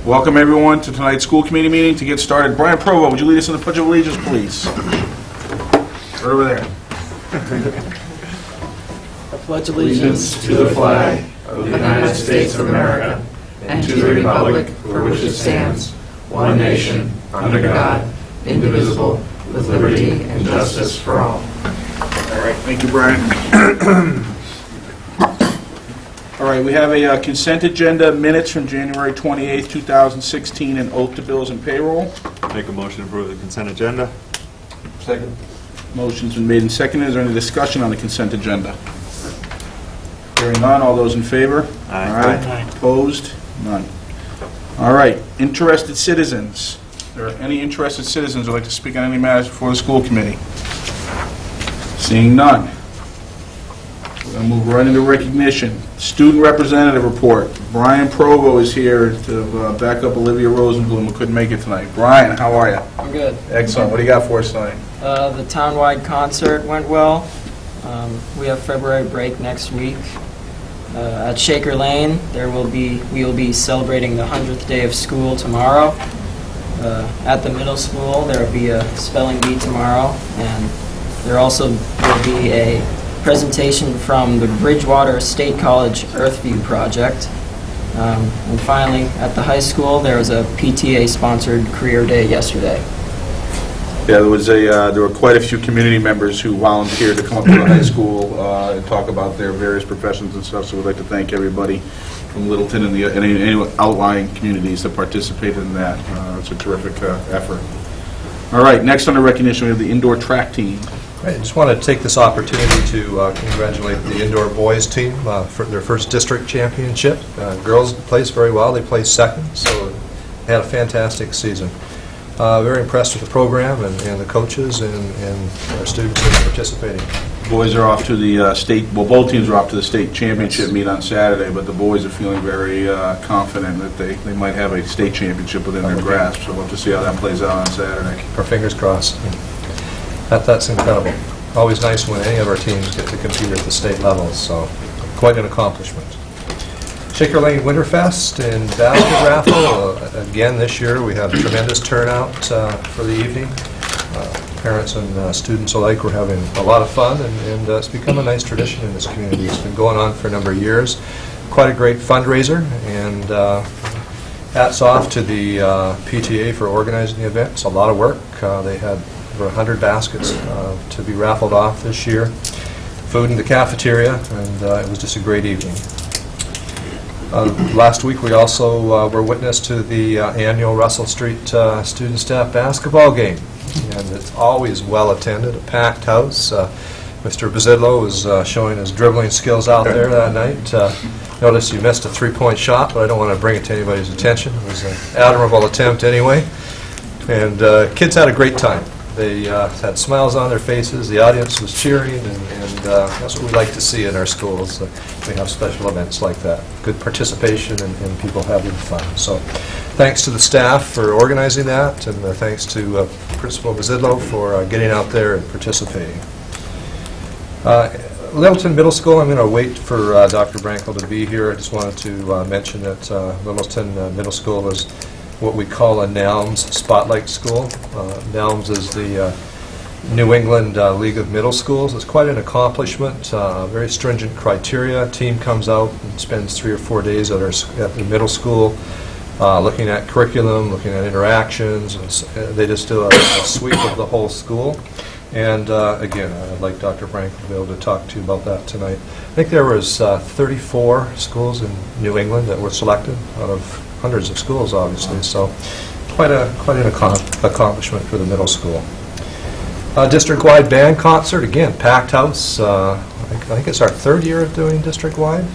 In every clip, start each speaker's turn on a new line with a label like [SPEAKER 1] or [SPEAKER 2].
[SPEAKER 1] Welcome everyone to tonight's school committee meeting. To get started, Brian Provo, would you lead us in the Pledge of Allegiance, please? Right over there.
[SPEAKER 2] I pledge allegiance to the flag of the United States of America and to the republic for which it stands, one nation, under God, indivisible, with liberty and justice for all.
[SPEAKER 1] All right, thank you, Brian. All right, we have a consent agenda, minutes from January 28th, 2016, and oath to bills and payroll.
[SPEAKER 3] Make a motion to approve the consent agenda.
[SPEAKER 1] Second. Motion's been made and seconded. Is there any discussion on the consent agenda? Hearing none, all those in favor?
[SPEAKER 3] Aye.
[SPEAKER 1] Opposed? None. All right, interested citizens. Are there any interested citizens who would like to speak on any matters before the school committee? Seeing none. We're going to move right into recognition. Student representative report. Brian Provo is here to back up Olivia Rosenblum, who couldn't make it tonight. Brian, how are you?
[SPEAKER 4] I'm good.
[SPEAKER 1] Excellent. What do you got for us tonight?
[SPEAKER 4] The townwide concert went well. We have February break next week. At Shaker Lane, we will be celebrating the 100th day of school tomorrow. At the middle school, there will be a spelling bee tomorrow, and there also will be a presentation from the Bridgewater State College Earthview project. And finally, at the high school, there was a PTA-sponsored career day yesterday.
[SPEAKER 1] Yeah, there were quite a few community members who volunteered to come up to the high school and talk about their various professions and stuff, so we'd like to thank everybody from Littleton and any outlying communities that participated in that. It's a terrific effort. All right, next under recognition, we have the indoor track team.
[SPEAKER 5] I just want to take this opportunity to congratulate the indoor boys team for their first district championship. Girls placed very well. They placed second, so they had a fantastic season. Very impressed with the program and the coaches and our students that are participating.
[SPEAKER 1] Boys are off to the both teams are off to the state championship meet on Saturday, but the boys are feeling very confident that they might have a state championship within their grasp, so we'll have to see how that plays out on Saturday.
[SPEAKER 5] Our fingers crossed. That's incredible. Always nice when any of our teams get to compete at the state level, so quite an accomplishment. Shaker Lane Winterfest and basket raffle. Again, this year we have a tremendous turnout for the evening. Parents and students alike were having a lot of fun, and it's become a nice tradition in this community. It's been going on for a number of years. Quite a great fundraiser, and hats off to the PTA for organizing the event. It's a lot of work. They had over 100 baskets to be raffled off this year. Food in the cafeteria, and it was just a great evening. Last week we also were witness to the annual Russell Street student staff basketball game, and it's always well attended, a packed house. Mr. Bazidlo was showing his dribbling skills out there that night. Notice you missed a three-point shot, but I don't want to bring it to anybody's attention. It was an admirable attempt anyway, and kids had a great time. They had smiles on their faces, the audience was cheering, and that's what we like to see in our schools. We have special events like that. Good participation and people having fun. So thanks to the staff for organizing that, and thanks to Principal Bazidlo for getting out there and participating. Littleton Middle School, I'm going to wait for Dr. Brankel to be here. I just wanted to mention that Littleton Middle School was what we call a NELMS Spotlight School. NELMS is the New England League of Middle Schools. It's quite an accomplishment, very stringent criteria. A team comes out and spends 3 or 4 days at the middle school looking at curriculum, looking at interactions. They just do a sweep of the whole school. And again, I'd like Dr. Brank to be able to talk to you about that tonight. I think there was 34 schools in New England that were selected out of hundreds of schools, obviously, so quite an accomplishment for the middle school. District-wide band concert, again, packed house. I think it's our 3rd year of doing district-wide,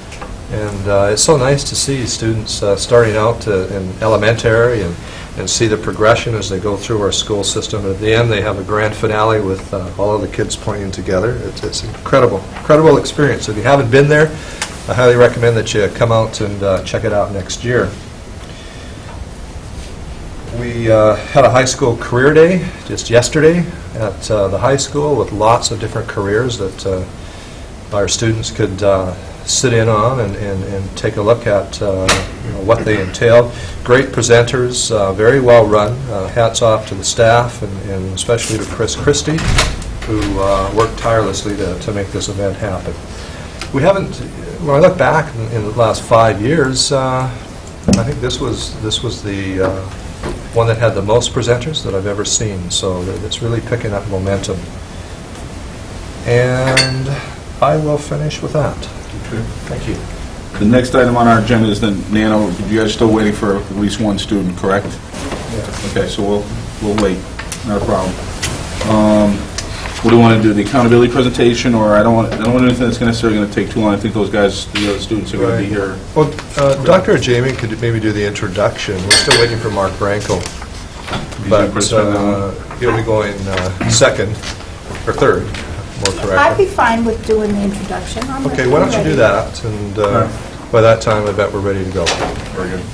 [SPEAKER 5] and it's so nice to see students starting out in elementary and see the progression as they go through our school system. At the end, they have a grand finale with all of the kids playing together. It's an incredible experience. If you haven't been there, I highly recommend that you come out and check it out next year. We had a high school career day just yesterday at the high school with lots of different careers that our students could sit in on and take a look at what they entailed. Great presenters, very well run. Hats off to the staff and especially to Chris Christie, who worked tirelessly to make this event happen. We haven't, when I look back in the last 5 years, I think this was the one that had the most presenters that I've ever seen, so it's really picking up momentum. And I will finish with that.
[SPEAKER 1] Okay.
[SPEAKER 5] Thank you.
[SPEAKER 1] The next item on our agenda is the Nano. You guys are still waiting for at least one student, correct?
[SPEAKER 5] Yes.
[SPEAKER 1] Okay, so we'll wait. Not a problem. What do you want to do? The accountability presentation, or I don't want anything that's necessarily going to take too long. I think those guys, the other students, are going to be here.
[SPEAKER 5] Well, Dr. Jamie could maybe do the introduction. We're still waiting for Mark Brankel, but he'll be going second or third, more correctly.
[SPEAKER 6] I'd be fine with doing the introduction.
[SPEAKER 5] Okay, why don't you do that, and by that time, I bet we're ready to go.
[SPEAKER 1] Very good.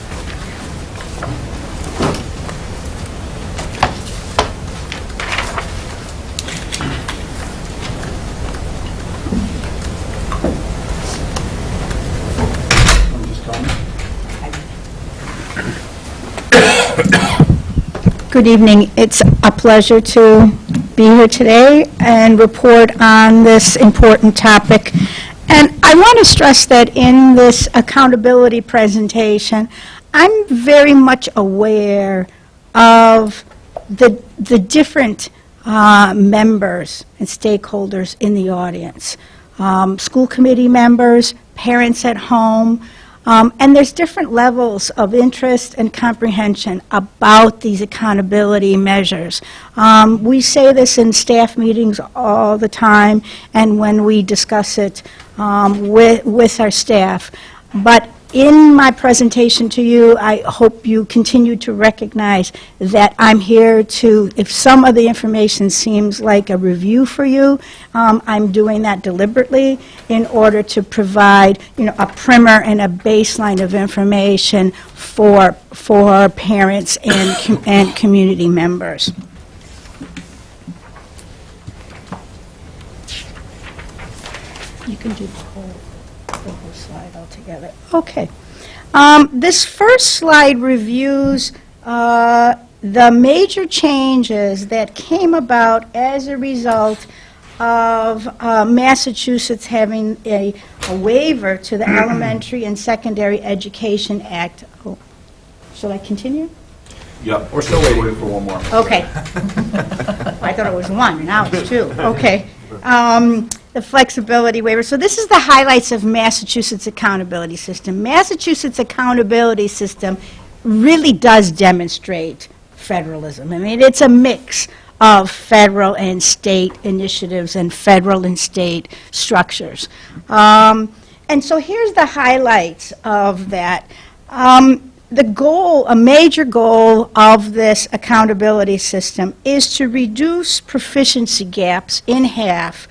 [SPEAKER 6] Good evening. It's a pleasure to be here today and report on this important topic. And I want to stress that in this accountability presentation, I'm very much aware of the different members and stakeholders in the audience. School committee members, parents at home, and there's different levels of interest and comprehension about these accountability measures. We say this in staff meetings all the time and when we discuss it with our staff. But in my presentation to you, I hope you continue to recognize that I'm here to, if some of the information seems like a review for you, I'm doing that deliberately in order to provide, a primer and a baseline of information for parents and community members. You can do the whole slide altogether. Okay. This first slide reviews the major changes that came about as a result of Massachusetts having a waiver to the Elementary and Secondary Education Act. Oh, shall I continue?
[SPEAKER 1] Yep, we're still waiting for one more.
[SPEAKER 6] Okay. I thought it was one, now it's two. Okay. The flexibility waiver. So this is the highlights of Massachusetts accountability system. Massachusetts accountability system really does demonstrate federalism. I mean, it's a mix of federal and state initiatives and federal and state structures. And so here's the highlights of that. The goal, a major goal of this accountability system is to reduce proficiency gaps in half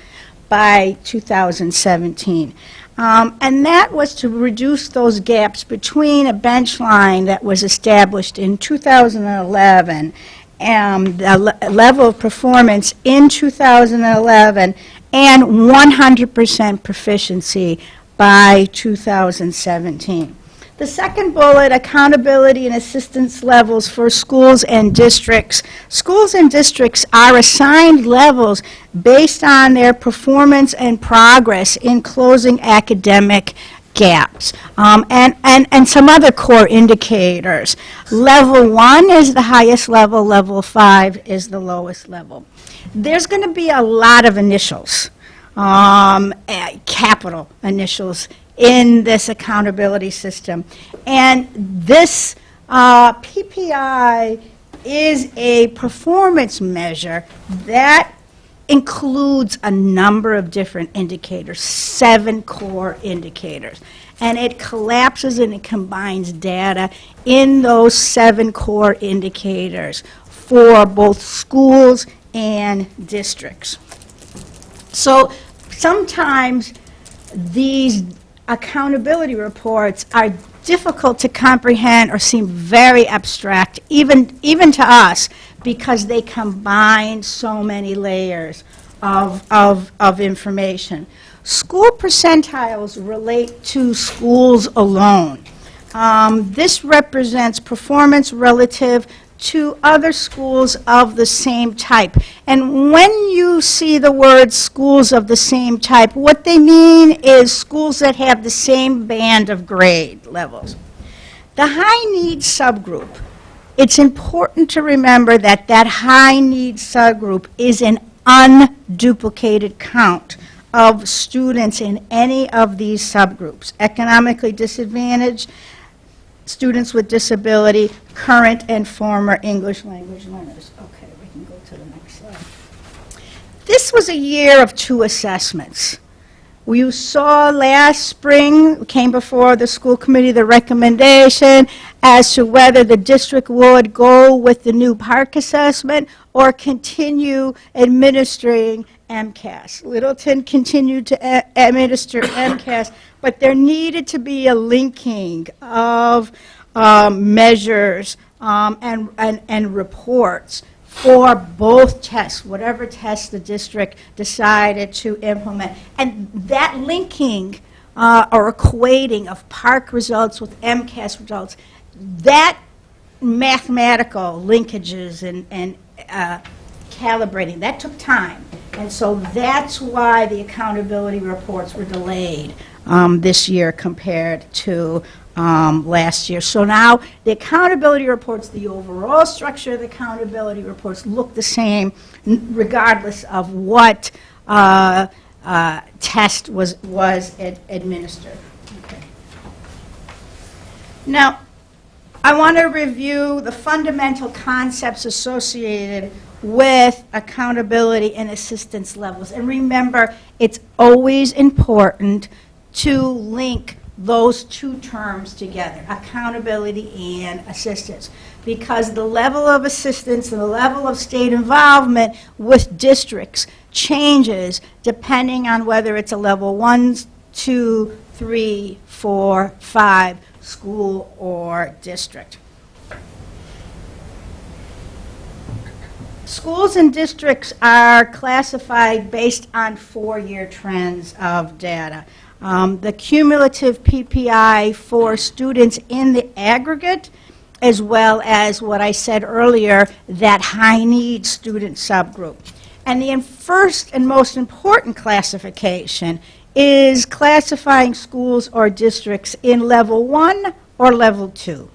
[SPEAKER 6] by 2017. And that was to reduce those gaps between a bench line that was established in 2011 and the level of performance in 2011 and 100% proficiency by 2017. The second bullet, accountability and assistance levels for schools and districts. Schools and districts are assigned levels based on their performance and progress in closing academic gaps, and some other core indicators. Level 1 is the highest level, level 5 is the lowest level. There's going to be a lot of initials, capital initials, in this accountability system. And this PPI is a performance measure that includes a number of different indicators, 7 core indicators. And it collapses and it combines data in those 7 core indicators for both schools and districts. So sometimes these accountability reports are difficult to comprehend or seem very abstract, even to us, because they combine so many layers of information. School percentiles relate to schools alone. This represents performance relative to other schools of the same type. And when you see the word schools of the same type, what they mean is schools that have the same band of grade levels. The high need subgroup, it's important to remember that that high need subgroup is an unduplicated count of students in any of these subgroups: economically disadvantaged, students with disability, current and former English language learners. Okay, we can go to the next slide. This was a year of two assessments. You saw last spring, came before the school committee, the recommendation as to whether the district would go with the new park assessment or continue administering MCAS. Littleton continued to administer MCAS, but there needed to be a linking of measures and reports for both tests, whatever test the district decided to implement. And that linking or equating of park results with MCAS results, that mathematical linkages and calibrating, that took time. And so that's why the accountability reports were delayed this year compared to last year. So now the accountability reports, the overall structure of the accountability reports look the same regardless of what test was administered. Okay. Now, I want to review the fundamental concepts associated with accountability and assistance levels. And remember, it's always important to link those two terms together, accountability and assistance, because the level of assistance and the level of state involvement with districts changes depending on whether it's a level 1, 2, 3, 4, 5 school or district. Schools and districts are classified based on 4-year trends of data. The cumulative PPI for students in the aggregate, as well as what I said earlier, that high-need student subgroup. And the first and most important classification is classifying schools or districts in level 1 or level 2.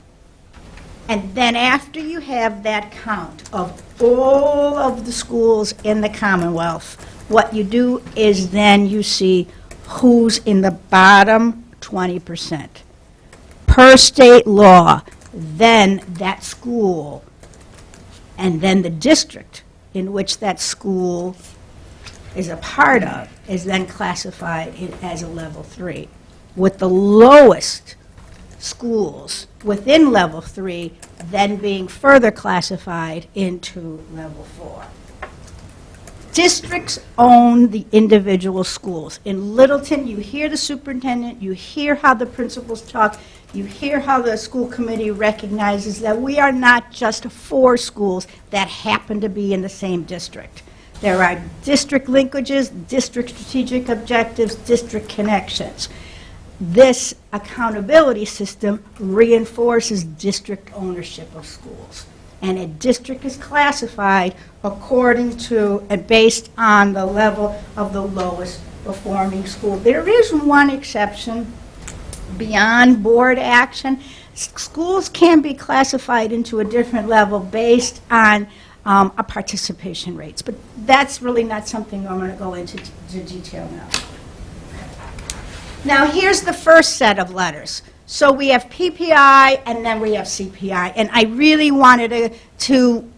[SPEAKER 6] And then after you have that count of all of the schools in the Commonwealth, what you do is then you see who's in the bottom 20%. Per state law, then that school and then the district in which that school is a part of is then classified as a level 3, with the lowest schools within level 3 then being further classified into level 4. Districts own the individual schools. In Littleton, you hear the superintendent, you hear how the principals talk, you hear how the school committee recognizes that we are not just 4 schools that happen to be in the same district. There are district linkages, district strategic objectives, district connections. This accountability system reinforces district ownership of schools. And a district is classified according to and based on the level of the lowest performing school. There is one exception beyond board action. Schools can be classified into a different level based on a participation rates, but that's really not something I'm going to go into detail now. Now here's the first set of letters. So we have PPI and then we have CPI, and I really wanted to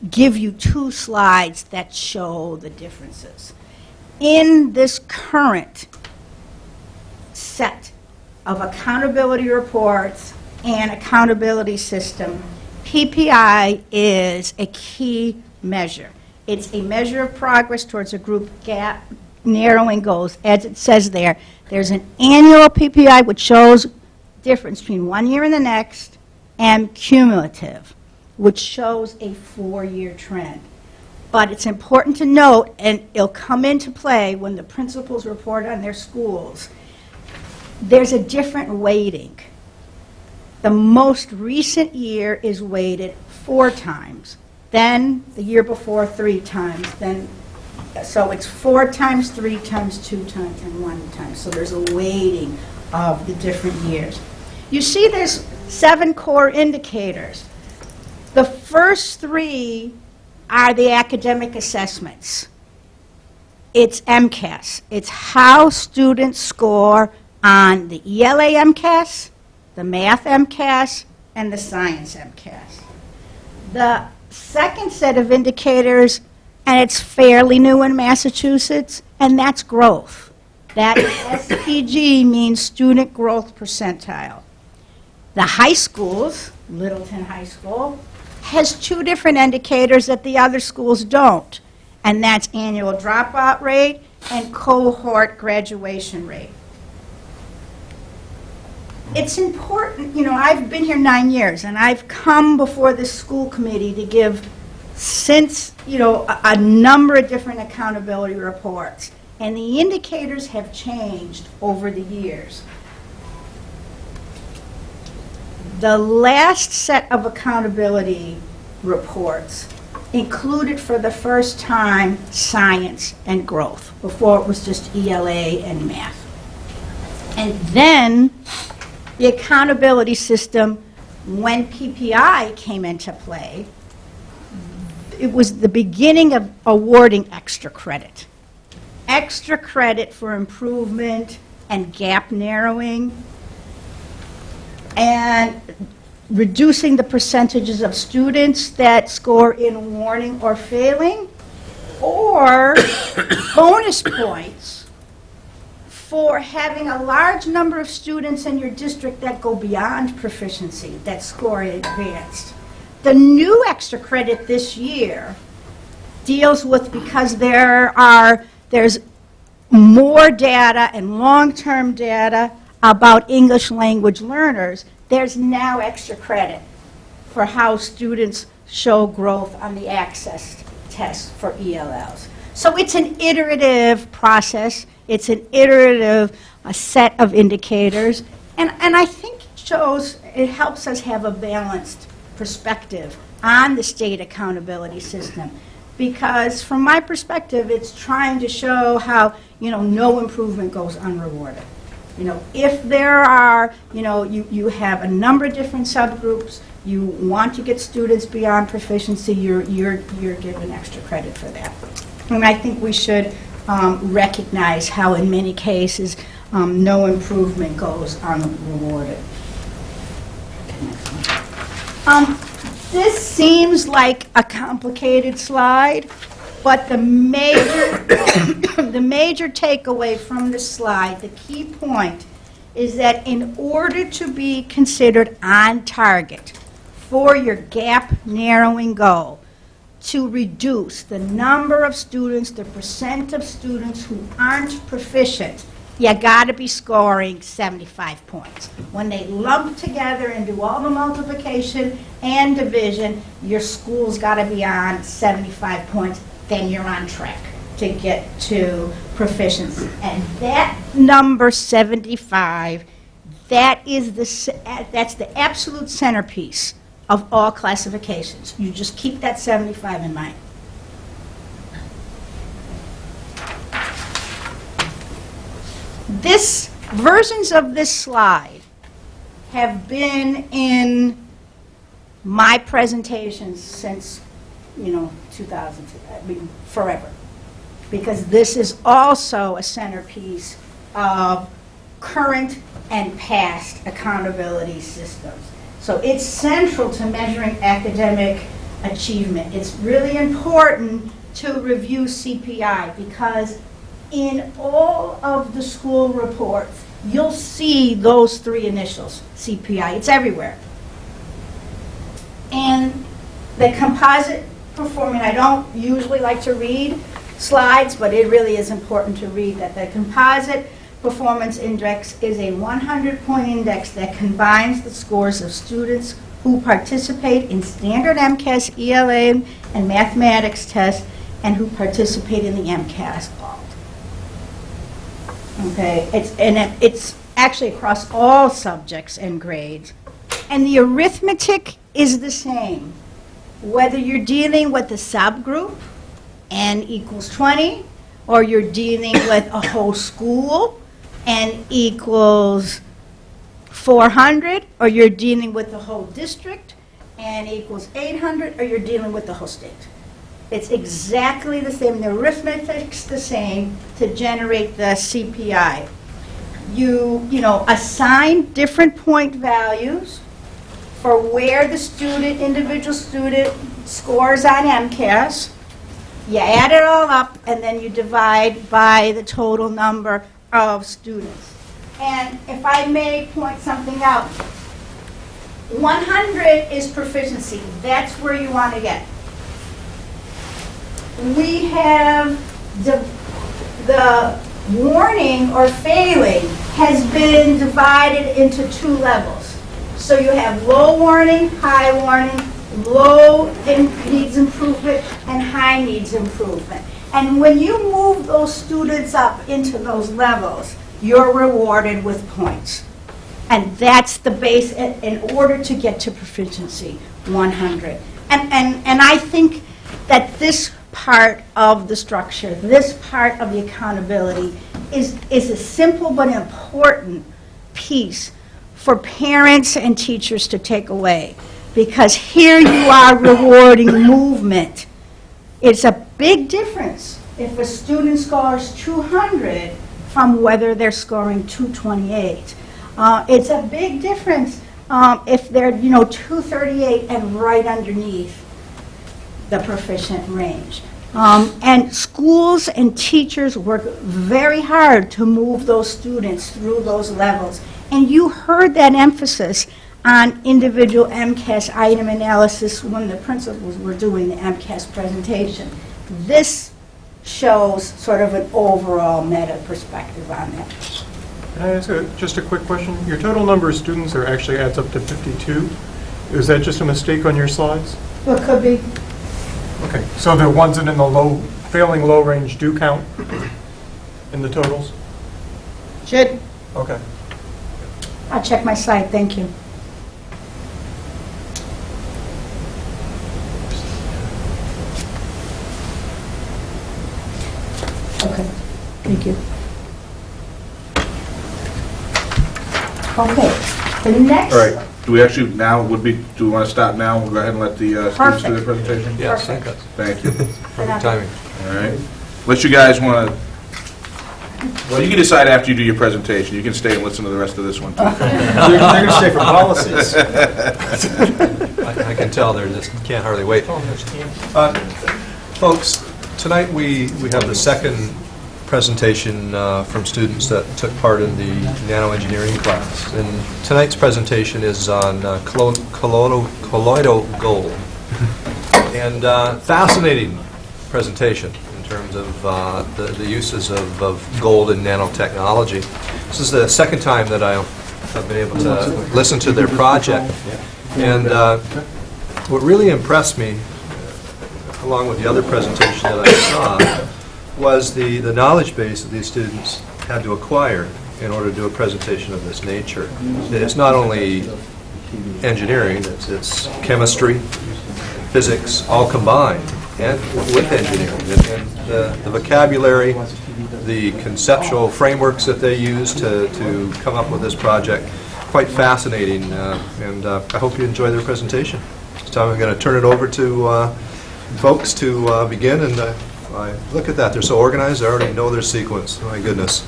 [SPEAKER 6] give you 2 slides that show the differences. In this current set of accountability reports and accountability system, PPI is a key measure. It's a measure of progress towards a group gap narrowing goals. As it says there, there's an annual PPI which shows difference between 1 year and the next, and cumulative, which shows a 4-year trend. But it's important to note, and it'll come into play when the principals report on their schools, there's a different weighting. The most recent year is weighted 4 times, then the year before 3 times, then, so it's 4 times, 3 times, 2 times, and 1 time. So there's a weighting of the different years. You see there's 7 core indicators. The first 3 are the academic assessments. It's MCAS. It's how students score on the ELA MCAS, the math MCAS, and the science MCAS. The second set of indicators, and it's fairly new in Massachusetts, and that's growth. That SPG means student growth percentile. The high schools, Littleton High School, has 2 different indicators that the other schools don't, and that's annual dropout rate and cohort graduation rate. It's important, I've been here 9 years, and I've come before the school committee to give, since, a number of different accountability reports, and the indicators have changed over the years. The last set of accountability reports included for the first time science and growth. Before it was just ELA and math. And then the accountability system, when PPI came into play, it was the beginning of awarding extra credit. Extra credit for improvement and gap narrowing, and reducing the percentages of students that score in warning or failing, or bonus points for having a large number of students in your district that go beyond proficiency, that score advanced. The new extra credit this year deals with, because there's more data and long-term data about English language learners, there's now extra credit for how students show growth on the access test for ELLs. So it's an iterative process. It's an iterative set of indicators. And I think it helps us have a balanced perspective on the state accountability system. Because from my perspective, it's trying to show how, no improvement goes unrewarded. If there are, you have a number of different subgroups, you want to get students beyond proficiency, you're given extra credit for that. And I think we should recognize how in many cases no improvement goes unrewarded. This seems like a complicated slide, but the major, the major takeaway from this slide, the key point, is that in order to be considered on target for your gap narrowing goal, to reduce the number of students, the percent of students who aren't proficient, you got to be scoring 75 points. When they lump together and do all the multiplication and division, your school's got to be on 75 points. Then you're on track to get to proficiency. And that number 75, that's the absolute centerpiece of all classifications. You just keep that 75 in mind. Versions of this slide have been in my presentations since 2000, forever. Because this is also a centerpiece of current and past accountability systems. So it's central to measuring academic achievement. It's really important to review CPI because in all of the school reports, you'll see those 3 initials, CPI. It's everywhere. And the composite performance, I don't usually like to read slides, but it really is important to read that the composite performance index is a 100-point index that combines the scores of students who participate in standard MCAS, ELA, and mathematics tests and who participate in the MCAS vault. Okay, it's actually across all subjects and grades. And the arithmetic is the same, whether you're dealing with a subgroup, n equals 20, or you're dealing with a whole school, n equals 400, or you're dealing with the whole district, n equals 800, or you're dealing with the whole state. It's exactly the same. The arithmetic's the same to generate the CPI. You assign different point values for where the individual student scores on MCAS. You add it all up, and then you divide by the total number of students. And if I may point something out, 100 is proficiency. That's where you want to get. We have the warning or failing has been divided into 2 levels. So you have low warning, high warning, low needs improvement, and high needs improvement. And when you move those students up into those levels, you're rewarded with points. And that's the base in order to get to proficiency, 100. And I think that this part of the structure, this part of the accountability is a simple but important piece for parents and teachers to take away. Because here you are rewarding movement. It's a big difference if a student scores 200 from whether they're scoring 228. It's a big difference if they're, 238 and right underneath the proficient range. And schools and teachers work very hard to move those students through those levels. And you heard that emphasis on individual MCAS item analysis when the principals were doing the MCAS presentation. This shows sort of an overall meta perspective on that.
[SPEAKER 7] Can I ask just a quick question? Your total number of students actually adds up to 52. Is that just a mistake on your slides?
[SPEAKER 6] Well, it could be.
[SPEAKER 7] Okay, so the ones that in the failing low range do count in the totals?
[SPEAKER 6] Should.
[SPEAKER 7] Okay.
[SPEAKER 6] I'll check my slide, thank you. Okay, thank you. Okay, the next.
[SPEAKER 1] All right, do we actually now, do we want to stop now? We'll go ahead and let the students do their presentation?
[SPEAKER 5] Yes,
[SPEAKER 6] Perfect.
[SPEAKER 1] Thank you.
[SPEAKER 5] perfect timing.
[SPEAKER 1] All right. Unless you guys want to, well, you can decide after you do your presentation. You can stay and listen to the rest of this one, too.
[SPEAKER 8] They're going to stay for policies.
[SPEAKER 5] I can tell they just can't hardly wait. Folks, tonight we have the second presentation from students that took part in the nanoengineering class. And tonight's presentation is on colloidal gold. And fascinating presentation in terms of the uses of gold in nanotechnology. This is the second time that I've been able to listen to their project. And what really impressed me, along with the other presentation that I saw, was the knowledge base that these students had to acquire in order to do a presentation of this nature. It's not only engineering, it's chemistry, physics, all combined, and with engineering. And the vocabulary, the conceptual frameworks that they use to come up with this project, quite fascinating, and I hope you enjoy their presentation. This time I'm going to turn it over to folks to begin, and look at that, they're so organized, I already know their sequence. My goodness.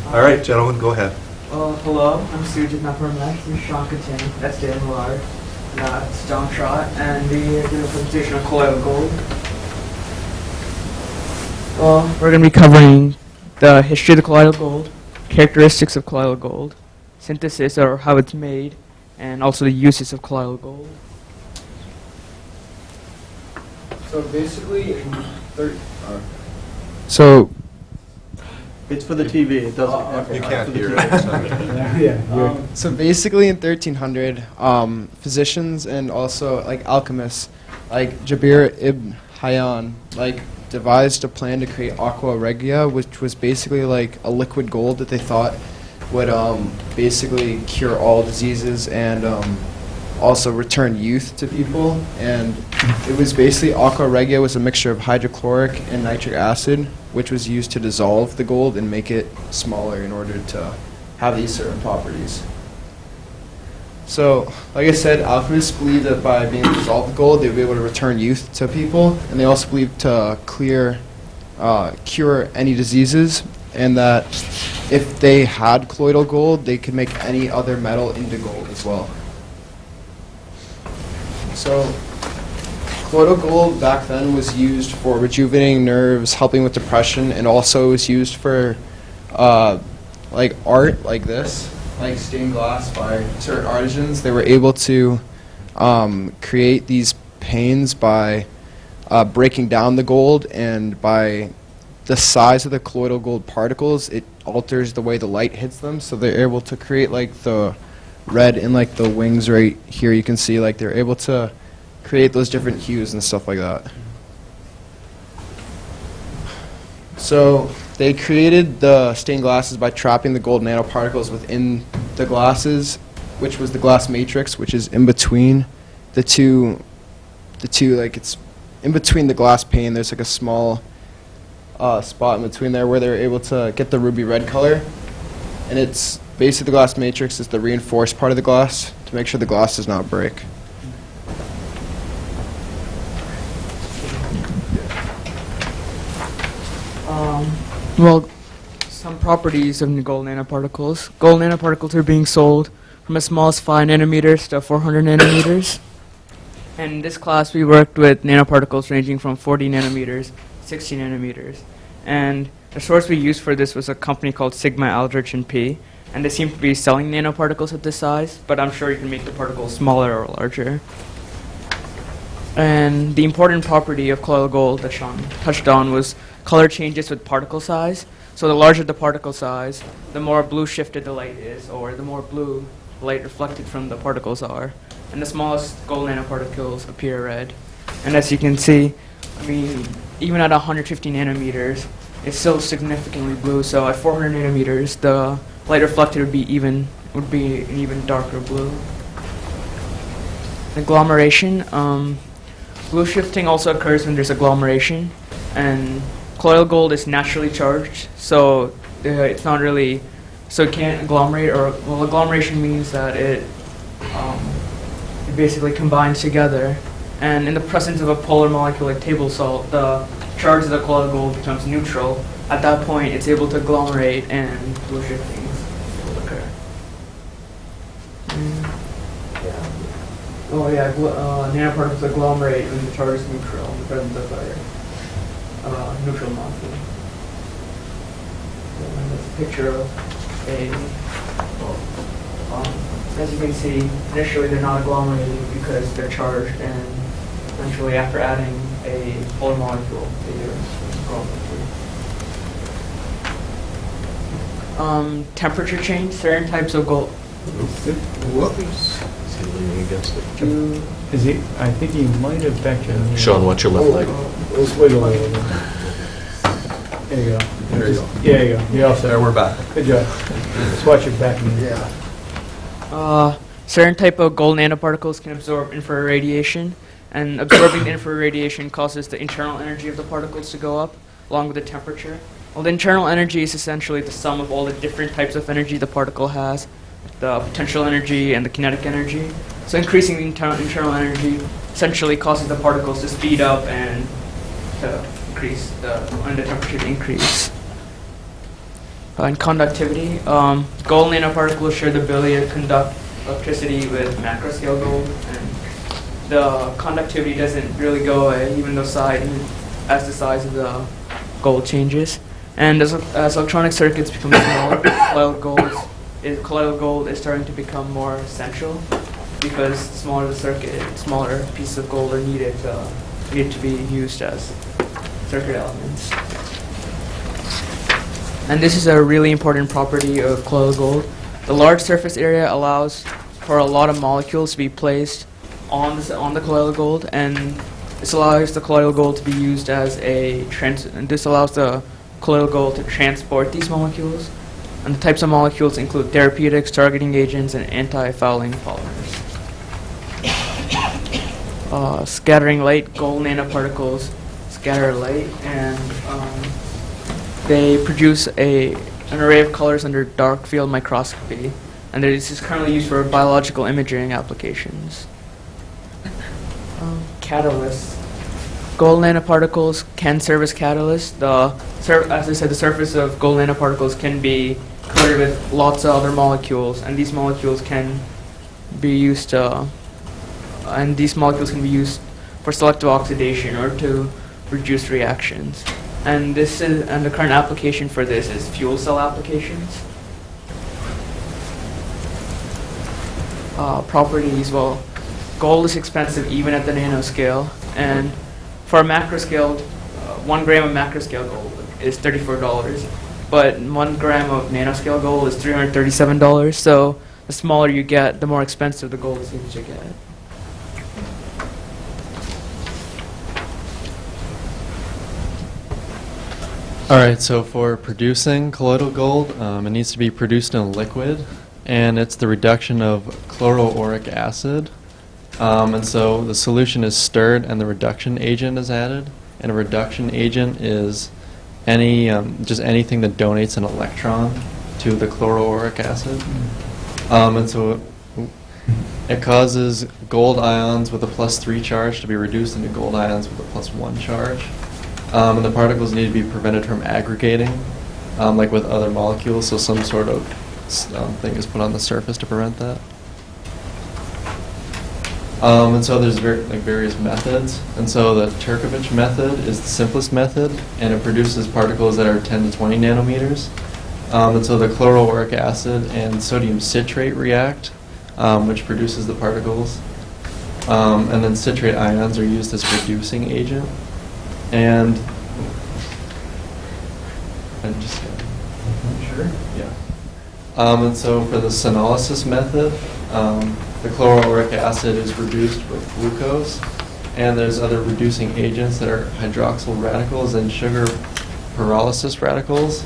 [SPEAKER 5] All right, gentlemen, go ahead.
[SPEAKER 4] Hello, I'm Sujit Naparamath. This is Sean Katane. That's Dan Millard. That's John Trott. And we're doing a presentation on colloidal gold. We're going to be covering the history of the colloidal gold, characteristics of colloidal gold, synthesis or how it's made, and also the uses of colloidal gold.
[SPEAKER 8] So basically,
[SPEAKER 9] it's for the TV. It doesn't.
[SPEAKER 5] You can't hear it.
[SPEAKER 9] So basically, in 1300, physicians and also like alchemists, like Jabir ibn Hayyan, like
[SPEAKER 8] devised a plan to create aqua regia, which was basically like a liquid gold that they thought would basically cure all diseases and also return youth to people. And it was basically aqua regia was a mixture of hydrochloric and nitric acid, which was used to dissolve the gold and make it smaller in order to have these certain properties. So, like I said, alchemists believed that by being able to dissolve the gold, they would be able to return youth to people, and they also believed to cure any diseases, and that if they had colloidal gold, they could make any other metal into gold as well. So, colloidal gold back then was used for rejuvenating nerves, helping with depression, and also was used for like art like this. Like stained glass by certain artisans. They were able to create these panes by breaking down the gold, and by the size of the colloidal gold particles, it alters the way the light hits them, so they're able to create like the red in like the wings right here. You can see like they're able to create those different hues and stuff like that. So they created the stained glasses by trapping the gold nanoparticles within the glasses, which was the glass matrix, which is in between the two, like it's in between the glass pane. There's like a small spot in between there where they're able to get the ruby red color. And it's basically the glass matrix is the reinforced part of the glass to make sure the glass does not break.
[SPEAKER 10] Well, some properties of gold nanoparticles. Gold nanoparticles are being sold from as small as 5 nanometers to 400 nanometers. And in this class, we worked with nanoparticles ranging from 40 nanometers, 60 nanometers. And the source we used for this was a company called Sigma Aldrich and P. And they seem to be selling nanoparticles at this size, but I'm sure you can make the particles smaller or larger. And the important property of colloidal gold that Sean touched on was color changes with particle size. So the larger the particle size, the more blue shifted the light is, or the more blue light reflected from the particles are. And the smallest gold nanoparticles appear red. And as you can see, I mean, even at 150 nanometers, it's still significantly blue. So at 400 nanometers, the light reflected would be an even darker blue. Agglomeration. Blue shifting also occurs when there's agglomeration, and colloidal gold is naturally charged, so it's not really, so it can't agglomerate, or, well, agglomeration means that it basically combines together, and in the presence of a polar molecule like table salt, the charge of the colloidal gold becomes neutral. At that point, it's able to agglomerate, and blue shifting will occur. Oh yeah, nanoparticles agglomerate when the charge is neutral in the presence of a neutral molecule. And that's a picture of as you can see, initially they're not agglomerating because they're charged, and eventually after adding a polar molecule, they agglomerate. Temperature change, certain types of gold.
[SPEAKER 2] Whoops. Is he leaning against it?
[SPEAKER 9] Is he, I think he might have backed your knee.
[SPEAKER 2] Sean, watch your left leg.
[SPEAKER 9] Let's wiggle a little bit. There you go.
[SPEAKER 5] There you go.
[SPEAKER 9] Yeah, there you go. You're all set.
[SPEAKER 5] There, we're back.
[SPEAKER 9] Good job. Just watch your back knee.
[SPEAKER 10] Yeah. Certain type of gold nanoparticles can absorb infrared radiation, and absorbing the infrared radiation causes the internal energy of the particles to go up, along with the temperature. Well, the internal energy is essentially the sum of all the different types of energy the particle has, the potential energy and the kinetic energy. So increasing the internal energy essentially causes the particles to speed up and to increase and the temperature to increase. And conductivity, gold nanoparticles share the ability to conduct electricity with macro scale gold, and the conductivity doesn't really go away even though as the size of the gold changes. And as electronic circuits become smaller, colloidal gold is starting to become more essential, because the smaller the circuit, smaller pieces of gold are needed to be used as circuit elements. And this is a really important property of colloidal gold. The large surface area allows for a lot of molecules to be placed on the colloidal gold, and This allows the colloidal gold to be used as this allows the colloidal gold to transport these molecules. And the types of molecules include therapeutics, targeting agents, and anti-fouling polymers. Scattering light, gold nanoparticles scatter light, and they produce an array of colors under dark field microscopy, and this is currently used for biological imaging applications. Catalysts. Gold nanoparticles can serve as catalysts. As I said, the surface of gold nanoparticles can be coated with lots of other molecules, and these molecules can be used for selective oxidation or to reduce reactions. And the current application for this is fuel cell applications. Properties, well, gold is expensive even at the nanoscale, and for a macro scale, 1 gram of macro scale gold is $34, but 1 gram of nanoscale gold is $337, so the smaller you get, the more expensive the gold seems to get.
[SPEAKER 11] All right, so for producing colloidal gold, it needs to be produced in a liquid, and it's the reduction of chloroauric acid. And so the solution is stirred and the reduction agent is added, and a reduction agent is just anything that donates an electron to the chloroauric acid. And so it causes gold ions with a +3 charge to be reduced into gold ions with a +1 charge. And the particles need to be prevented from aggregating, like with other molecules, so some sort of thing is put on the surface to prevent that. And so there's various methods. And so the Turkovich method is the simplest method, and it produces particles that are 10 to 20 nanometers. And so the chloroauric acid and sodium citrate react, which produces the particles. And then citrate ions are used as reducing agent. And sure, yeah. And so for the senolysis method, the chloroauric acid is reduced with glucose, and there's other reducing agents that are hydroxyl radicals and sugar pyrolysis radicals.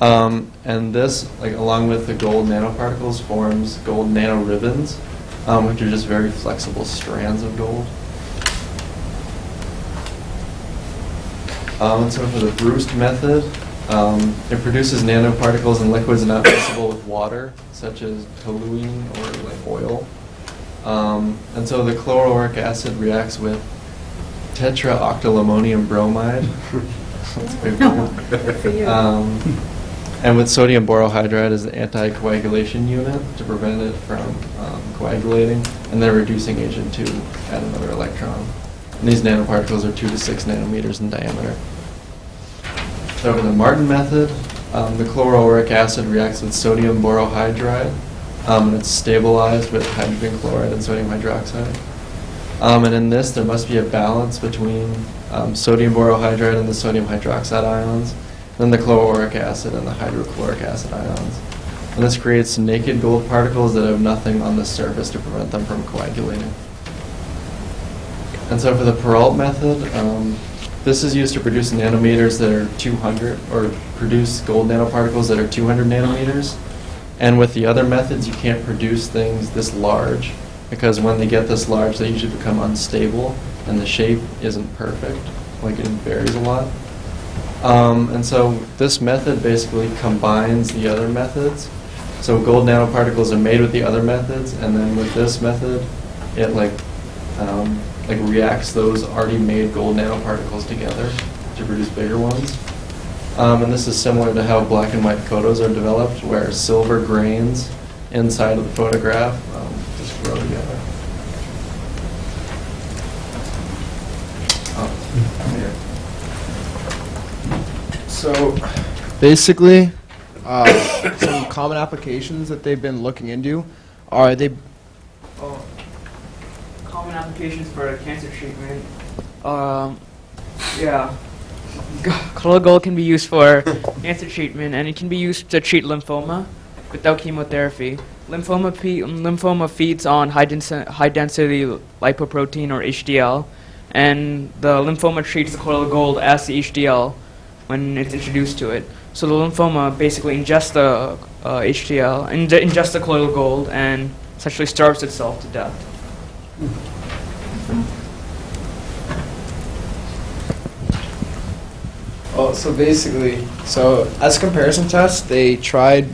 [SPEAKER 11] And this, along with the gold nanoparticles, forms gold nanoribbons, which are just very flexible strands of gold. And so for the Brust method, it produces nanoparticles in liquids not miscible with water, such as toluene or oil. And so the chloroauric acid reacts with tetraoctylammonium bromide. That's very cool. And with sodium borohydride as the anticoagulation unit to prevent it from coagulating, and then a reducing agent to add another electron. And these nanoparticles are 2 to 6 nanometers in diameter. So for the Martin method, the chloroauric acid reacts with sodium borohydride, and it's stabilized with hydrogen chloride and sodium hydroxide. And in this, there must be a balance between sodium borohydride and the sodium hydroxide ions, then the chloroauric acid and the hydrochloric acid ions. And this creates naked gold particles that have nothing on the surface to prevent them from coagulating. And so for the Perrault method, this is used to produce nanometers that are 200, or produce gold nanoparticles that are 200 nanometers. And with the other methods, you can't produce things this large, because when they get this large, they usually become unstable, and the shape isn't perfect, it varies a lot. And so this method basically combines the other methods. So gold nanoparticles are made with the other methods, and then with this method, it reacts those already made gold nanoparticles together to produce bigger ones. And this is similar to how black and white photos are developed, where silver grains inside of the photograph just grow together.
[SPEAKER 8] So basically, some common applications that they've been looking into are
[SPEAKER 10] Common applications for cancer treatment. Colloidal gold can be used for cancer treatment, and it can be used to treat lymphoma without chemotherapy. Lymphoma feeds on high density lipoprotein, or HDL, and the lymphoma treats the colloidal gold as the HDL when it's introduced to it. So the lymphoma basically ingests the HDL, ingests the colloidal gold, and essentially starves itself to death.
[SPEAKER 8] Well, so basically, as a comparison test, they tried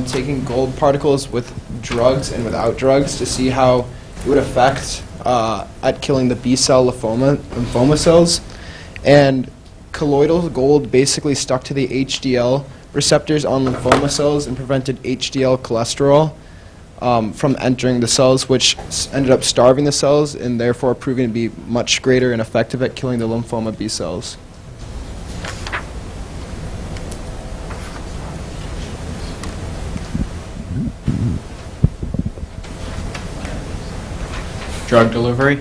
[SPEAKER 8] taking gold particles with drugs and without drugs to see how it would affect at killing the B-cell lymphoma cells. And colloidal gold basically stuck to the HDL receptors on lymphoma cells and prevented HDL cholesterol from entering the cells, which ended up starving the cells and therefore proving to be much greater and effective at killing the lymphoma B cells.
[SPEAKER 12] Drug delivery.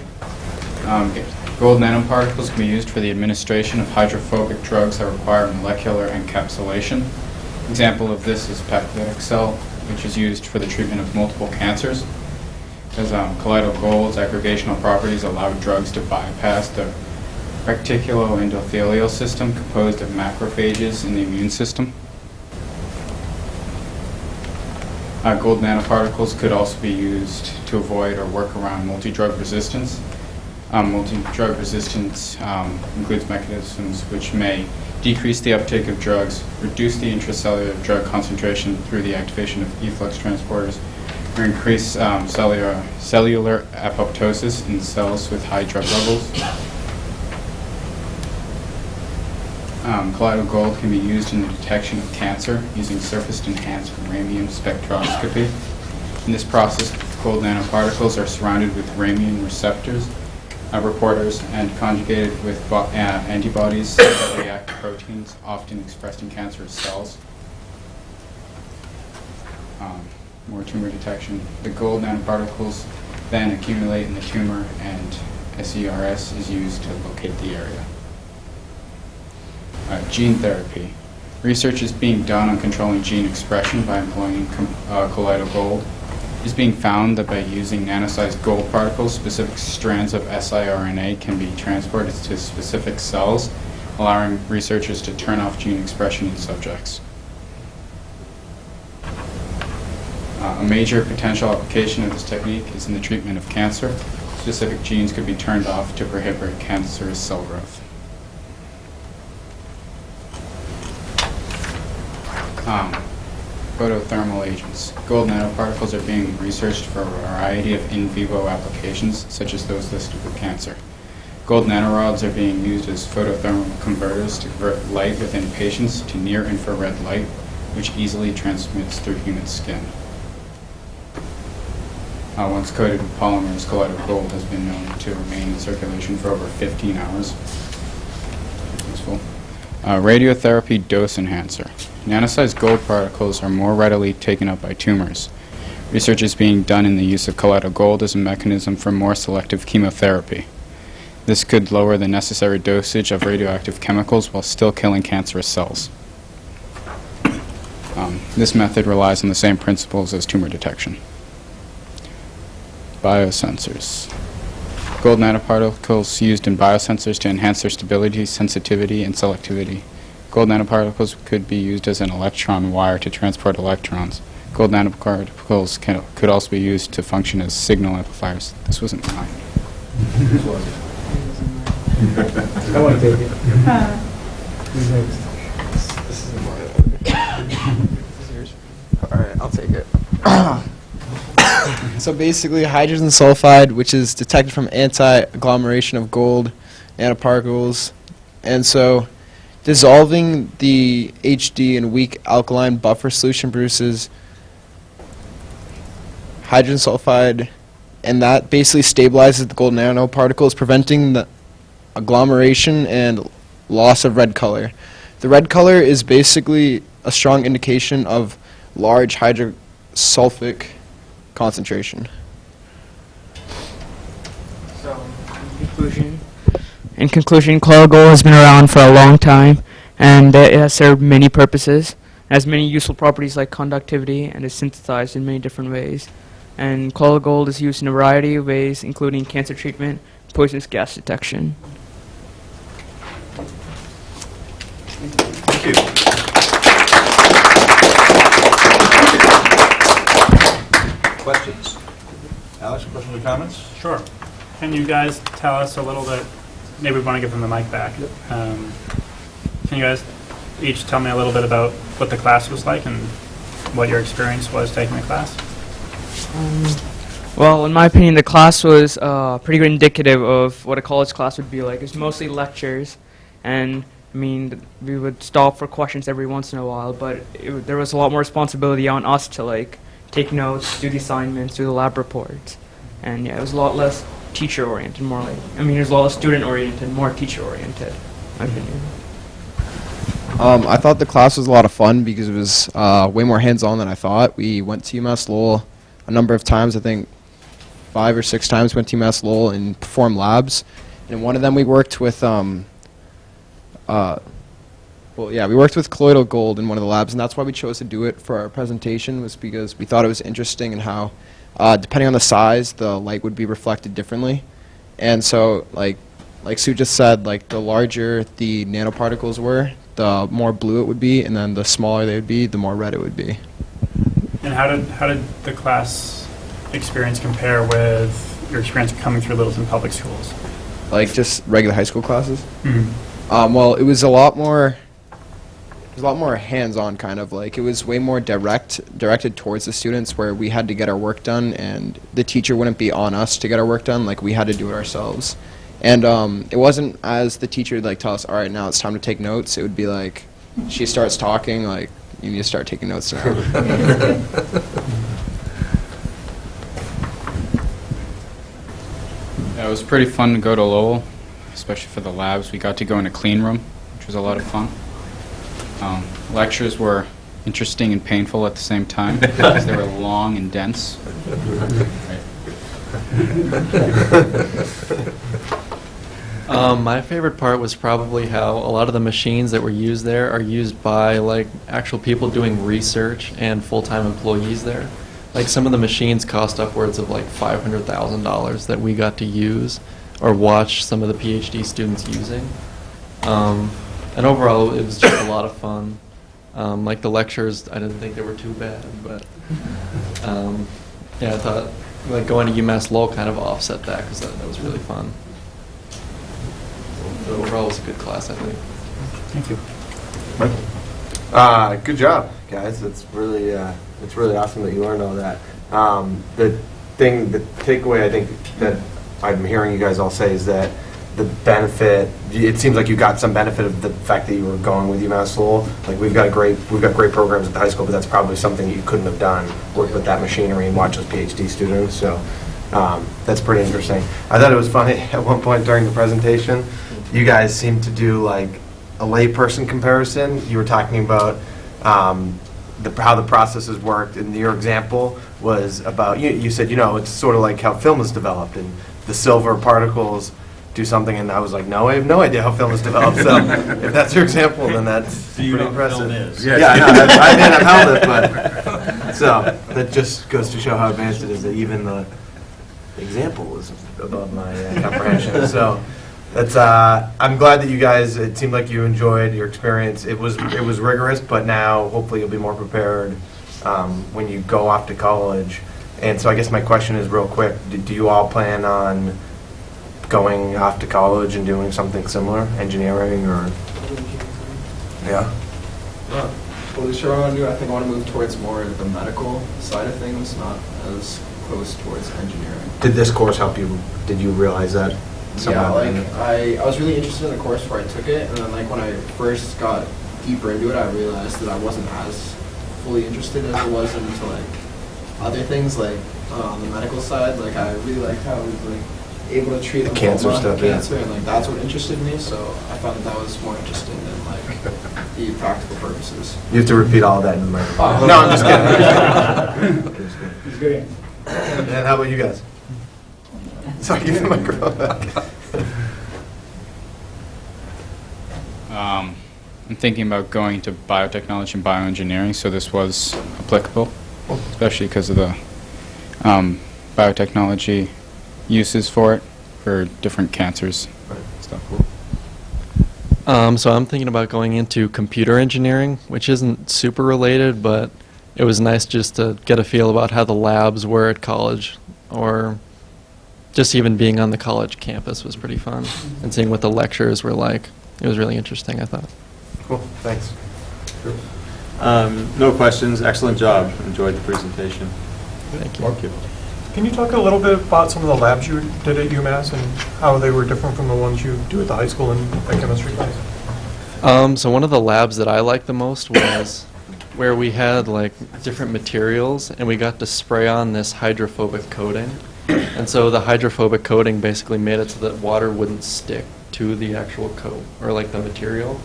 [SPEAKER 12] Gold nanoparticles can be used for the administration of hydrophobic drugs that require molecular encapsulation. Example of this is paclitaxel, which is used for the treatment of multiple cancers. Because colloidal gold's aggregational properties allow drugs to bypass the reticuloendothelial system composed of macrophages in the immune system. Gold nanoparticles could also be used to avoid or work around multi-drug resistance. Multi-drug resistance includes mechanisms which may decrease the uptake of drugs, reduce the intracellular drug concentration through the activation of efflux transporters, or increase cellular apoptosis in cells with high drug levels. Colloidal gold can be used in the detection of cancer using surface-enhanced radium spectroscopy. In this process, gold nanoparticles are surrounded with radium receptors, reporters, and conjugated with antibodies that react to proteins often expressed in cancerous cells. More tumor detection. The gold nanoparticles then accumulate in the tumor, and SERS is used to locate the area. Gene therapy. Research is being done on controlling gene expression by employing colloidal gold. It is being found that by using nano-sized gold particles, specific strands of siRNA can be transported to specific cells, allowing researchers to turn off gene expression in subjects. A major potential application of this technique is in the treatment of cancer. Specific genes could be turned off to prohibit cancerous cell growth. Photothermal agents. Gold nanoparticles are being researched for a variety of in vivo applications, such as those listed with cancer. Gold nanorods are being used as photothermal converters to convert light within patients to near-infrared light, which easily transmits through human skin. Once coated with polymers, colloidal gold has been known to remain in circulation for over 15 hours. Useful. Radiotherapy dose enhancer. Nano-sized gold particles are more readily taken up by tumors. Research is being done in the use of colloidal gold as a mechanism for more selective chemotherapy. This could lower the necessary dosage of radioactive chemicals while still killing cancerous cells. This method relies on the same principles as tumor detection. Biosensors. Gold nanoparticles used in biosensors to enhance their stability, sensitivity, and selectivity. Gold nanoparticles could be used as an electron wire to transport electrons. Gold nanoparticles could also be used to function as signal amplifiers. This wasn't mine.
[SPEAKER 9] I want to take it.
[SPEAKER 8] This is mine. This is yours. All right, I'll take it. So basically, hydrogen sulfide, which is detected from anti-agglomeration of gold nanoparticles, and so dissolving the HD in weak alkaline buffer solution produces hydrogen sulfide, and that basically stabilizes the gold nanoparticles, preventing the agglomeration and loss of red color. The red color is basically a strong indication of large hydrosulfic concentration.
[SPEAKER 10] So, in conclusion, colloidal gold has been around for a long time, and it has served many purposes. It has many useful properties like conductivity, and is synthesized in many different ways. And colloidal gold is used in a variety of ways, including cancer treatment, poisonous gas detection.
[SPEAKER 5] Thank you. Questions? Alex, questions or comments?
[SPEAKER 13] Sure. Can you guys tell us a little bit, maybe we want to give them the mic back. Can you guys each tell me a little bit about what the class was like and what your experience was taking the class?
[SPEAKER 10] Well, in my opinion, the class was pretty good indicative of what a college class would be like. It was mostly lectures, and I mean, we would stop for questions every once in a while, but there was a lot more responsibility on us to like take notes, do the assignments, do the lab reports, and yeah, it was a lot less teacher-oriented, more like, I mean, it was a lot less student-oriented, more teacher-oriented, in my opinion.
[SPEAKER 8] I thought the class was a lot of fun because it was way more hands-on than I thought. We went to UMass Lowell a number of times, I think 5 or 6 times went to UMass Lowell and performed labs. And one of them we worked with, we worked with colloidal gold in one of the labs, and that's why we chose to do it for our presentation, was because we thought it was interesting in how, depending on the size, the light would be reflected differently. And so, like Sue just said, like the larger the nanoparticles were, the more blue it would be, and then the smaller they would be, the more red it would be.
[SPEAKER 13] And how did the class experience compare with your experience coming through Littleton Public Schools?
[SPEAKER 8] Like just regular high school classes?
[SPEAKER 13] Mm-hmm.
[SPEAKER 8] Well, it was a lot more hands-on, kind of. Like, it was way more directed towards the students, where we had to get our work done, and the teacher wouldn't be on us to get our work done. Like, we had to do it ourselves. And it wasn't as the teacher would like tell us, all right, now it's time to take notes. It would be like, she starts talking, like, you need to start taking notes now.
[SPEAKER 12] Yeah, it was pretty fun to go to Lowell, especially for the labs. We got to go in a clean room, which was a lot of fun. Lectures were interesting and painful at the same time because they were long and dense.
[SPEAKER 11] My favorite part was probably how a lot of the machines that were used there are used by like actual people doing research and full-time employees there. Like some of the machines cost upwards of like $500,000 that we got to use or watch some of the PhD students using. And overall, it was just a lot of fun. Like the lectures, I didn't think they were too bad, but yeah, I thought like going to UMass Lowell kind of offset that because that was really fun. So overall, it was a good class, I think.
[SPEAKER 13] Thank you.
[SPEAKER 14] Good job, guys. It's really awesome that you learned all that. The takeaway I think that I'm hearing you guys all say is that the benefit, it seems like you got some benefit of the fact that you were going with UMass Lowell. Like we've got great programs at the high school, but that's probably something that you couldn't have done, work with that machinery and watch those PhD students. So that's pretty interesting. I thought it was funny at one point during the presentation, you guys seemed to do like a layperson comparison. You were talking about how the processes worked, and your example was about, you said, it's sort of like how film is developed, and the silver particles do something, and I was like, no, I have no idea how film is developed. So if that's your example, then that's pretty impressive. Yeah, I know. I may not have held it, but so that just goes to show how advanced it is that even the example is above my comprehension. So that's I'm glad that you guys. It seemed like you enjoyed your experience. It was rigorous, but now hopefully you'll be more prepared when you go off to college. And so I guess my question is real quick: do you all plan on going off to college and doing something similar, engineering or? Yeah.
[SPEAKER 8] Well, the show I want to do, I think I want to move towards more the medical side of things, not as close towards engineering.
[SPEAKER 14] Did this course help you? Did you realize that?
[SPEAKER 8] Yeah, like I was really interested in the course before I took it, and then like when I first got deeper into it, I realized that I wasn't as fully interested as I was into like other things, like on the medical side. Like I really liked how it was like able to treat
[SPEAKER 14] cancer stuff,
[SPEAKER 8] cancer, and like that's what interested me. So I found that was more interesting than like the practical purposes.
[SPEAKER 14] You have to repeat all of that in the microphone. No, I'm just kidding. He's good. And how about you guys? Sorry, give me the microphone back.
[SPEAKER 12] I'm thinking about going to biotechnology and bioengineering, so this was applicable, especially because of the biotechnology uses for it. for different cancers. Stuff.
[SPEAKER 11] So I'm thinking about going into computer engineering, which isn't super related, but it was nice just to get a feel about how the labs were at college, or just even being on the college campus was pretty fun, and seeing what the lectures were like. It was really interesting, I thought.
[SPEAKER 14] Cool, thanks.
[SPEAKER 3] No questions. Excellent job. Enjoyed the presentation.
[SPEAKER 11] Thank you.
[SPEAKER 3] Thank you.
[SPEAKER 7] Can you talk a little bit about some of the labs you did at UMass and how they were different from the ones you do at the high school and at chemistry class?
[SPEAKER 11] So one of the labs that I liked the most was where we had like different materials and we got to spray on this hydrophobic coating. And so the hydrophobic coating basically made it so that water wouldn't stick to the actual coat or like the material.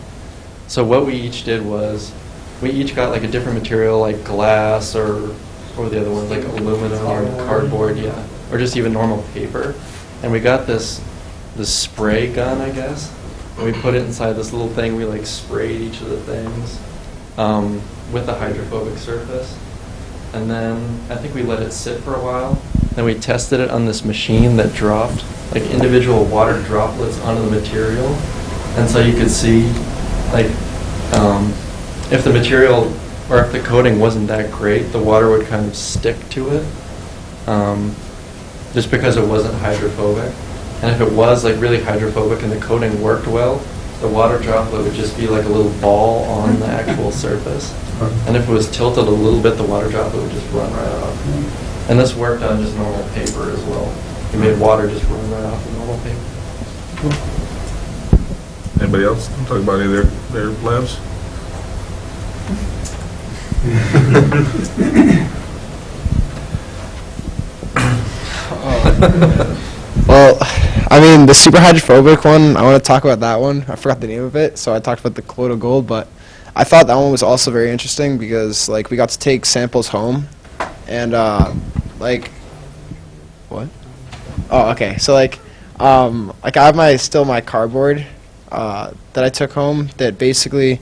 [SPEAKER 11] So what we each did was we each got like a different material like glass or what were the other ones, like aluminum or cardboard, yeah, or just even normal paper. And we got this spray gun, I guess. And we put it inside this little thing. We like sprayed each of the things with a hydrophobic surface. And then I think we let it sit for a while. Then we tested it on this machine that dropped like individual water droplets onto the material. And so you could see like if the material or if the coating wasn't that great, the water would kind of stick to it just because it wasn't hydrophobic. And if it was like really hydrophobic and the coating worked well, the water droplet would just be like a little ball on the actual surface. And if it was tilted a little bit, the water droplet would just run right off. And this worked on just normal paper as well. It made water just run right off the normal paper.
[SPEAKER 1] Anybody else talk about any of their labs?
[SPEAKER 8] Well, I mean, the super hydrophobic one, I want to talk about that one. I forgot the name of it, so I talked about the colloidal gold, but I thought that one was also very interesting because, like, we got to take samples home, and, like, what? Oh, okay. So, like I have my cardboard that I took home that basically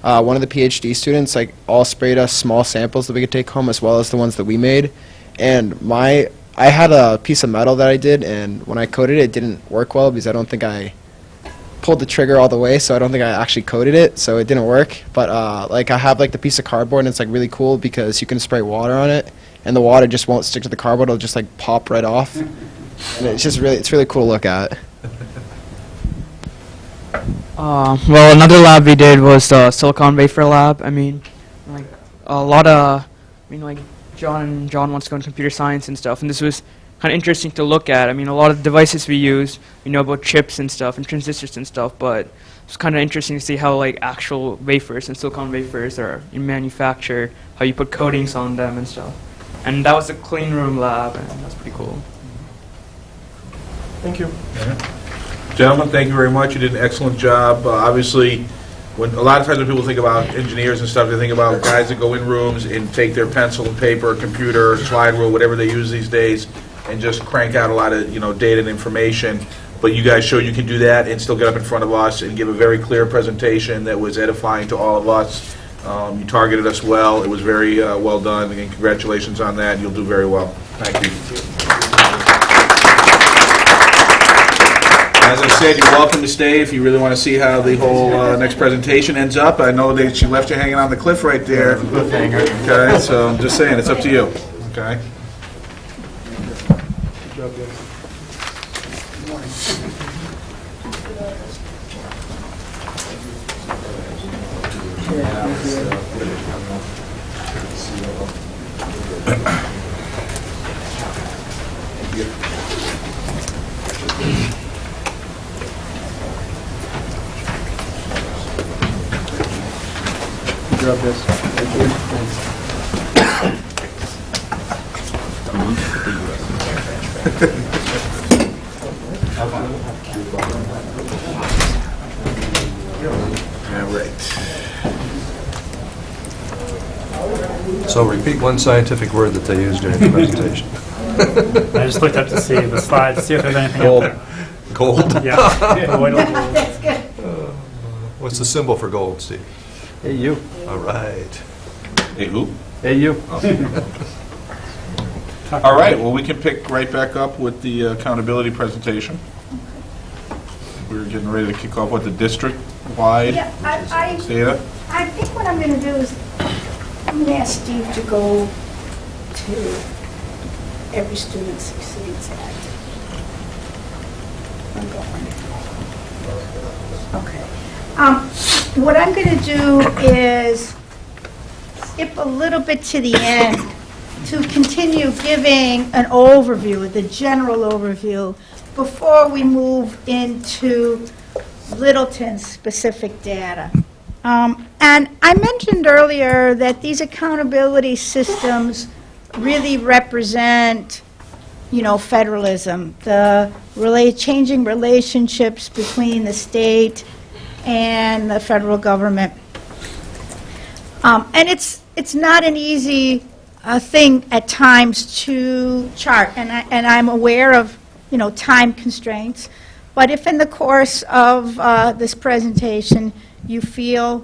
[SPEAKER 8] one of the PhD students, like, all sprayed us small samples that we could take home as well as the ones that we made, and I had a piece of metal that I did, and when I coated it, it didn't work well because I don't think I pulled the trigger all the way, so I don't think I actually coated it, so it didn't work. But like I have like the piece of cardboard, and it's like really cool because you can spray water on it, and the water just won't stick to the cardboard; it'll just like pop right off, and it's really cool to look at.
[SPEAKER 10] Well, another lab we did was the silicon wafer lab. I mean, like like John wants to go into computer science and stuff, and this was kind of interesting to look at. I mean, a lot of the devices we use, we know about chips and stuff and transistors and stuff, but it's kind of interesting to see how like actual wafers and silicon wafers are manufactured, how you put coatings on them and stuff. And that was a clean room lab, and that's pretty cool.
[SPEAKER 7] Thank you.
[SPEAKER 1] Gentlemen, thank you very much. You did an excellent job. Obviously, when a lot of times when people think about engineers and stuff, they think about guys that go in rooms and take their pencil and paper, computer, slide rule, whatever they use these days, and just crank out a lot of data and information. But you guys showed you can do that and still get up in front of us and give a very clear presentation that was edifying to all of us. You targeted us well. It was very well done. Again, congratulations on that. You'll do very well. Thank you. As I said, you're welcome to stay if you really want to see how the whole next presentation ends up. I know that she left you hanging on the cliff right there. Okay, so I'm just saying, it's up to you. Okay.
[SPEAKER 7] Good job, guys. Good job, guys.
[SPEAKER 1] All right.
[SPEAKER 5] So repeat one scientific word that they used during the presentation.
[SPEAKER 13] I just looked up to see the slides, see if there's anything
[SPEAKER 5] Gold.
[SPEAKER 13] up there.
[SPEAKER 5] Gold?
[SPEAKER 13] Yeah. Colloidal gold.
[SPEAKER 6] That's good.
[SPEAKER 5] What's the symbol for gold, Steve?
[SPEAKER 9] Hey, you.
[SPEAKER 5] All right.
[SPEAKER 1] Hey, who?
[SPEAKER 9] Hey, you.
[SPEAKER 1] All All right, well, we can pick right back up with the accountability presentation. We're getting ready to kick off with the district-wide
[SPEAKER 6] Yeah,
[SPEAKER 1] data.
[SPEAKER 6] I think what I'm going to do is, I'm going to ask Steve to go to Every Student Succeeds Act. I'm going. Okay. What I'm going to do is skip a little bit to the end to continue giving an overview, the general overview, before we move into Littleton's specific data. And I mentioned earlier that these accountability systems really represent, federalism, the changing relationships between the state and the federal government. And it's not an easy thing at times to chart, and I'm aware of, time constraints. But if in the course of this presentation you feel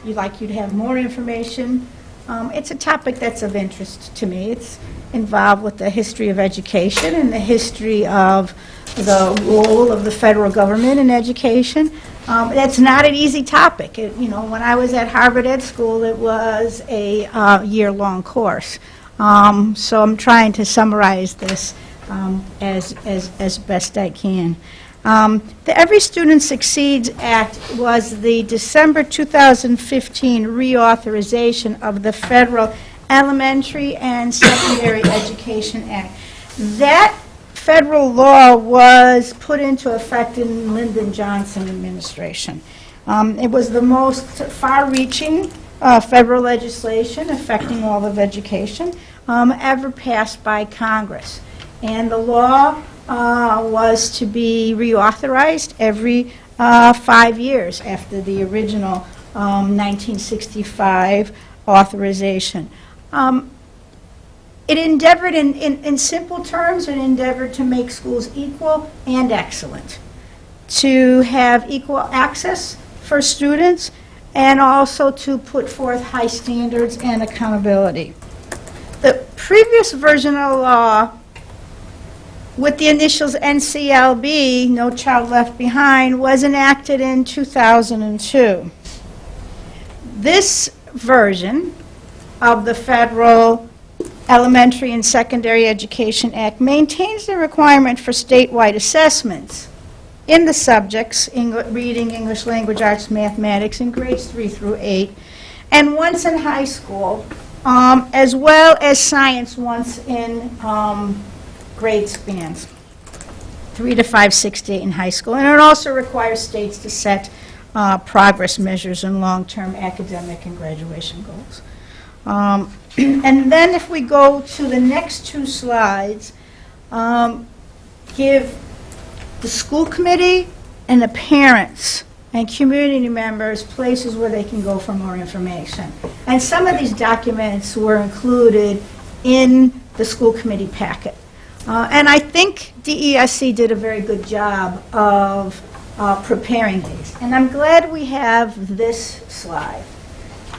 [SPEAKER 6] you'd have more information, it's a topic that's of interest to me. It's involved with the history of education and the history of the role of the federal government in education. That's not an easy topic. When I was at Harvard Ed School, it was a year-long course. So I'm trying to summarize this as best I can. The Every Student Succeeds Act was the December 2015 reauthorization of the Federal Elementary and Secondary Education Act. That federal law was put into effect in Lyndon Johnson administration. It was the most far-reaching federal legislation affecting all of education ever passed by Congress. And the law was to be reauthorized every 5 years after the original 1965 authorization. It endeavored, in simple terms, it endeavored to make schools equal and excellent, to have equal access for students, and also to put forth high standards and accountability. The previous version of the law, with the initials NCLB, No Child Left Behind, was enacted in 2002. This version of the Federal Elementary and Secondary Education Act maintains the requirement for statewide assessments in the subjects reading, English language, arts, mathematics in grades 3 through 8, and once in high school, as well as science once in grade spans, 3 to 5, 6 to 8 in high school. And it also requires states to set progress measures and long-term academic and graduation goals. And then if we go to the next two slides, give the school committee and the parents and community members places where they can go for more information. And some of these documents were included in the school committee packet. And I think DESC did a very good job of preparing these. And I'm glad we have this slide.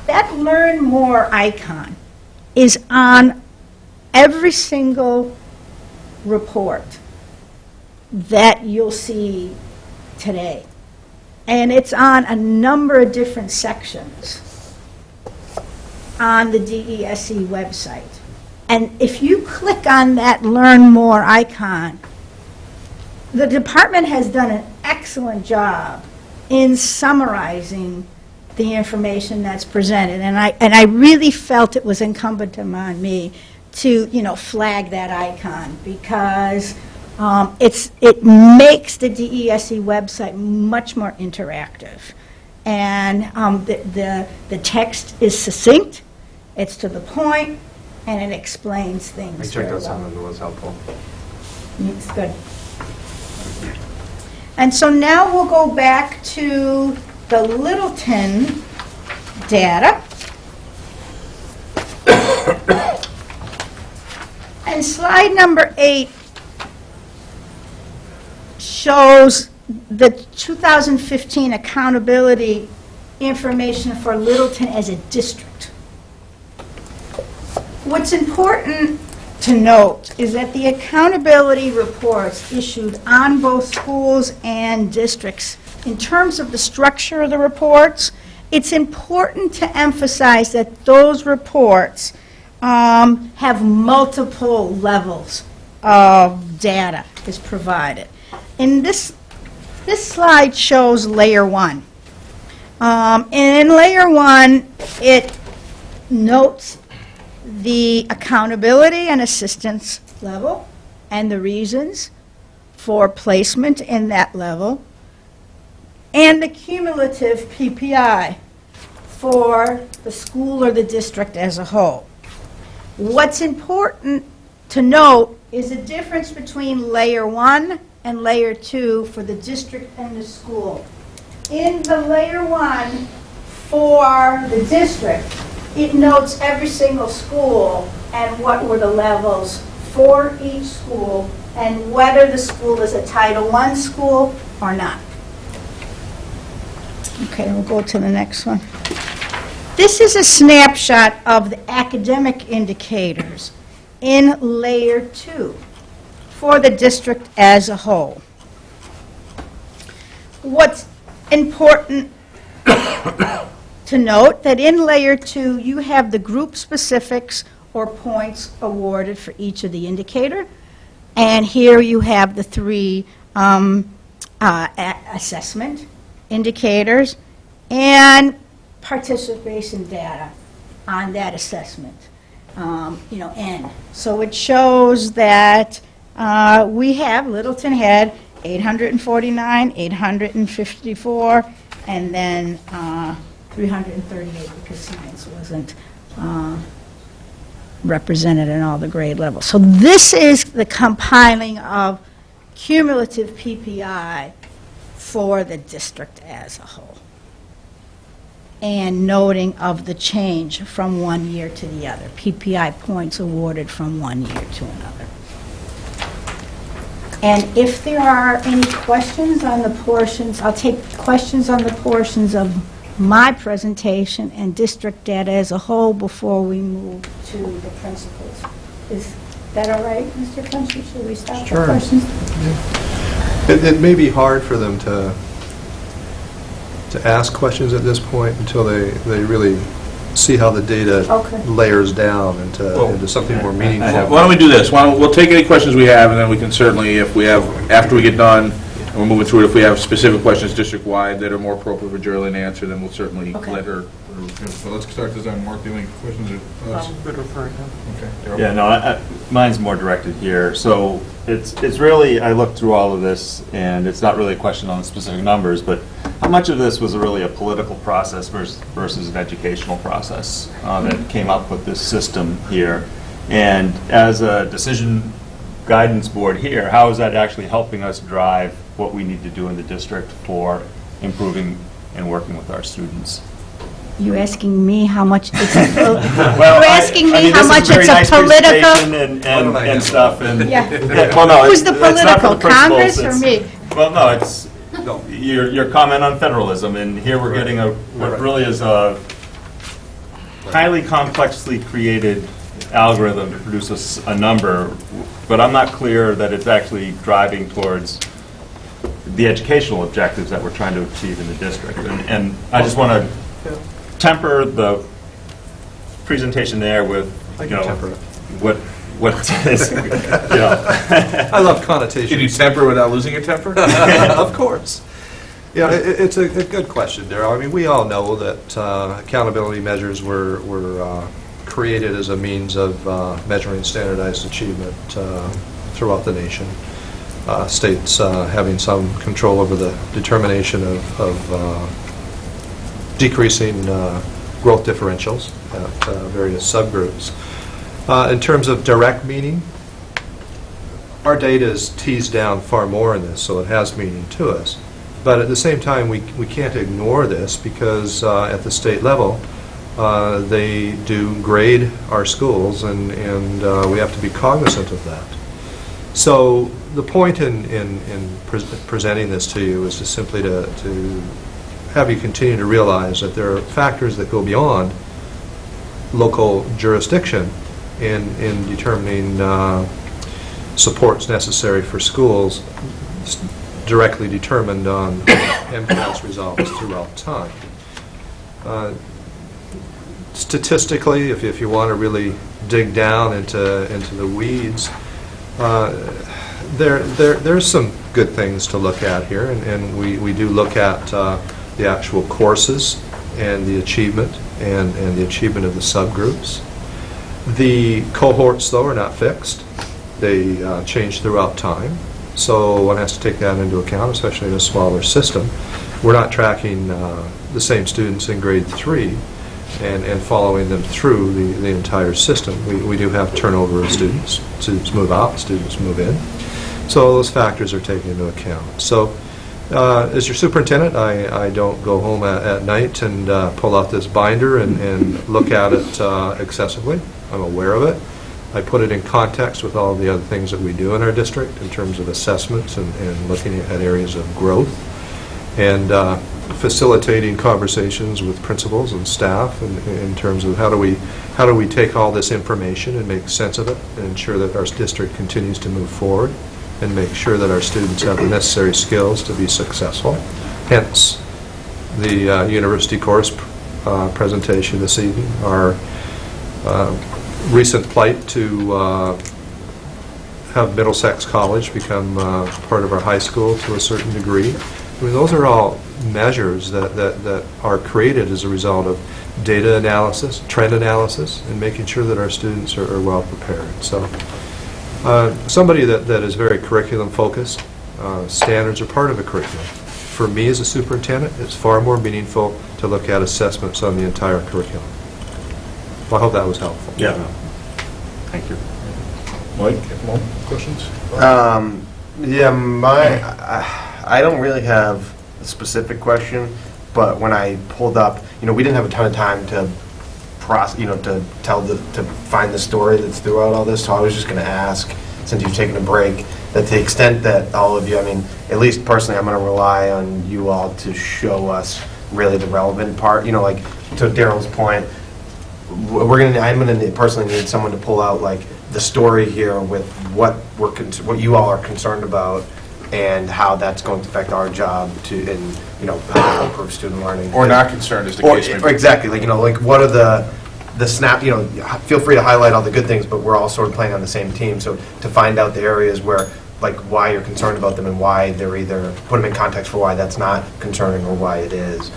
[SPEAKER 6] That Learn More icon is on every single report that you'll see today. And it's on a number of different sections on the DESC website. And if you click on that Learn More icon, the department has done an excellent job in summarizing the information that's presented. And I really felt it was incumbent upon me to, flag that icon, because it makes the DESC website much more interactive. And the text is succinct, it's to the point, and it explains things.
[SPEAKER 14] I checked
[SPEAKER 6] very
[SPEAKER 14] out some
[SPEAKER 6] well.
[SPEAKER 14] of them, it was helpful.
[SPEAKER 6] It's good. And so now we'll go back to the Littleton data. And slide number 8 shows the 2015 accountability information for Littleton as a district. What's important to note is that the accountability reports issued on both schools and districts, in terms of the structure of the reports, it's important to emphasize that those reports have multiple levels of data is provided. In this slide shows layer 1. And in layer 1, it notes the accountability and assistance level and the reasons for placement in that level, and the cumulative PPI for the school or the district as a whole. What's important to note is the difference between layer 1 and layer 2 for the district and the school. In the layer 1 for the district, it notes every single school and what were the levels for each school and whether the school is a Title I school or not. Okay, we'll go to the next one. This is a snapshot of the academic indicators in layer 2 for the district as a whole. What's important to note that in layer 2 you have the group specifics or points awarded for each of the indicator, and here you have the 3 assessment indicators and participation data on that assessment, N. So it shows that we have, Littleton had 849, 854, and then 338 because science wasn't represented in all the grade levels. So this is the compiling of cumulative PPI for the district as a whole, and noting of the change from one year to the other, PPI points awarded from one year to another. And if there are any questions on the portions, I'll take questions on the portions of my presentation and district data as a whole before we move to the principals. Is that all right, Mr. Clemson? Should we stop for questions?
[SPEAKER 5] It may be hard for them to ask questions at this point until they really see how the data layers down into something more meaningful.
[SPEAKER 1] Why don't we do this? We'll take any questions we have, and then we can certainly, if we have, after we get done, and we're moving through it, if we have specific questions district-wide that are more appropriate for Geraldine to answer, then we'll certainly let her. So let's start this on. Mark, do you have any questions or thoughts?
[SPEAKER 3] Okay. Yeah, no, mine's more directed here. So it's really, I looked through all of this, and it's not really a question on the specific numbers, but how much of this was really a political process versus an educational process that came up with this system here? And as a decision guidance board here, how is that actually helping us drive what we need to do in the district for improving and working with our students?
[SPEAKER 6] You asking me how much it's
[SPEAKER 3] Well,
[SPEAKER 6] you're asking me how much it's a political
[SPEAKER 3] and stuff and
[SPEAKER 6] Yeah.
[SPEAKER 3] well, no,
[SPEAKER 6] Who's the
[SPEAKER 3] it's not
[SPEAKER 6] political,
[SPEAKER 3] for the principals,
[SPEAKER 6] Congress or
[SPEAKER 3] it's-
[SPEAKER 6] me?
[SPEAKER 3] Well, no, it's your comment on federalism, and here we're getting what really is a highly complexly created algorithm to produce a number, but I'm not clear that it's actually driving towards the educational objectives that we're trying to achieve in the district. And I just want to temper the presentation there with, what is,
[SPEAKER 5] I love connotations.
[SPEAKER 1] Can you temper without losing your temper?
[SPEAKER 5] Of course. Yeah, it's a good question, Darryl. I mean, we all know that accountability measures were created as a means of measuring standardized achievement throughout the nation. States having some control over the determination of decreasing growth differentials at various subgroups. In terms of direct meaning, our data is teased down far more in this, so it has meaning to us. But at the same time, we can't ignore this because at the state level, they do grade our schools, and we have to be cognizant of that. So the point in presenting this to you is to simply to have you continue to realize that there are factors that go beyond local jurisdiction in determining supports necessary for schools directly determined on MCAS results throughout time. Statistically, if you want to really dig down into the weeds, there's some good things to look at here, and we do look at the actual courses and the achievement and the achievement of the subgroups. The cohorts, though, are not fixed. They change throughout time, so one has to take that into account, especially in a smaller system. We're not tracking the same students in grade 3 and following them through the entire system. We do have turnover of students. Students move out, students move in. So those factors are taken into account. So as your superintendent, I don't go home at night and pull out this binder and look at it excessively. I'm aware of it. I put it in context with all the other things that we do in our district in terms of assessments and looking at areas of growth and facilitating conversations with principals and staff in terms of how do we take all this information and make sense of it and ensure that our district continues to move forward and make sure that our students have the necessary skills to be successful. Hence, the university course presentation this evening, our recent plight to have Middlesex College become part of our high school to a certain degree. I mean, those are all measures that are created as a result of data analysis, trend analysis, and making sure that our students are well prepared. So somebody that is very curriculum focused, standards are part of a curriculum. For me as a superintendent, it's far more meaningful to look at assessments on the entire curriculum. Well, I hope that was helpful.
[SPEAKER 1] Yeah. Thank you. Mike, more questions?
[SPEAKER 14] Yeah, I don't really have a specific question, but when I pulled up, we didn't have a ton of time to to find the story that's throughout all this, so I was just going to ask, since you've taken a break, that to the extent that all of you, at least personally, I'm going to rely on you all to show us really the relevant part. Like to Daryl's point, I'm going to personally need someone to pull out like the story here with what you all are concerned about and how that's going to affect our job how to improve student learning.
[SPEAKER 1] Or not concerned, as the case may be.
[SPEAKER 14] Exactly. Like what are the snap, feel free to highlight all the good things, but we're all sort of playing on the same team. So to find out the areas where, like, why you're concerned about them and why they're either, put them in context for why that's not concerning or why it is.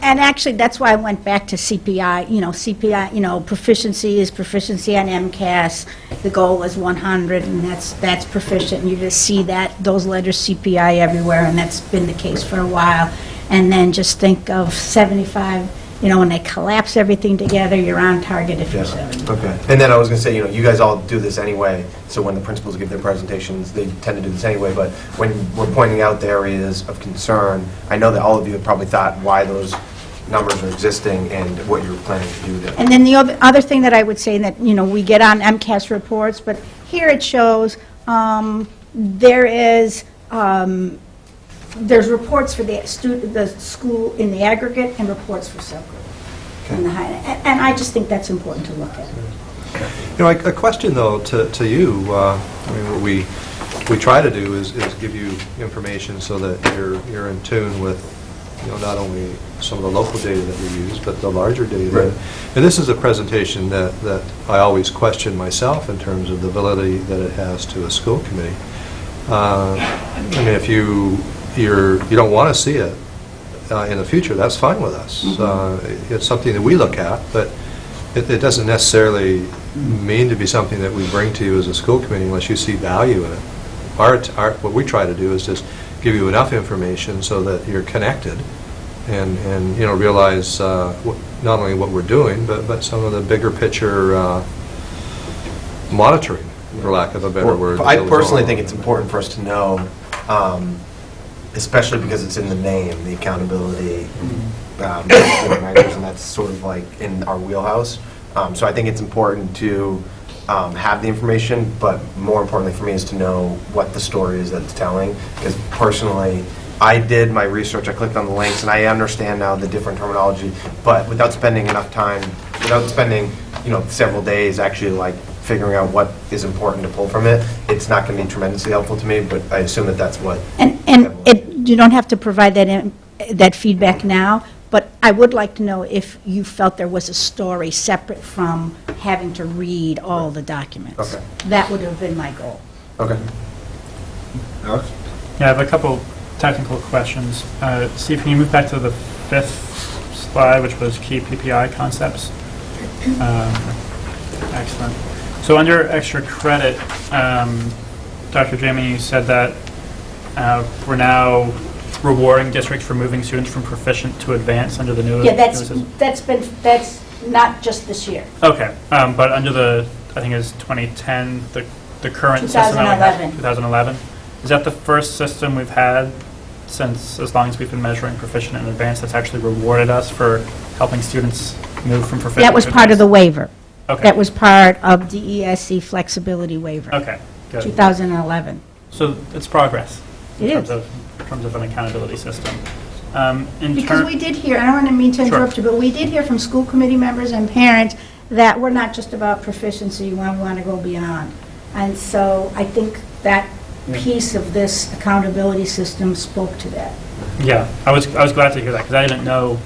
[SPEAKER 6] And actually, that's why I went back to CPI. CPI, proficiency is proficiency on MCAS. The goal was 100, and that's proficient. And you just see those letters CPI everywhere, and that's been the case for a while. And then just think of 75. When they collapse everything together, you're on target if you're 70.
[SPEAKER 14] Okay. And then I was going to say, you guys all do this anyway, so when the principals give their presentations, they tend to do this anyway, but when we're pointing out the areas of concern, I know that all of you have probably thought why those numbers are existing and what you're planning to do there.
[SPEAKER 6] And then the other thing that I would say that, we get on MCAS reports, but here it shows there's reports for the school in the aggregate and reports for subgroup. Okay. And I just think that's important to look at.
[SPEAKER 5] A question though to you. What we try to do is give you information so that you're in tune with not only some of the local data that we use, but the larger data. Right. And this is a presentation that I always question myself in terms of the validity that it has to a school committee. If you don't want to see it in the future, that's fine with us. Mm-hmm. It's something that we look at, but it doesn't necessarily mean to be something that we bring to you as a school committee unless you see value in it. What we try to do is just give you enough information so that you're connected and realize not only what we're doing, but some of the bigger picture monitoring, for lack of a better word.
[SPEAKER 14] I personally think it's important for us to know, especially because it's in the name, the accountability measures, and that's sort of like in our wheelhouse. So I think it's important to have the information, but more importantly for me is to know what the story is that it's telling. Because personally, I did my research, I clicked on the links, and I understand now the different terminology, but without spending enough time, without spending several days actually like figuring out what is important to pull from it, it's not going to be tremendously helpful to me, but I assume that that's what.
[SPEAKER 6] You don't have to provide that feedback now, but I would like to know if you felt there was a story separate from having to read all the documents.
[SPEAKER 14] Okay.
[SPEAKER 6] That would have been my goal.
[SPEAKER 14] Okay. Alex?
[SPEAKER 13] Yeah, I have a couple technical questions. Steve, can you move back to the 5th slide, which was key PPI concepts? Excellent. So under extra credit, Dr. Jamie, you said that we're now rewarding districts for moving students from proficient to advanced under the new.
[SPEAKER 6] Yeah, that's not just this year.
[SPEAKER 13] Okay, but under the, I think it's 2010, the current system that we have, 2011. Is that the first system we've had since, as long as we've been measuring proficient and advanced, that's actually rewarded us for helping students move from proficient?
[SPEAKER 6] That was part of the waiver.
[SPEAKER 13] Okay.
[SPEAKER 6] That was part of the ESC flexibility waiver.
[SPEAKER 13] Okay, good.
[SPEAKER 6] 2011.
[SPEAKER 13] So it's progress.
[SPEAKER 6] It is.
[SPEAKER 13] In terms of an accountability system.
[SPEAKER 6] Because we did hear, I don't mean to interrupt you, but we did hear from school committee members and parents that we're not just about proficiency, we want to go beyond. And so I think that piece of this accountability system spoke to that.
[SPEAKER 13] Yeah, I was glad to hear that, because I didn't know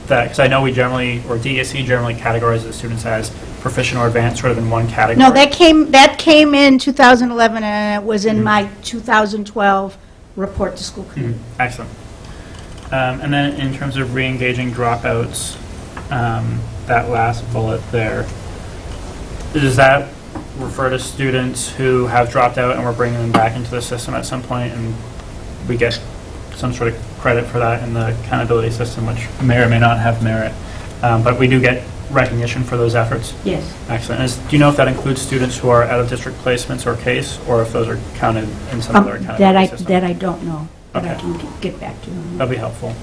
[SPEAKER 13] that, because I know we generally, or DSE generally categorizes students as proficient or advanced, sort of in one category.
[SPEAKER 6] No, that came in 2011, and it was in my 2012 report to school committee.
[SPEAKER 13] Excellent. And then in terms of re-engaging dropouts, that last bullet there, does that refer to students who have dropped out and we're bringing them back into the system at some point, and we get some sort of credit for that in the accountability system, which may or may not have merit, but we do get recognition for those efforts?
[SPEAKER 6] Yes.
[SPEAKER 13] Excellent. Do you know if that includes students who are out-of-district placements or CASE, or if those are counted in some other accountability system?
[SPEAKER 6] That I don't know, but I
[SPEAKER 13] Okay.
[SPEAKER 6] can get back to you.
[SPEAKER 13] That'd be helpful.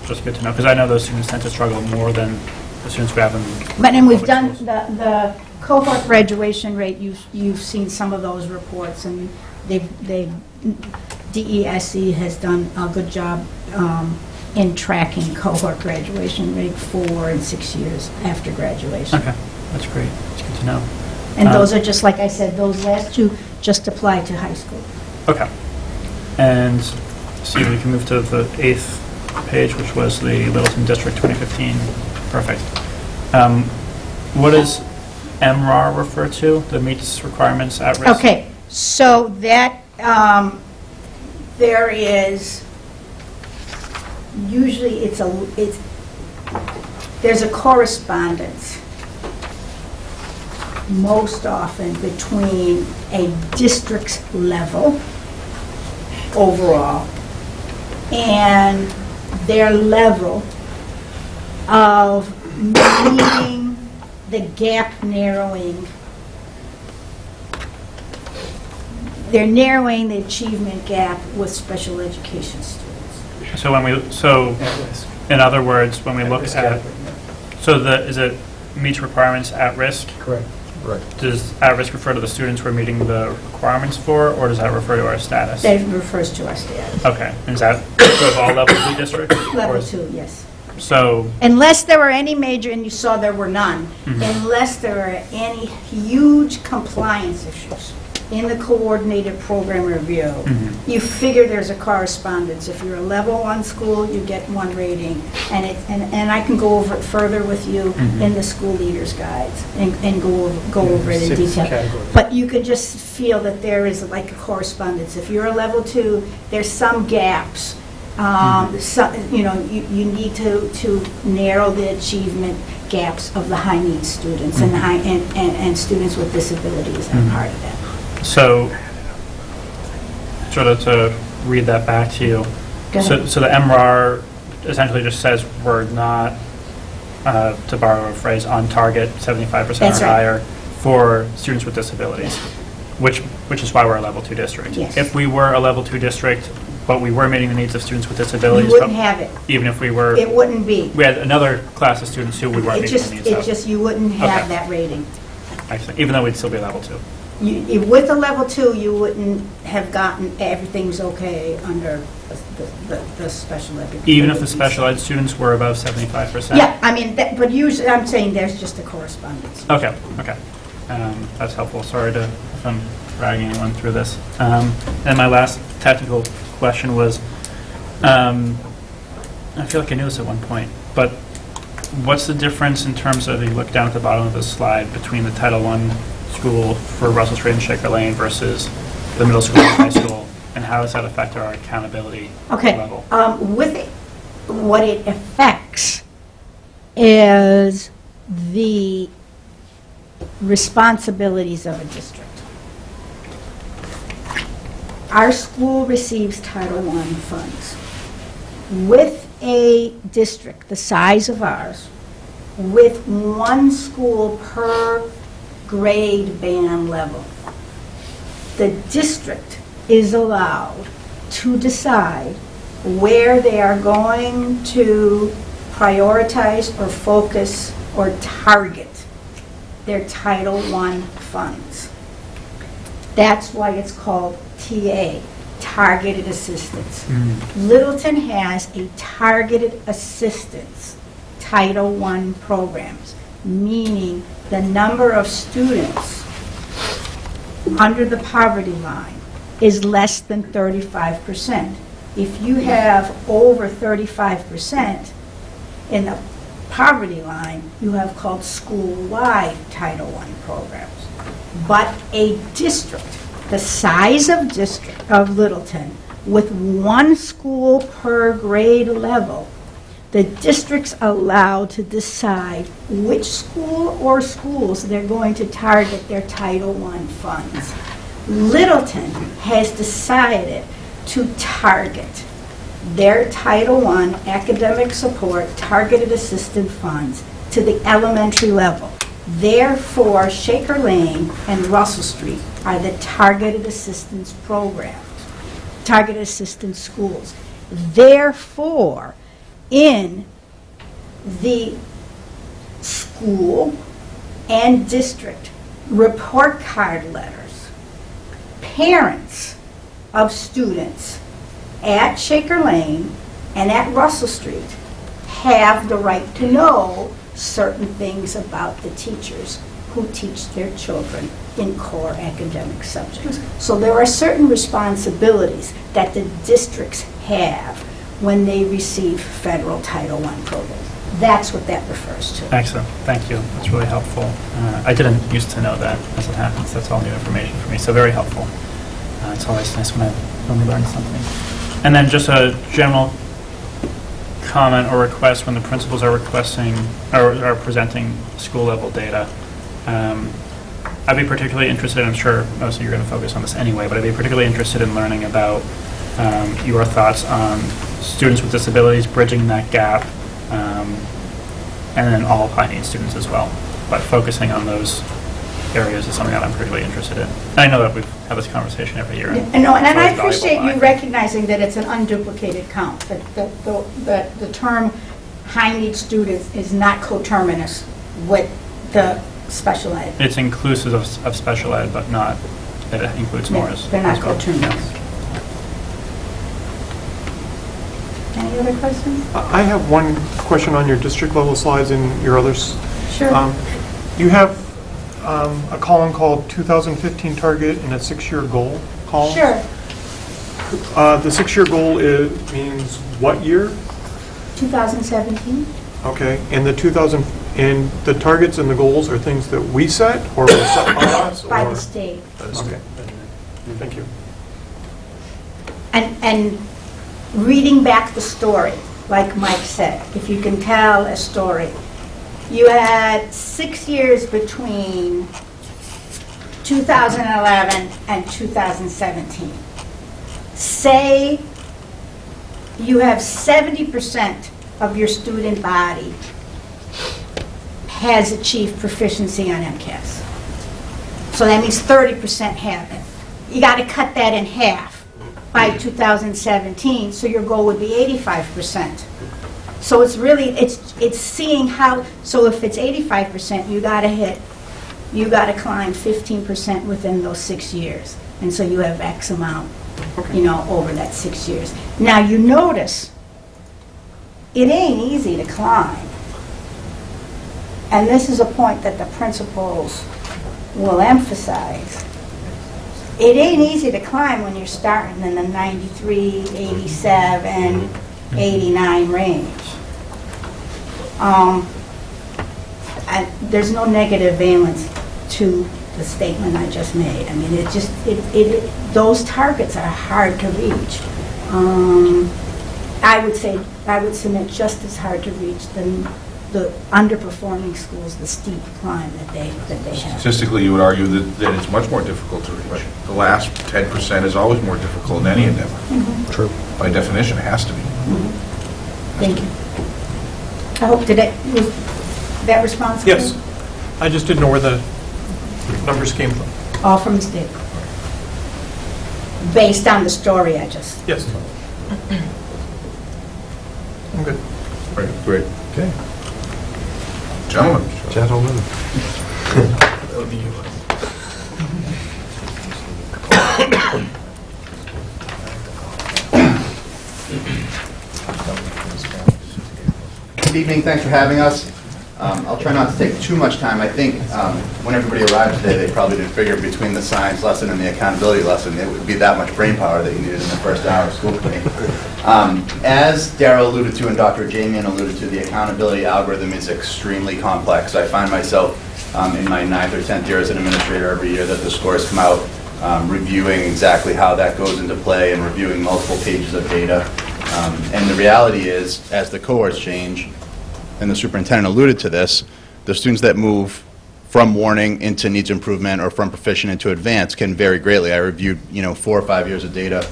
[SPEAKER 13] Just good to know, because I know those students tend to struggle more than the students we have in.
[SPEAKER 6] But then we've
[SPEAKER 13] public
[SPEAKER 6] done
[SPEAKER 13] schools.
[SPEAKER 6] the cohort graduation rate, you've seen some of those reports, and DESE has done a good job in tracking cohort graduation rate 4 and 6 years after graduation.
[SPEAKER 13] Okay, that's great. It's good to know.
[SPEAKER 6] And those are just, like I said, those last two just apply to high school.
[SPEAKER 13] Okay. And see, we can move to the 8th page, which was the Littleton District 2015. Perfect. What does MRAR refer to? The meets requirements at risk?
[SPEAKER 6] Okay, so that, there is, usually there's a correspondence most often between a district's level overall and their level of meeting the gap narrowing. They're narrowing the achievement gap with special education students.
[SPEAKER 13] So in other words, when we look at, is it meets requirements at risk?
[SPEAKER 5] Correct. Right.
[SPEAKER 13] Does at risk refer to the students we're meeting the requirements for, or does that refer to our status?
[SPEAKER 6] That refers to our status.
[SPEAKER 13] Okay, is that true of all level 2 districts?
[SPEAKER 6] Level 2, yes.
[SPEAKER 13] So,
[SPEAKER 6] Unless there were any major, and you saw there were none, unless there were any huge compliance issues in the coordinated program review, you figure there's a correspondence. If you're a level 1 school, you get 1 rating, and I can go over it further with you in the school leaders' guides and go over it in detail. But you could just feel that there is like a correspondence. If you're a level 2, there's some gaps. You need to narrow the achievement gaps of the high needs students and students with disabilities are part of that.
[SPEAKER 13] so, sort of to read that back to you.
[SPEAKER 6] Go ahead.
[SPEAKER 13] So the MRAR essentially just says we're not, to borrow a phrase, on target 75% or
[SPEAKER 6] That's right.
[SPEAKER 13] higher for students with disabilities, which is why we're a level 2 district.
[SPEAKER 6] Yes.
[SPEAKER 13] If we were a level 2 district, but we were meeting the needs of students with disabilities.
[SPEAKER 6] You wouldn't have it.
[SPEAKER 13] Even if we were.
[SPEAKER 6] It wouldn't be.
[SPEAKER 13] We had another class of students who we weren't meeting the needs of.
[SPEAKER 6] You wouldn't have
[SPEAKER 13] Okay.
[SPEAKER 6] that rating.
[SPEAKER 13] Actually, even though we'd still be level 2.
[SPEAKER 6] With a level 2, you wouldn't have gotten everything's okay under the special ed.
[SPEAKER 13] Even if the special ed students were above 75%?
[SPEAKER 6] Yeah, I mean, but usually, I'm saying there's just a correspondence.
[SPEAKER 13] Okay, okay. That's helpful. Sorry if I'm dragging anyone through this. And my last technical question was, I feel like I knew this at one point, but what's the difference in terms of, if you look down at the bottom of the slide, between the Title I school for Russell Street and Shaker Lane versus the middle school and high school, and how does that affect our accountability level?
[SPEAKER 6] With it, what it affects is the responsibilities of a district. Our school receives Title I funds. With a district the size of ours, with one school per grade band level, the district is allowed to decide where they are going to prioritize or focus or target their Title I funds. That's why it's called TA, Targeted Assistance. Littleton has a Targeted Assistance Title I programs, meaning the number of students under the poverty line is less than 35%. If you have over 35% in the poverty line, you have called school-wide Title I programs. But a district, the size of Littleton, with one school per grade level, the district's allowed to decide which school or schools they're going to target their Title I funds. Littleton has decided to target their Title I academic support targeted assistance funds to the elementary level. Therefore, Shaker Lane and Russell Street are the targeted assistance programs, targeted assistance schools. Therefore, in the school and district report card letters, parents of students at Shaker Lane and at Russell Street have the right to know certain things about the teachers who teach their children in core academic subjects. So there are certain responsibilities that the districts have when they receive federal Title I programs. That's what that refers to.
[SPEAKER 13] Excellent. Thank you. That's really helpful. I didn't used to know that, as it happens. That's all new information for me, so very helpful. It's always nice when we learn something. And then just a general comment or request when the principals are requesting or are presenting school level data. I'd be particularly interested, I'm sure most of you are going to focus on this anyway, but I'd be particularly interested in learning about your thoughts on students with disabilities, bridging that gap, and then all high need students as well. But focusing on those areas is something that I'm particularly interested in. And I know that we've had this conversation every year.
[SPEAKER 6] And I appreciate you recognizing that it's an unduplicated count, that the term high need students is not coterminous with the special ed.
[SPEAKER 13] It's inclusive of special ed, but not, it includes more as well.
[SPEAKER 6] They're not coterminous. Any other questions?
[SPEAKER 7] I have one question on your district level slides and your others.
[SPEAKER 6] Sure.
[SPEAKER 7] You have a column called 2015 target and a 6-year goal column.
[SPEAKER 6] Sure.
[SPEAKER 7] The 6-year goal means what year?
[SPEAKER 6] 2017.
[SPEAKER 7] Okay, and the targets and the goals are things that we set or were set by us?
[SPEAKER 6] By
[SPEAKER 7] or
[SPEAKER 6] the state.
[SPEAKER 7] By the state. Thank you.
[SPEAKER 6] And reading back the story, like Mike said, if you can tell a story, you had 6 years between 2011 and 2017. Say you have 70% of your student body has achieved proficiency on MCAS. So that means 30% haven't. You got to cut that in half by 2017, so your goal would be 85%. So it's really, it's seeing how, so if it's 85%, you got to hit you got to climb 15% within those 6 years. And so you have X amount, over that 6 years. Now, you notice, it ain't easy to climb. And this is a point that the principals will emphasize. It ain't easy to climb when you're starting in the 93, 87, 89 range. And there's no negative valence to the statement I just made. I mean, those targets are hard to reach. I would submit just as hard to reach than the underperforming schools, the steep climb that they have.
[SPEAKER 1] Statistically, you would argue that it's much more difficult to reach. The last 10% is always more difficult in any endeavor.
[SPEAKER 5] True.
[SPEAKER 1] By definition, it has to be.
[SPEAKER 6] Thank you. I hope was that responsible?
[SPEAKER 7] Yes. I just didn't know where the numbers came from.
[SPEAKER 6] All from the state. Based on the story I just...
[SPEAKER 7] Yes. I'm good.
[SPEAKER 1] Great. Okay. Gentlemen.
[SPEAKER 5] Gentlemen.
[SPEAKER 1] That would be you.
[SPEAKER 15] Good evening, thanks for having us. I'll try not to take too much time. I think when everybody arrived today, they probably didn't figure between the science lesson and the accountability lesson, it would be that much brain power that you needed in the first hour of school committee. As Darryl alluded to and Dr. Jamian alluded to, the accountability algorithm is extremely complex. I find myself in my 9th or 10th year as an administrator every year that the scores come out, reviewing exactly how that goes into play and reviewing multiple pages of data. And the reality is, as the cohorts change, and the superintendent alluded to this, the students that move from warning into needs improvement or from proficient into advanced can vary greatly. I reviewed 4 or 5 years of data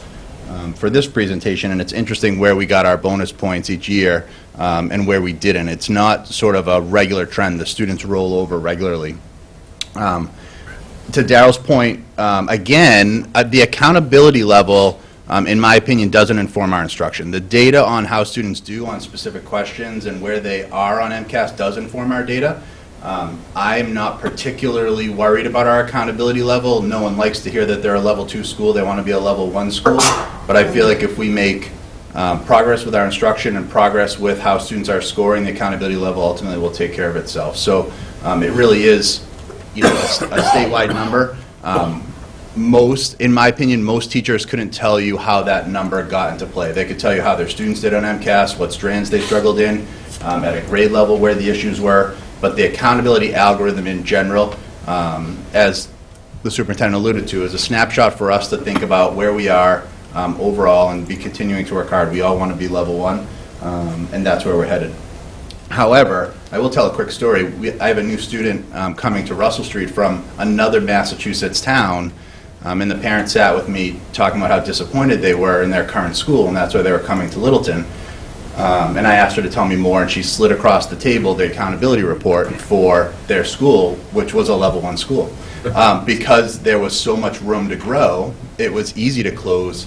[SPEAKER 15] for this presentation, and it's interesting where we got our bonus points each year and where we didn't. It's not sort of a regular trend. The students roll over regularly. To Darrell's point, again, the accountability level, in my opinion, doesn't inform our instruction. The data on how students do on specific questions and where they are on MCAS does inform our data. I'm not particularly worried about our accountability level. No one likes to hear that they're a level 2 school. They want to be a level 1 school. But I feel like if we make progress with our instruction and progress with how students are scoring, the accountability level ultimately will take care of itself. So it really is a statewide number. In my opinion, most teachers couldn't tell you how that number got into play. They could tell you how their students did on MCAS, what strands they struggled in, at a grade level where the issues were, but the accountability algorithm in general, as the superintendent alluded to, is a snapshot for us to think about where we are overall and be continuing to work hard. We all want to be level 1, and that's where we're headed. However, I will tell a quick story. I have a new student coming to Russell Street from another Massachusetts town, and the parents sat with me talking about how disappointed they were in their current school, and that's why they were coming to Littleton. And I asked her to tell me more, and she slid across the table the accountability report for their school, which was a level 1 school. Because there was so much room to grow, it was easy to close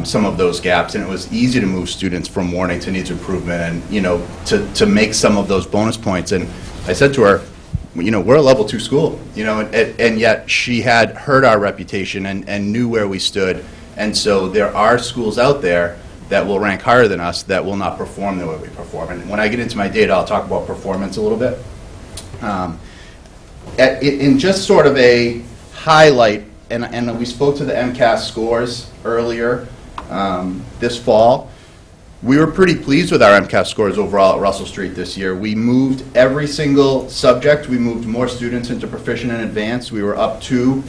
[SPEAKER 15] some of those gaps, and it was easy to move students from warning to needs improvement and, to make some of those bonus points. And I said to her, we're a level 2 school, and yet she had heard our reputation and knew where we stood. And so there are schools out there that will rank higher than us that will not perform the way we perform. And when I get into my data, I'll talk about performance a little bit. In just sort of a highlight, and we spoke to the MCAS scores earlier this fall. We were pretty pleased with our MCAS scores overall at Russell Street this year. We moved every single subject. We moved more students into proficient and advanced. We were up 2%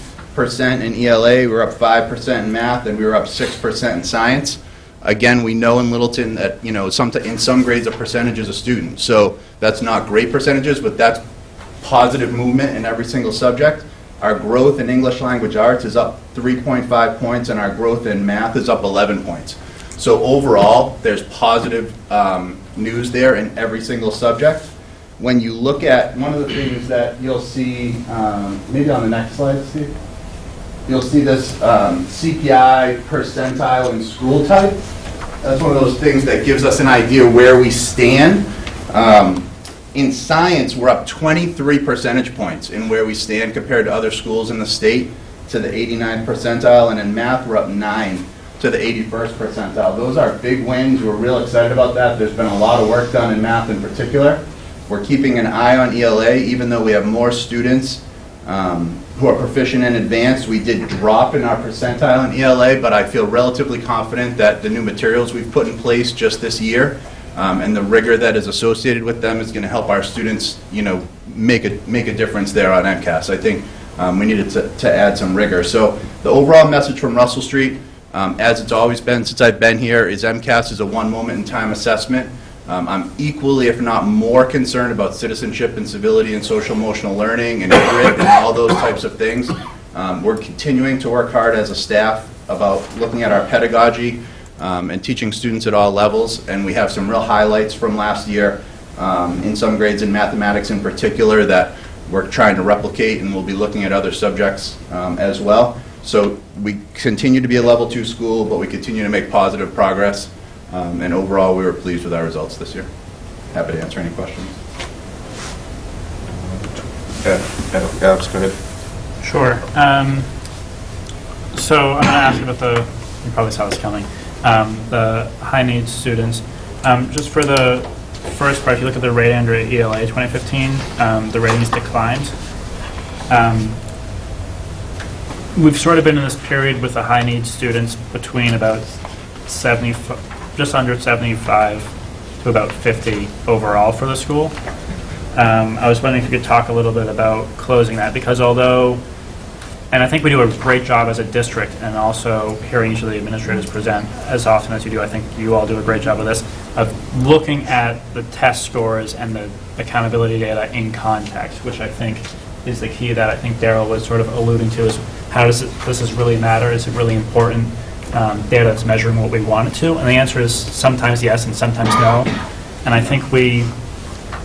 [SPEAKER 15] in ELA, we were up 5% in math, and we were up 6% in science. Again, we know in Littleton that, in some grades a percentage is a student. So that's not great percentages, but that's positive movement in every single subject. Our growth in English language arts is up 3.5 points, and our growth in math is up 11 points. So overall, there's positive news there in every single subject. When you look at one of the things that you'll see, maybe on the next slide, Steve, you'll see this CPI percentile in school type. That's one of those things that gives us an idea where we stand. In science, we're up 23 percentage points in where we stand compared to other schools in the state to the 89th percentile, and in math, we're up 9 to the 81st percentile. Those are big wins. We're real excited about that. There's been a lot of work done in math in particular. We're keeping an eye on ELA, even though we have more students who are proficient in advanced. We did drop in our percentile in ELA, but I feel relatively confident that the new materials we've put in place just this year and the rigor that is associated with them is going to help our students, make a difference there on MCAS. I think we needed to add some rigor. So the overall message from Russell Street, as it's always been since I've been here, is MCAS is a one moment in time assessment. I'm equally, if not more, concerned about citizenship and civility and social emotional learning and grit and all those types of things. We're continuing to work hard as a staff about looking at our pedagogy and teaching students at all levels, and we have some real highlights from last year in some grades in mathematics in particular that we're trying to replicate, and we'll be looking at other subjects as well. So we continue to be a level 2 school, but we continue to make positive progress. And overall, we were pleased with our results this year. Happy to answer any questions.
[SPEAKER 14] Alex, go ahead.
[SPEAKER 13] Sure. So I'm going to ask about you probably saw this coming, the high needs students. Just for the first part, if you look at the rating under ELA 2015, the ratings declined. We've sort of been in this period with the high needs students between about 75, just under 75 to about 50 overall for the school. I was wondering if you could talk a little bit about closing that, because although, and I think we do a great job as a district, and also hearing each of the administrators present as often as you do, I think you all do a great job of this, of looking at the test scores and the accountability data in context, which I think is the key that I think Daryl was sort of alluding to, is how does this really matter? Is it really important data that's measuring what we want it to? And the answer is sometimes yes and sometimes no. And I think we,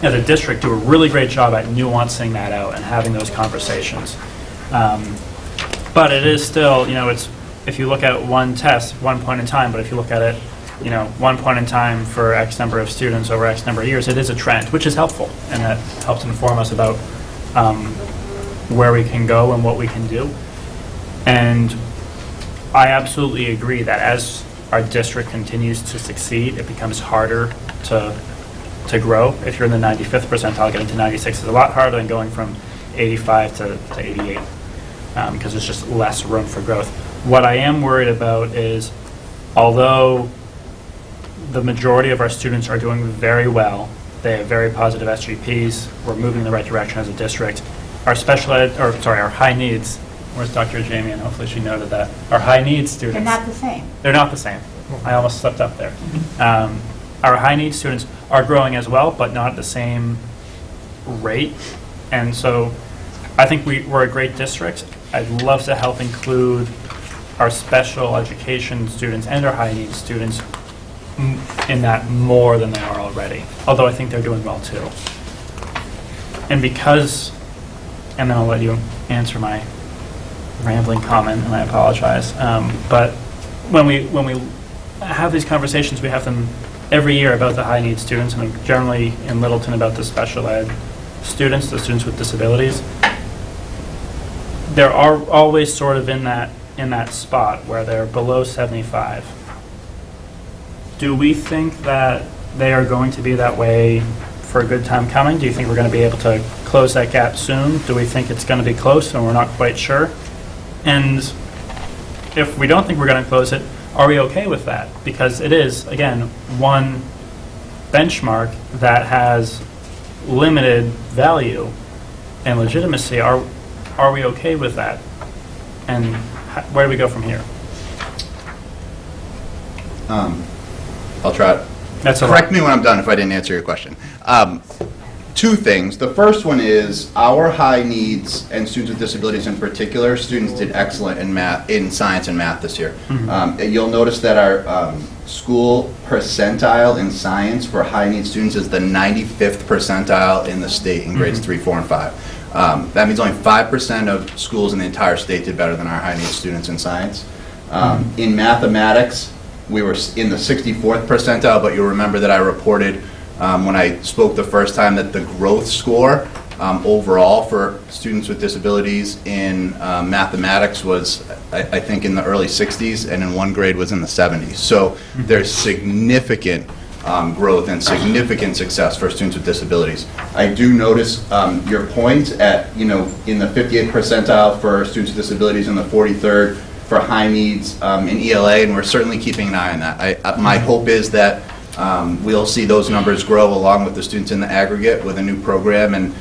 [SPEAKER 13] as a district, do a really great job at nuancing that out and having those conversations. But it is still, it's, if you look at one test, one point in time, but if you look at it, one point in time for X number of students over X number of years, it is a trend, which is helpful, and that helps inform us about where we can go and what we can do. And I absolutely agree that as our district continues to succeed, it becomes harder to grow. If you're in the 95th percentile, getting to 96 is a lot harder than going from 85 to 88, because there's just less room for growth. What I am worried about is, although the majority of our students are doing very well, they have very positive SGPs, we're moving in the right direction as a district, our our high needs, where's Dr. Jamie, and hopefully she noted that, our high needs students.
[SPEAKER 6] They're not the same.
[SPEAKER 13] They're not the same. I almost slipped up there. Our high needs students are growing as well, but not at the same rate. And so I think we're a great district. I'd love to help include our special education students and our high needs students in that more than they are already, although I think they're doing well too. And because, and then I'll let you answer my rambling comment, and I apologize, but when we have these conversations, we have them every year about the high needs students, and generally in Littleton about the special ed students, the students with disabilities. They're always sort of in that spot where they're below 75. Do we think that they are going to be that way for a good time coming? Do you think we're going to be able to close that gap soon? Do we think it's going to be close and we're not quite sure? And if we don't think we're going to close it, are we okay with that? Because it is, again, one benchmark that has limited value and legitimacy. Are we okay with that? And where do we go from here?
[SPEAKER 15] I'll try it. Correct me when I'm done if I didn't answer your question. Two things. The first one is our high needs and students with disabilities in particular, students did excellent in science and math this year. You'll notice that our school percentile in science for high needs students is the 95th percentile in the state in grades 3, 4, and 5. That means only 5% of schools in the entire state did better than our high needs students in science. In mathematics, we were in the 64th percentile, but you'll remember that I reported when I spoke the first time that the growth score overall for students with disabilities in mathematics was, I think, in the early 60s, and in one grade was in the 70s. So there's significant growth and significant success for students with disabilities. I do notice your point at, in the 58th percentile for students with disabilities and the 43rd for high needs in ELA, and we're certainly keeping an eye on that. My hope is that we'll see those numbers grow along with the students in the aggregate with a new program. And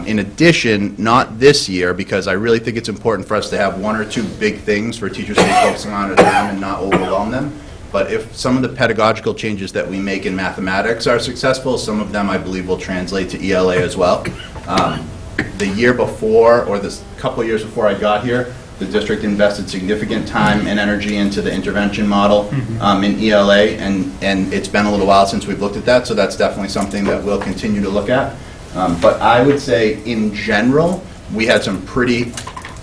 [SPEAKER 15] in addition, not this year, because I really think it's important for us to have one or two big things for teachers to be focusing on at a time and not overwhelm them. But if some of the pedagogical changes that we make in mathematics are successful, some of them I believe will translate to ELA as well. The year before, or the couple years before I got here, the district invested significant time and energy into the intervention model in ELA, and it's been a little while since we've looked at that, so that's definitely something that we'll continue to look at. But I would say, in general, we had some pretty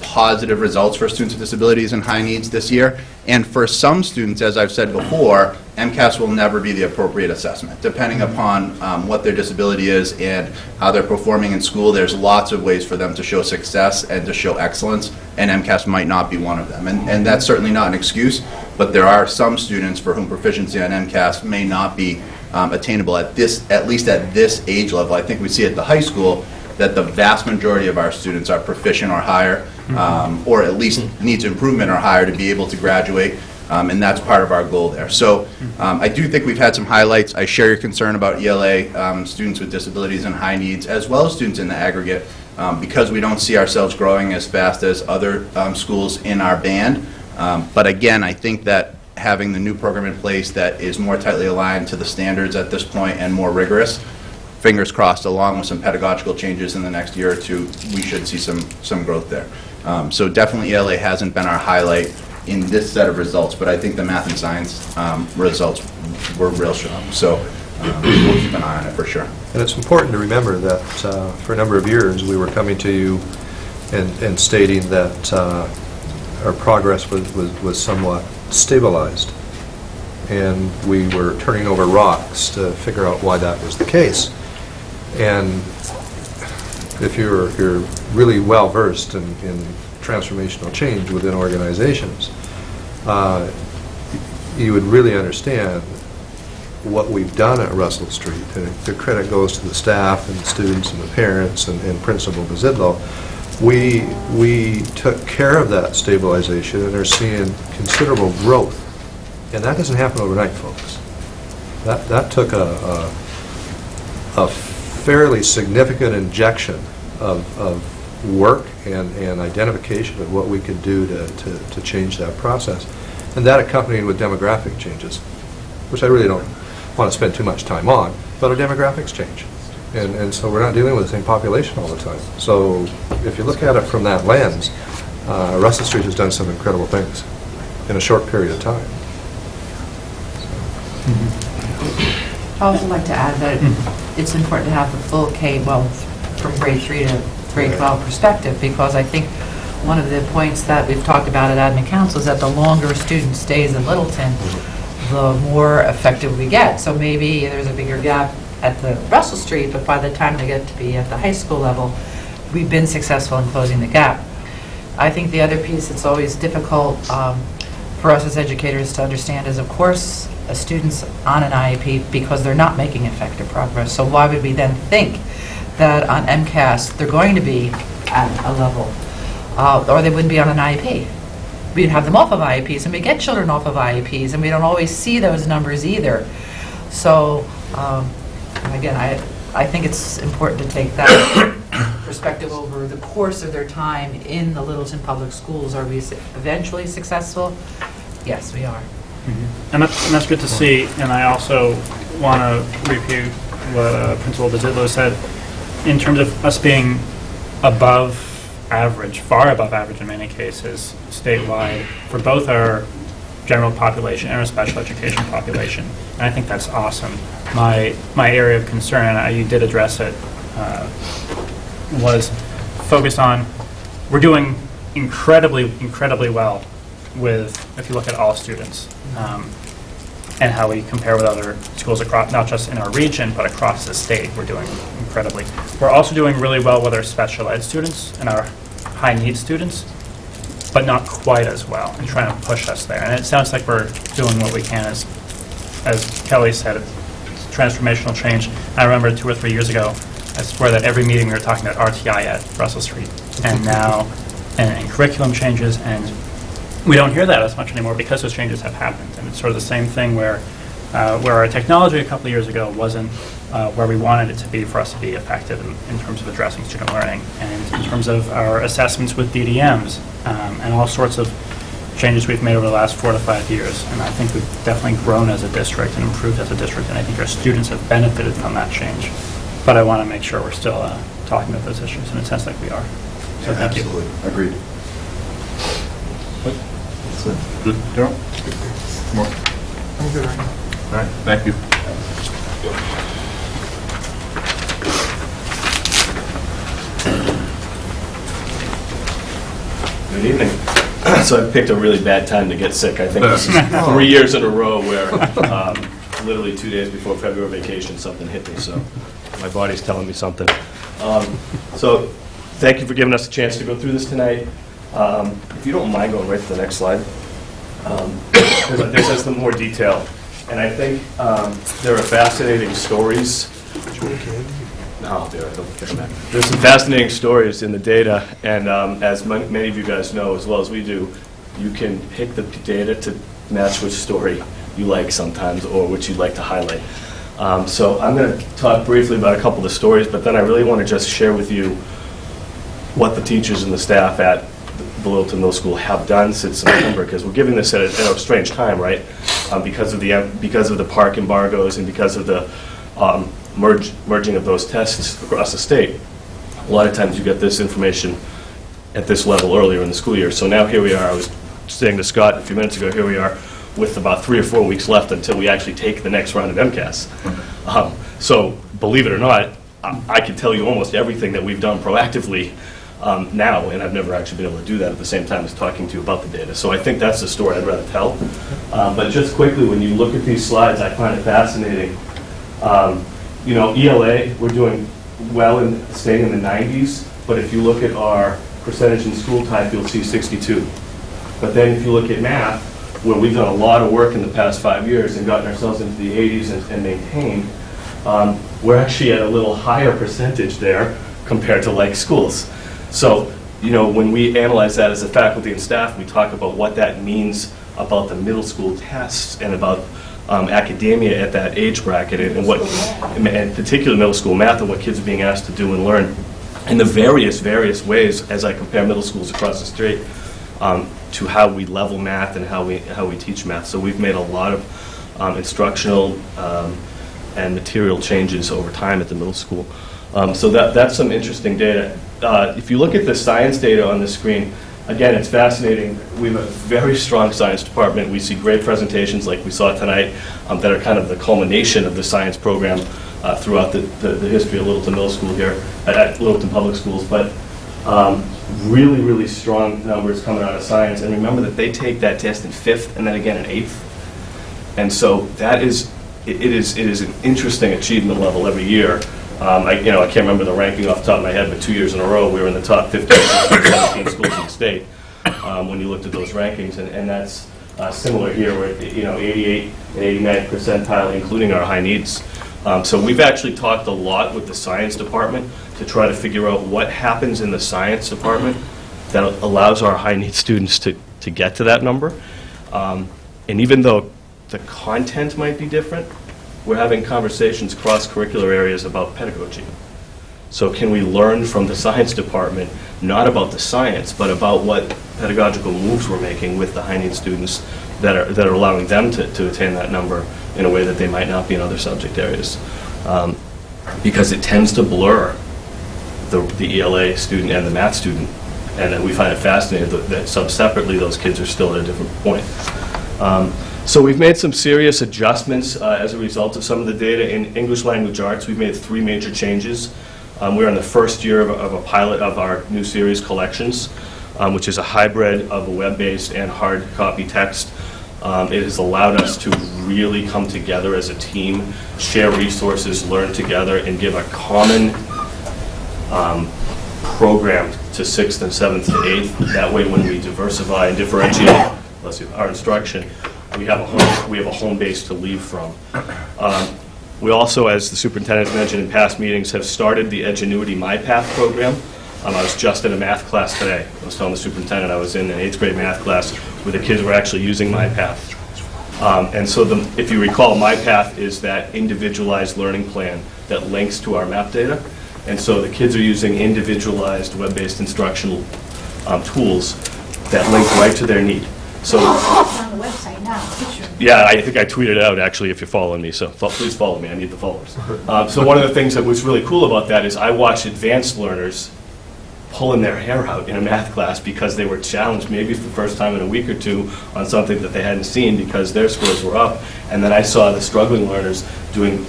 [SPEAKER 15] positive results for students with disabilities and high needs this year. And for some students, as I've said before, MCAS will never be the appropriate assessment. Depending upon what their disability is and how they're performing in school, there's lots of ways for them to show success and to show excellence, and MCAS might not be one of them. And that's certainly not an excuse, but there are some students for whom proficiency on MCAS may not be attainable at least at this age level. I think we see at the high school that the vast majority of our students are proficient or higher, or at least needs improvement or higher to be able to graduate, and that's part of our goal there. So I do think we've had some highlights. I share your concern about ELA, students with disabilities and high needs, as well as students in the aggregate, because we don't see ourselves growing as fast as other schools in our band. But again, I think that having the new program in place that is more tightly aligned to the standards at this point and more rigorous, fingers crossed, along with some pedagogical changes in the next year or two, we should see some growth there. So definitely ELA hasn't been our highlight in this set of results, but I think the math and science results were real strong. So we'll keep an eye on it for sure.
[SPEAKER 5] And it's important to remember that for a number of years we were coming to you and stating that our progress was somewhat stabilized, and we were turning over rocks to figure out why that was the case. And if you're really well versed in transformational change within organizations, you would really understand what we've done at Russell Street. And the credit goes to the staff and the students and the parents and Principal Bazidlo. We took care of that stabilization and are seeing considerable growth. And that doesn't happen overnight, folks. That took a fairly significant injection of work and identification of what we could do to change that process. And that accompanied with demographic changes, which I really don't want to spend too much time on, but our demographics change. And so we're not dealing with the same population all the time. So if you look at it from that lens, Russell Street has done some incredible things in a short period of time.
[SPEAKER 2] I'd also like to add that it's important to have the full from grade 3 to grade 12 perspective, because I think one of the points that we've talked about at Admin Council is that the longer a student stays in Littleton, the more effective we get. So maybe there's a bigger gap at the Russell Street, but by the time they get to be at the high school level, we've been successful in closing the gap. I think the other piece that's always difficult for us as educators to understand is, of course, a student's on an IEP because they're not making effective progress. So why would we then think that on MCAS they're going to be at a level, or they wouldn't be on an IEP? We'd have them off of IEPs, and we get children off of IEPs, and we don't always see those numbers either. So again, I think it's important to take that perspective over the course of their time in the Littleton Public Schools. Are we eventually successful? Yes, we are.
[SPEAKER 13] And that's good to see, and I also want to repeat what Principal Bazidlo said in terms of us being above average, far above average in many cases, statewide, for both our general population and our special education population. And I think that's awesome. My area of concern, and you did address it, was focused on, we're doing incredibly well with, if you look at all students. and how we compare with other schools across, not just in our region, but across the state. We're doing incredibly. We're also doing really well with our special ed students and our high needs students, but not quite as well, and trying to push us there. And it sounds like we're doing what we can, as Kelly said, it's transformational change. I remember 2 or 3 years ago, I swear that every meeting we were talking about RTI at Russell Street, and now, and curriculum changes, and we don't hear that as much anymore because those changes have happened. And it's sort of the same thing where our technology a couple of years ago wasn't where we wanted it to be for us to be effective in terms of addressing student learning, and in terms of our assessments with DDMs, and all sorts of changes we've made over the last 4 to 5 years. And I think we've definitely grown as a district and improved as a district, and I think our students have benefited from that change. But I want to make sure we're still talking about those issues, and it sounds like we are. So thank you.
[SPEAKER 14] Agreed.
[SPEAKER 1] Good, Darrell? More?
[SPEAKER 7] I'm good right now.
[SPEAKER 1] All right, thank you.
[SPEAKER 16] Good evening. So I picked a really bad time to get sick. I think this is 3 years in a row where literally 2 days before February vacation something hit me, so my body's telling me something. So thank you for giving us a chance to go through this tonight. If you don't mind going right to the next slide, because this has some more detail. And I think there are fascinating stories. No, there's some fascinating stories in the data, and as many of you guys know as well as we do, you can pick the data to match which story you like sometimes, or which you'd like to highlight. So I'm going to talk briefly about a couple of the stories, but then I really want to just share with you what the teachers and the staff at the Littleton Middle School have done since September, because we're giving this at a strange time, right? Because of the park embargoes and because of the merging of those tests across the state. A lot of times you get this information at this level earlier in the school year. So now here we are. I was saying to Scott a few minutes ago, here we are with about 3 or 4 weeks left until we actually take the next round of MCAS. So believe it or not, I can tell you almost everything that we've done proactively now, and I've never actually been able to do that at the same time as talking to you about the data. So I think that's the story I'd rather tell. But just quickly, when you look at these slides, I find it fascinating. You know, ELA, we're doing well in staying in the 90s, but if you look at our percentage in school type, you'll see 62. But then if you look at math, where we've done a lot of work in the past 5 years and gotten ourselves into the 80s and maintained, we're actually at a little higher percentage there compared to like schools. So, you know, when we analyze that as a faculty and staff, we talk about what that means about the middle school tests and about academia at that age bracket, and what, in particular middle school math, and what kids are being asked to do and learn in the various ways as I compare middle schools across the state to how we level math and how we teach math. So we've made a lot of instructional and material changes over time at the middle school. So that's some interesting data. If you look at the science data on the screen, again, it's fascinating. We have a very strong science department. We see great presentations like we saw tonight that are kind of the culmination of the science program throughout the history of Littleton Middle School here, at Littleton Public Schools. But really strong numbers coming out of science. And remember that they take that test in 5th and then again in 8th. And so that is, it is an interesting achievement level every year. I can't remember the ranking off the top of my head, but 2 years in a row we were in the top 15, 16, 17 schools in the state when you looked at those rankings, and that's similar here. We're at 88 and 89th percentile, including our high needs. So we've actually talked a lot with the science department to try to figure out what happens in the science department that allows our high needs students to get to that number. And even though the content might be different, we're having conversations cross-curricular areas about pedagogy. So can we learn from the science department, not about the science, but about what pedagogical moves we're making with the high needs students that are allowing them to attain that number in a way that they might not be in other subject areas. Because it tends to blur the ELA student and the math student. And we find it fascinating that sub-separately those kids are still at a different point. So we've made some serious adjustments as a result of some of the data. In English language arts, we've made 3 major changes. We're in the first year of a pilot of our new series, Collections, which is a hybrid of a web-based and hard copy text It has allowed us to really come together as a team, share resources, learn together, and give a common program to 6th and 7th to 8th. That way, when we diversify and differentiate our instruction, we have a home base to leave from. We also, as the superintendent mentioned in past meetings, have started the Edgenuity MyPath program. I was just in a math class today. I was telling the superintendent I was in an 8th grade math class where the kids were actually using MyPath. And so if you recall, MyPath is that individualized learning plan that links to our map data. And so the kids are using individualized web-based instructional tools that link right to their need. So
[SPEAKER 6] It's on the website now.
[SPEAKER 16] yeah, I think I tweeted it out, actually, if you're following me, so please follow me, I need the followers. So one of the things that was really cool about that is I watched advanced learners pulling their hair out in a math class because they were challenged maybe for the first time in a week or two on something that they hadn't seen because their scores were up. And then I saw the struggling learners doing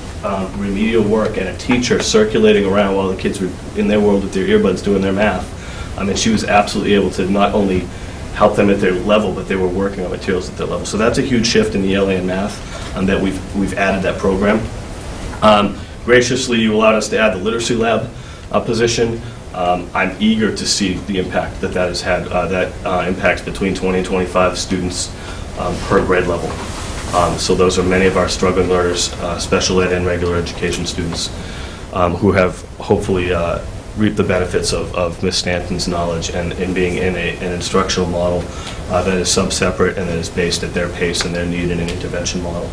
[SPEAKER 16] remedial work and a teacher circulating around while the kids were in their world with their earbuds doing their math. I mean, she was absolutely able to not only help them at their level, but they were working on materials at their level. So that's a huge shift in ELA and math, that we've added that program. Graciously, you allowed us to add the literacy lab position. I'm eager to see the impact that has had. That impacts between 20 and 25 students per grade level. So those are many of our struggling learners, special ed and regular education students, who have hopefully reaped the benefits of Ms. Stanton's knowledge and being in an instructional model that is sub-separate and that is based at their pace and their need in an intervention model.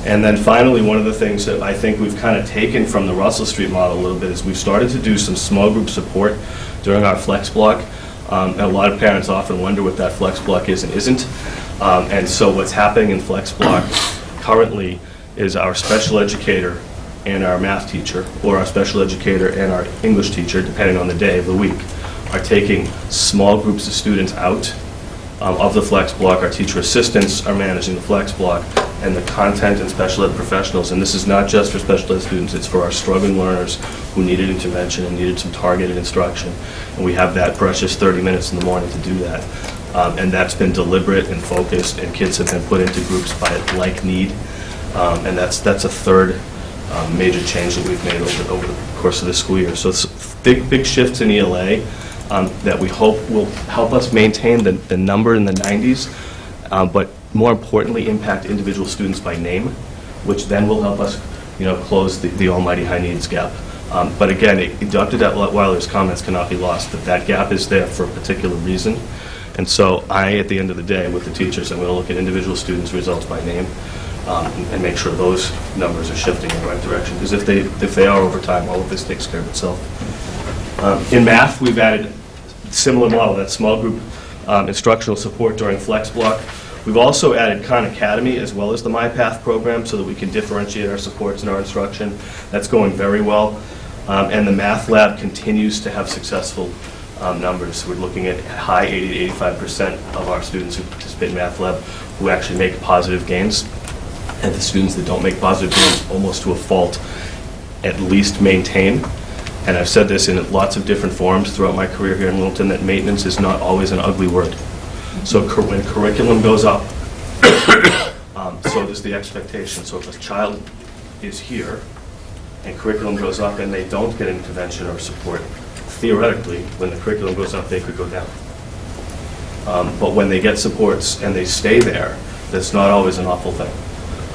[SPEAKER 16] And then finally, one of the things that I think we've kind of taken from the Russell Street model a little bit is we've started to do some small group support during our flex block. And a lot of parents often wonder what that flex block is and isn't. And so what's happening in flex block currently is our special educator and our math teacher, or our special educator and our English teacher, depending on the day of the week, are taking small groups of students out of the flex block. Our teacher assistants are managing the flex block, and the content and special ed professionals, and this is not just for special ed students, it's for our struggling learners who needed intervention and needed some targeted instruction. And we have that precious 30 minutes in the morning to do that. And that's been deliberate and focused, and kids have been put into groups by like need. And that's a third major change that we've made over the course of this school year. So it's big shifts in ELA that we hope will help us maintain the number in the 90s, but more importantly, impact individual students by name, which then will help us, close the almighty high needs gap. But again, Dr. Detweiler's comments cannot be lost, that gap is there for a particular reason. And so at the end of the day, with the teachers, I'm going to look at individual students' results by name and make sure those numbers are shifting in the right direction. Because if they are over time, all of this takes care of itself. In math, we've added a similar model, that small group instructional support during flex block. We've also added Khan Academy as well as the MyPath program so that we can differentiate our supports and our instruction. That's going very well. And the math lab continues to have successful numbers. We're looking at high 80 to 85% of our students who participate in math lab who actually make positive gains. And the students that don't make positive gains, almost to a fault, at least maintain. And I've said this in lots of different forums throughout my career here in Littleton, that maintenance is not always an ugly word. So when curriculum goes up, so does the expectation. So if a child is here and curriculum goes up and they don't get intervention or support, theoretically, when the curriculum goes up, they could go down. But when they get supports and they stay there, that's not always an awful thing.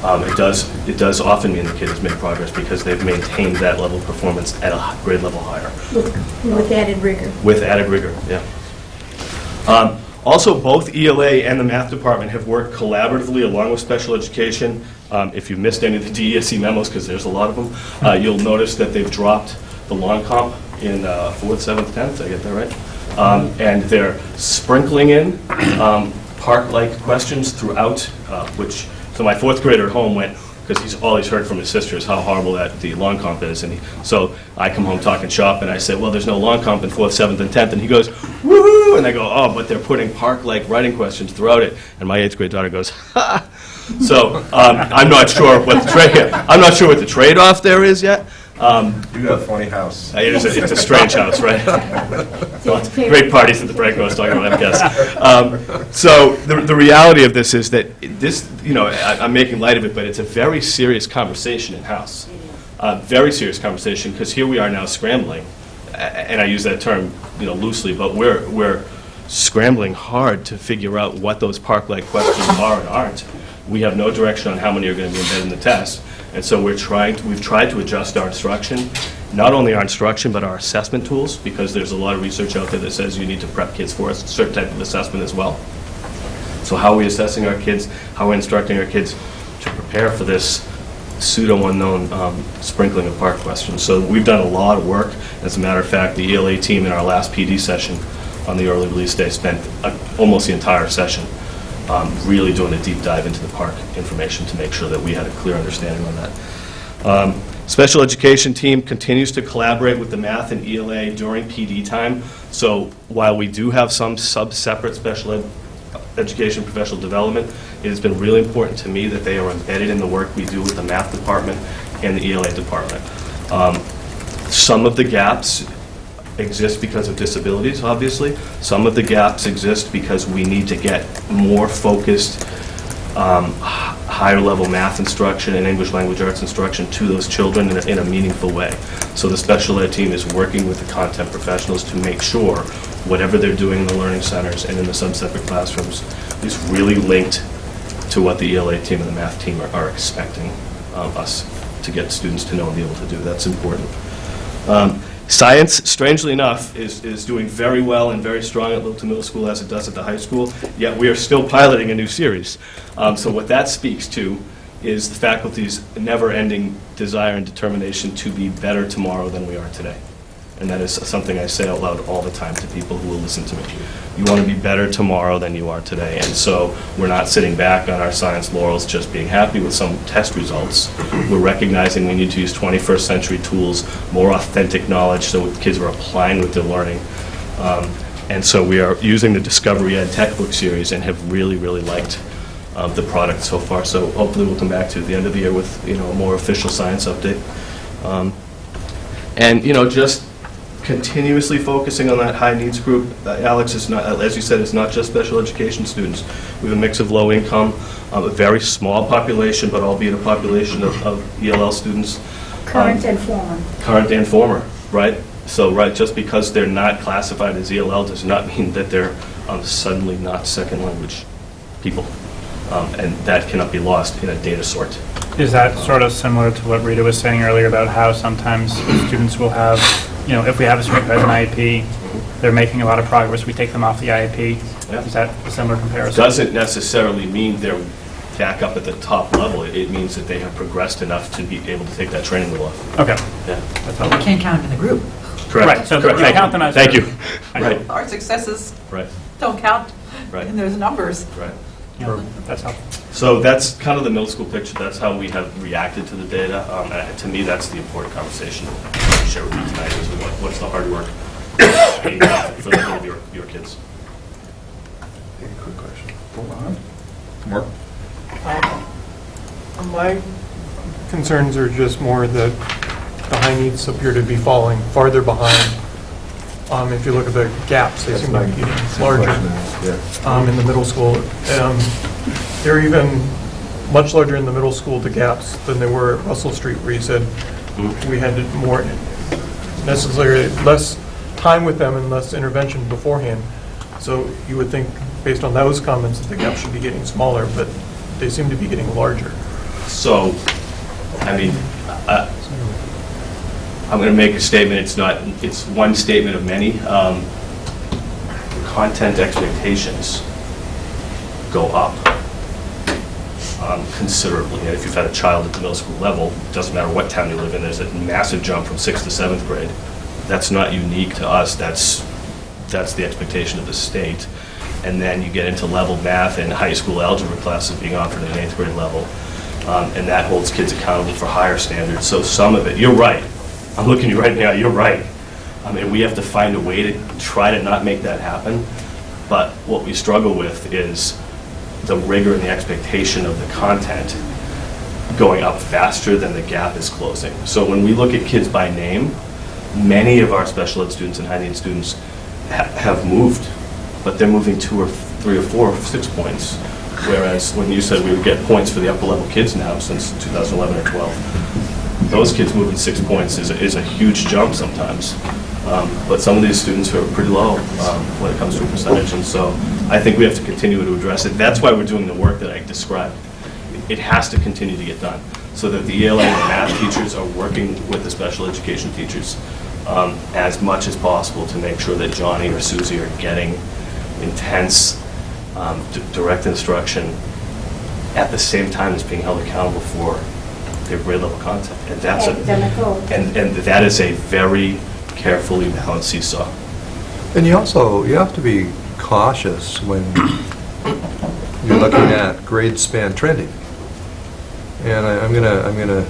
[SPEAKER 16] It does often mean the kid has made progress because they've maintained that level of performance at a grade level higher.
[SPEAKER 6] With added rigor.
[SPEAKER 16] With added rigor, yeah. Also, both ELA and the math department have worked collaboratively along with special education. If you've missed any of the DESE memos, because there's a lot of them, you'll notice that they've dropped the long comp in 4th, 7th, 10th, did I get that right? And they're sprinkling in park-like questions throughout, so my 4th grader at home went, because all he's heard from his sister is how horrible the long comp is. And so I come home talking shop, and I say, well, there's no long comp in 4th, 7th, and 10th. And he goes, woohoo! And I go, oh, but they're putting park-like writing questions throughout it. And my 8th grade daughter goes, ha! So I'm not sure what the trade-off there is yet.
[SPEAKER 5] You got a funny house.
[SPEAKER 16] It's a strange house, right? Great parties at the break I was talking about, I guess. So the reality of this is that this, I'm making light of it, but it's a very serious conversation in-house. Very serious conversation, because here we are now scrambling, and I use that term, loosely, but we're scrambling hard to figure out what those park-like questions are and aren't. We have no direction on how many are going to be embedded in the test, and so we've tried to adjust our instruction, not only our instruction, but our assessment tools, because there's a lot of research out there that says you need to prep kids for a certain type of assessment as well. So how are we assessing our kids? How are we instructing our kids to prepare for this pseudo-unknown sprinkling of park questions? So we've done a lot of work. As a matter of fact, the ELA team in our last PD session on the early release day spent almost the entire session really doing a deep dive into the park information to make sure that we had a clear understanding on that. Special education team continues to collaborate with the math and ELA during PD time. So while we do have some separate special education professional development, it has been really important to me that they are embedded in the work we do with the math department and the ELA department. Some of the gaps exist because of disabilities, obviously. Some of the gaps exist because we need to get more focused, higher level math instruction and English language arts instruction to those children in a meaningful way. So the special ed team is working with the content professionals to make sure whatever they're doing in the learning centers and in the sub-separate classrooms is really linked to what the ELA team and the math team are expecting us to get students to know and be able to do. That's important. Science, strangely enough, is doing very well and very strong at Littleton Middle School as it does at the high school, yet we are still piloting a new series. So what that speaks to is the faculty's never-ending desire and determination to be better tomorrow than we are today. And that is something I say out loud all the time to people who will listen to me. You want to be better tomorrow than you are today. And so we're not sitting back on our science laurels just being happy with some test results. We're recognizing we need to use 21st century tools, more authentic knowledge, so kids are applying what they're learning. And so we are using the Discovery Ed textbook series and have really, really liked the product so far. So hopefully we'll come back to at the end of the year with a more official science update. And just continuously focusing on that high needs group. Alex, is not, as you said, it's not just special education students. We have a mix of low income, a very small population, but albeit a population of ELL students.
[SPEAKER 6] Current and former.
[SPEAKER 16] Current and former, right? So, right, just because they're not classified as ELL does not mean that they're suddenly not second language people. And that cannot be lost in a data sort.
[SPEAKER 13] Is that sort of similar to what Rita was saying earlier about how sometimes students will have, if we have a student who has an IEP, they're making a lot of progress, we take them off the IEP. Yeah. Is that a similar comparison?
[SPEAKER 16] Doesn't necessarily mean they're back up at the top level. It means that they have progressed enough to be able to take that training wheel off.
[SPEAKER 13] Okay.
[SPEAKER 16] Yeah.
[SPEAKER 2] That's all. You can't count in the group.
[SPEAKER 16] Correct.
[SPEAKER 13] Right. So
[SPEAKER 16] correct.
[SPEAKER 13] you count them as
[SPEAKER 16] Thank you. Right.
[SPEAKER 2] Our successes
[SPEAKER 16] Right.
[SPEAKER 2] don't count
[SPEAKER 16] Right.
[SPEAKER 2] in those numbers.
[SPEAKER 16] Right.
[SPEAKER 13] Yeah, that's helpful.
[SPEAKER 16] So that's kind of the middle school picture. That's how we have reacted to the data. And to me, that's the important conversation to share with you tonight is what's the hard work for the good of your kids.
[SPEAKER 5] Quick question.
[SPEAKER 1] Hold on. Mark?
[SPEAKER 7] My concerns are just more that the high needs appear to be falling farther behind. If you look at the gaps, they seem to be getting larger in the middle school. They're even much larger in the middle school, the gaps, than they were at Russell Street, where you said we had more, necessarily less time with them and less intervention beforehand. So you would think, based on those comments, that the gaps should be getting smaller, but they seem to be getting larger.
[SPEAKER 16] So, I mean, I'm going to make a statement. It's one statement of many. Content expectations go up considerably. And if you've had a child at the middle school level, it doesn't matter what town you live in, there's a massive jump from 6th to 7th grade. That's not unique to us. That's the expectation of the state. And then you get into level math and high school algebra classes being offered at an 8th grade level. And that holds kids accountable for higher standards. So some of it, you're right. I'm looking at you right now, you're right. I mean, we have to find a way to try to not make that happen. But what we struggle with is the rigor and the expectation of the content going up faster than the gap is closing. So when we look at kids by name, many of our special ed students and high need students have moved, but they're moving 2 or 3 or 4 or 6 points. Whereas when you said we would get points for the upper level kids now since 2011 or 12, those kids moving 6 points is a huge jump sometimes. But some of these students are pretty low when it comes to a percentage, and so I think we have to continue to address it. That's why we're doing the work that I described. It has to continue to get done, so that the ELA and the math teachers are working with the special education teachers as much as possible to make sure that Johnny or Susie are getting intense, direct instruction at the same time as being held accountable for their grade level content. And that's and that is a very carefully balanced seesaw.
[SPEAKER 5] And you have to be cautious when you're looking at grade span trending. And I'm gonna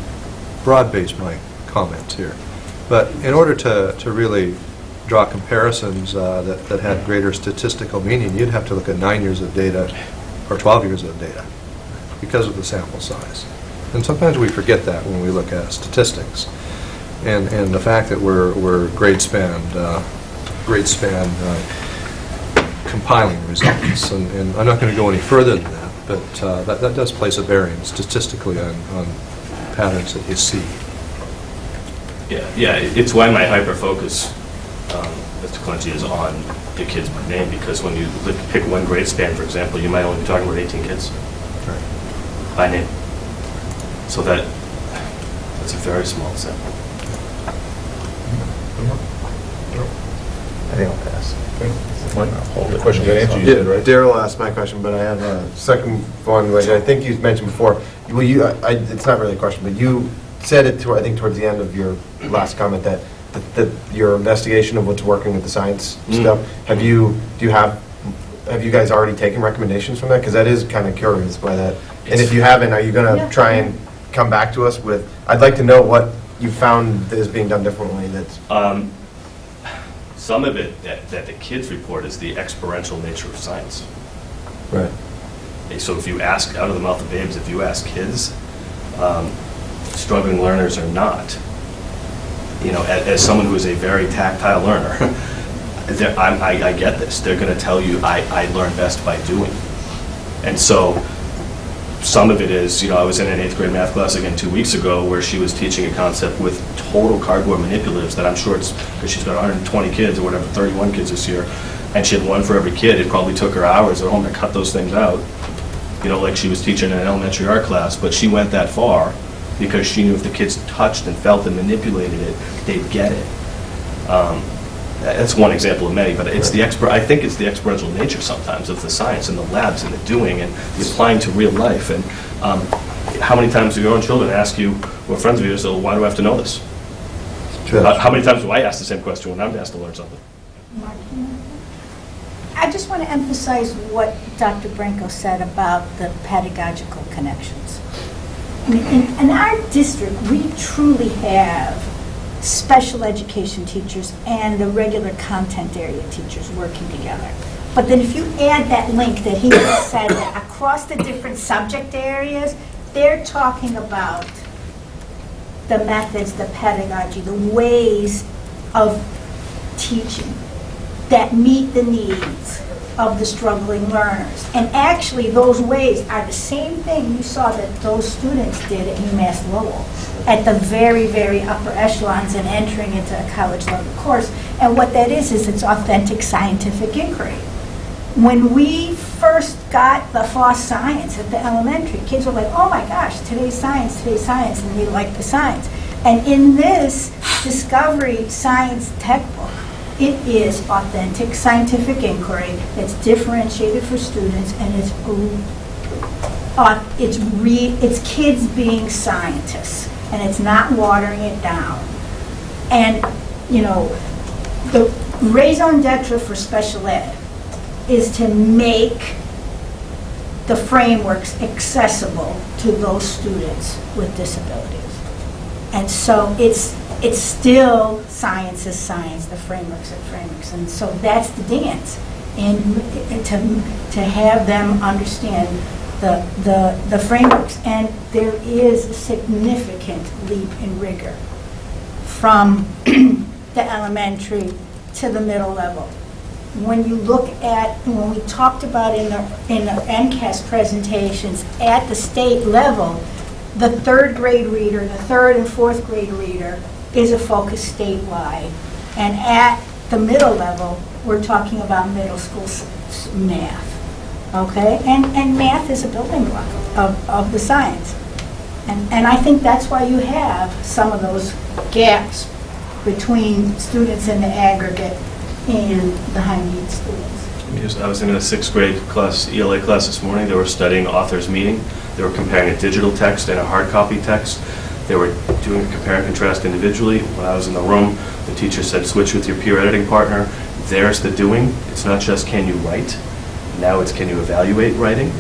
[SPEAKER 5] broad base my comments here. But in order to really draw comparisons that had greater statistical meaning, you'd have to look at 9 years of data or 12 years of data because of the sample size. And sometimes we forget that when we look at statistics. And the fact that we're grade span compiling results. And I'm not going to go any further than that, but that does place a bearing statistically on patterns that you see.
[SPEAKER 16] Yeah, it's why my hyper-focus, Mr. Clenchey, is on the kids by name, because when you pick one grade span, for example, you might only be talking about 18 kids by name. So that's a very small sample.
[SPEAKER 14] I think I'll pass.
[SPEAKER 1] The question got answered, you did, right?
[SPEAKER 14] Daryl asked my question, but I have a second one, which I think you mentioned before. Well, it's not really a question, but you said it, I think, towards the end of your last comment that your investigation of what's working with the science stuff, have you guys already taken recommendations from that? Because that is kind of curious by that. And if you haven't, are you going to try and come back to us with, I'd like to know what you found that is being done differently. That's
[SPEAKER 16] some of it that the kids report is the experiential nature of science.
[SPEAKER 14] Right.
[SPEAKER 16] So if you ask, out of the mouth of babes, if you ask kids, struggling learners or not, as someone who is a very tactile learner, I get this. They're going to tell you, I learn best by doing. And so some of it is, I was in an 8th grade math class again 2 weeks ago where she was teaching a concept with total cardboard manipulatives that I'm sure it's because she's got 120 kids or whatever, 31 kids this year, and she had one for every kid. It probably took her hours at home to cut those things out, like she was teaching in an elementary art class, but she went that far because she knew if the kids touched and felt and manipulated it, they'd get it. That's one example of many, but it's I think it's the experiential nature sometimes of the science and the labs and the doing and the applying to real life. And how many times do your own children ask you, or friends of yours, so why do I have to know this? How many times do I ask the same question when I'm asked to learn something?
[SPEAKER 6] I just want to emphasize what Dr. Branco said about the pedagogical connections. I mean, in our district, we truly have special education teachers and the regular content area teachers working together. But then if you add that link that he just said, that across the different subject areas, they're talking about the methods, the pedagogy, the ways of teaching that meet the needs of the struggling learners. And actually, those ways are the same thing you saw that those students did at UMass Lowell, at the very, very upper echelons and entering into a college level course. And what that is it's authentic scientific inquiry. When we first got the FOSS science at the elementary, kids were like, oh my gosh, today's science, and they liked the science. And in this Discovery Science textbook, it is authentic scientific inquiry that's differentiated for students, and it's kids being scientists, and it's not watering it down. And, the raison d'etre for special ed is to make the frameworks accessible to those students with disabilities. And so it's still science is science, the frameworks are frameworks, and so that's the dance. And to have them understand the frameworks, and there is a significant leap in rigor from the elementary to the middle level. When you look at, when we talked about in the MCAS presentations, at the state level, the third grade reader, the third and fourth grade reader is a focus statewide. And at the middle level, we're talking about middle school math, okay? And math is a building block of the science. And I think that's why you have some of those gaps between students in the aggregate and the high needs students.
[SPEAKER 16] I was in a 6th grade class, ELA class this morning. They were studying author's meaning. They were comparing a digital text and a hard copy text. They were doing a compare and contrast individually. When I was in the room, the teacher said, switch with your peer editing partner. There's the doing. It's not just can you write. Now it's can you evaluate writing.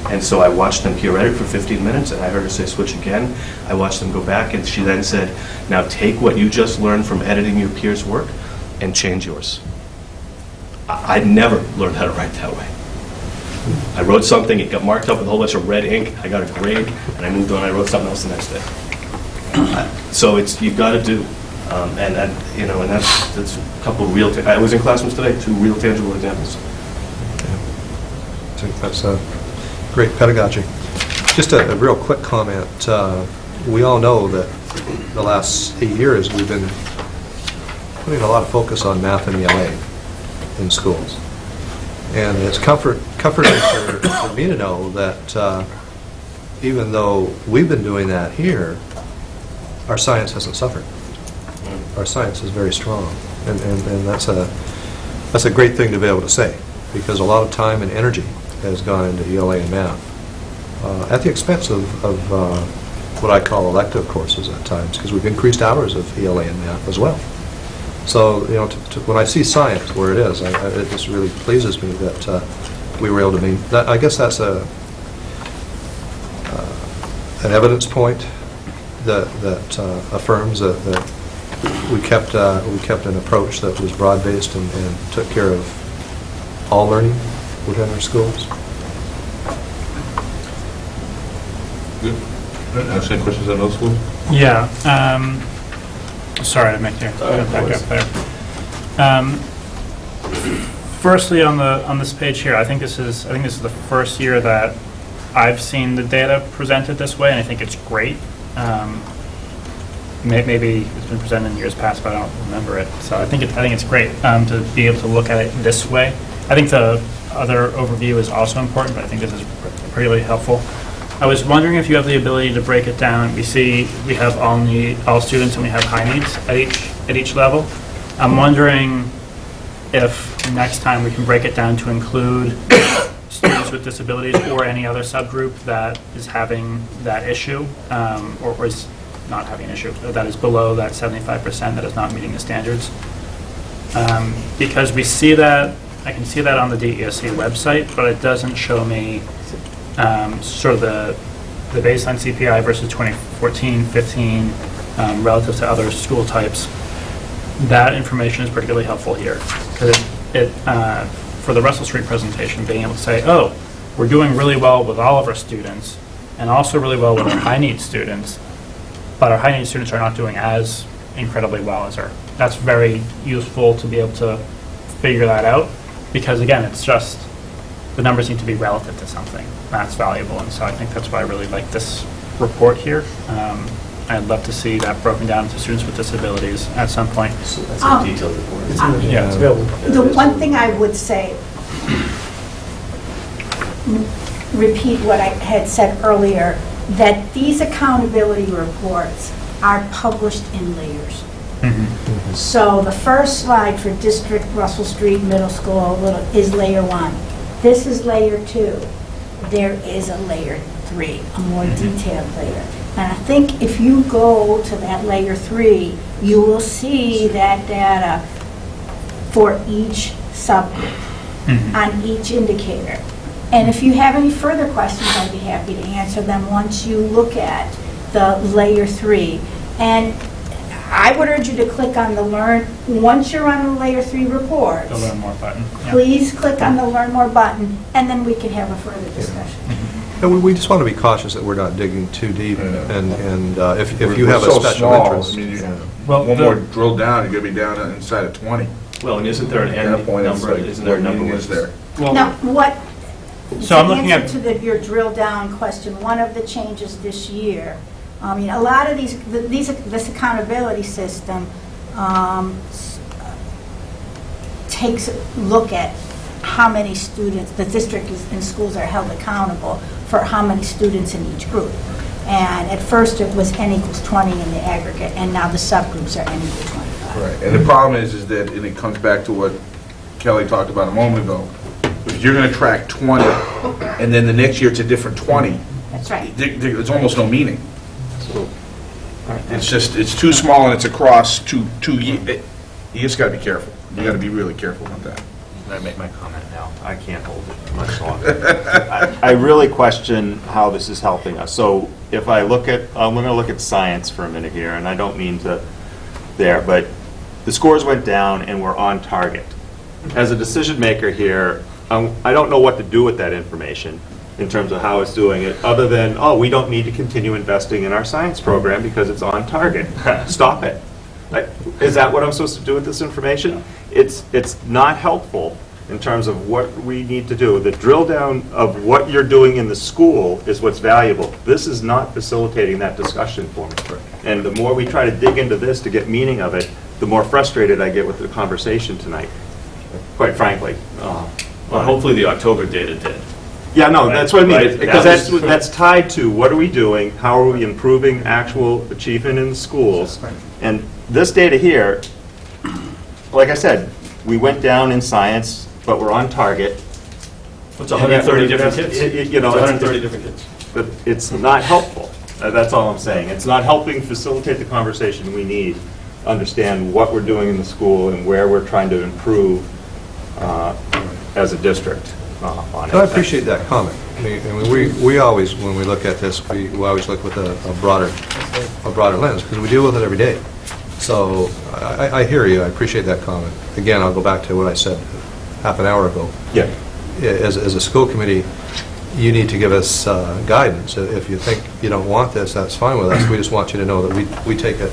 [SPEAKER 16] And so I watched them peer edit for 15 minutes, and I heard her say switch again. I watched them go back, and she then said, now take what you just learned from editing your peers' work and change yours. I'd never learned how to write that way. I wrote something, it got marked up with a whole bunch of red ink, I got a grade, and I moved on, I wrote something else the next day. So it's, you've got to do. And that's a couple real, I was in classrooms today, 2 real tangible examples.
[SPEAKER 5] I think that's great pedagogy. Just a real quick comment. We all know that the last 8 years we've been putting a lot of focus on math and ELA in schools. And it's comforting for me to know that even though we've been doing that here, our science hasn't suffered. Our science is very strong. And that's a great thing to be able to say, because a lot of time and energy has gone into ELA and math at the expense of what I call elective courses at times, because we've increased hours of ELA and math as well. So, you know, when I see science where it is, it just really pleases me that we were able to meet that. I guess that's an evidence point that affirms that we kept an approach that was broad-based and took care of all learning within our schools.
[SPEAKER 1] Good. Ask any questions on those schools?
[SPEAKER 13] Yeah. Sorry to make you back up there. Firstly, on this page here, I think this is the first year that I've seen the data presented this way, and I think it's great. Maybe it's been presented in years past, but I don't remember it. So I think it's great to be able to look at it this way. I think the other overview is also important, but I think this is really helpful. I was wondering if you have the ability to break it down. We see we have all students and we have high needs at each level. I'm wondering if next time we can break it down to include students with disabilities or any other subgroup that is having that issue or is not having an issue, that is below that 75% that is not meeting the standards. Because we see that, I can see that on the DESC website, but it doesn't show me sort of the baseline CPI versus 2014-15 relative to other school types. That information is particularly helpful here, because for the Russell Street presentation, being able to say, oh, we're doing really well with all of our students, and also really well with our high needs students, but our high needs students are not doing as incredibly well as our. That's very useful to be able to figure that out, because again, it's just the numbers need to be relative to something. That's valuable, and so I think that's why I really like this report here. I'd love to see that broken down to students with disabilities at some point.
[SPEAKER 16] So that's a detailed report.
[SPEAKER 13] Yeah, it's available.
[SPEAKER 6] The one thing I would say, repeat what I had said earlier, that these accountability reports are published in layers. So the first slide for District Russell Street Middle School is layer 1. This is layer 2. There is a layer 3, a more detailed layer. And I think if you go to that layer 3, you will see that data for each subgroup on each indicator. And if you have any further questions, I'd be happy to answer them once you look at the layer 3. And I would urge you to click on the Learn, once you're on the layer 3 report.
[SPEAKER 13] The Learn More button. Yeah.
[SPEAKER 6] Please click on the Learn More button, and then we can have a further discussion.
[SPEAKER 5] And we just want to be cautious that we're not digging too deep, and if you
[SPEAKER 1] We're
[SPEAKER 5] have a
[SPEAKER 1] so
[SPEAKER 5] special
[SPEAKER 1] small.
[SPEAKER 5] interest.
[SPEAKER 1] I mean,
[SPEAKER 13] Well,
[SPEAKER 1] one
[SPEAKER 13] the-
[SPEAKER 1] more drill down, you're gonna be down inside of 20.
[SPEAKER 16] Well, and isn't there an
[SPEAKER 1] At
[SPEAKER 16] end
[SPEAKER 1] that point, it's
[SPEAKER 16] number?
[SPEAKER 1] like,
[SPEAKER 16] Isn't there a
[SPEAKER 1] what
[SPEAKER 16] number?
[SPEAKER 1] meaning
[SPEAKER 16] where
[SPEAKER 1] is there?
[SPEAKER 13] Well,
[SPEAKER 6] Now, what,
[SPEAKER 13] So I'm looking at-
[SPEAKER 6] to answer your drill down question, one of the changes this year, I mean, a lot of this accountability system takes a look at how many students, the district and schools are held accountable for how many students in each group. And at first, it was n equals 20 in the aggregate, and now the subgroups are n equals 25.
[SPEAKER 1] Right, and the problem is that, and it comes back to what Kelly talked about a moment ago, if you're gonna track 20, and then the next year it's a different 20,
[SPEAKER 6] That's right.
[SPEAKER 1] there's almost no meaning. It's just, it's too small and it's across two, you just gotta be careful. You gotta be really careful with that.
[SPEAKER 3] Can I make my comment now? I can't hold it much longer. I really question how this is helping us. So if I look at, I'm going to look at science for a minute here, and I don't mean to there, but the scores went down and we're on target. As a decision maker here, I don't know what to do with that information in terms of how it's doing it, other than, oh, we don't need to continue investing in our science program because it's on target. Stop it. Like, is that what I'm supposed to do with this information? It's not helpful in terms of what we need to do. The drill down of what you're doing in the school is what's valuable. This is not facilitating that discussion for me. And the more we try to dig into this to get meaning of it, the more frustrated I get with the conversation tonight, quite frankly.
[SPEAKER 16] Well, hopefully the October data did.
[SPEAKER 3] Yeah, no,
[SPEAKER 16] Right,
[SPEAKER 3] that's what I mean,
[SPEAKER 16] right.
[SPEAKER 3] because
[SPEAKER 16] That was-
[SPEAKER 3] that's tied to what are we doing, how are we improving actual achievement in the schools? And this data here, like I said, we went down in science, but we're on target.
[SPEAKER 16] It's 130 different kids.
[SPEAKER 3] You know,
[SPEAKER 16] It's 130 different kids.
[SPEAKER 3] But it's not helpful. That's all I'm saying. It's not helping facilitate the conversation we need, understand what we're doing in the school and where we're trying to improve as a district on it.
[SPEAKER 5] No, I appreciate that comment. I mean, we always, when we look at this, we always look with a broader lens, because we deal with it every day. So I hear you, I appreciate that comment. Again, I'll go back to what I said half an hour ago.
[SPEAKER 3] Yeah.
[SPEAKER 5] As a school committee, you need to give us guidance. If you think you don't want this, that's fine with us. We just want you to know that we take it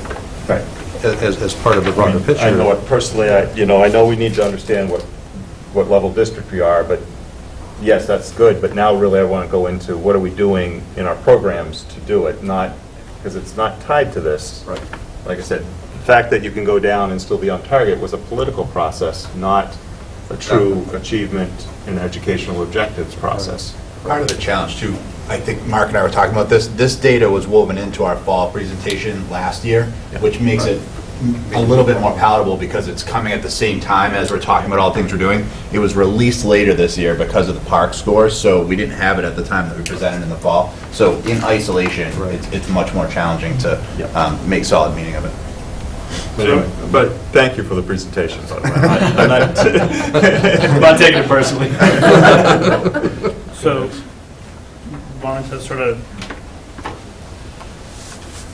[SPEAKER 3] Right.
[SPEAKER 5] as part of the broader picture.
[SPEAKER 3] I know it personally, I know we need to understand what level district we are, but yes, that's good, but now really I want to go into what are we doing in our programs to do it, not, because it's not tied to this.
[SPEAKER 5] Right.
[SPEAKER 3] Like I said, the fact that you can go down and still be on target was a political process, not a true achievement and educational objectives process.
[SPEAKER 15] Part of the challenge too, I think Mark and I were talking about this data was woven into our fall presentation last year, which makes it a little bit more palatable because it's coming at the same time as we're talking about all the things we're doing. It was released later this year because of the park scores, so we didn't have it at the time that we presented in the fall. So in isolation, it's much more challenging to make solid meaning of it.
[SPEAKER 3] But thank you for the presentation, by the way.
[SPEAKER 16] I'm not taking it personally.
[SPEAKER 13] So, wanted to sort of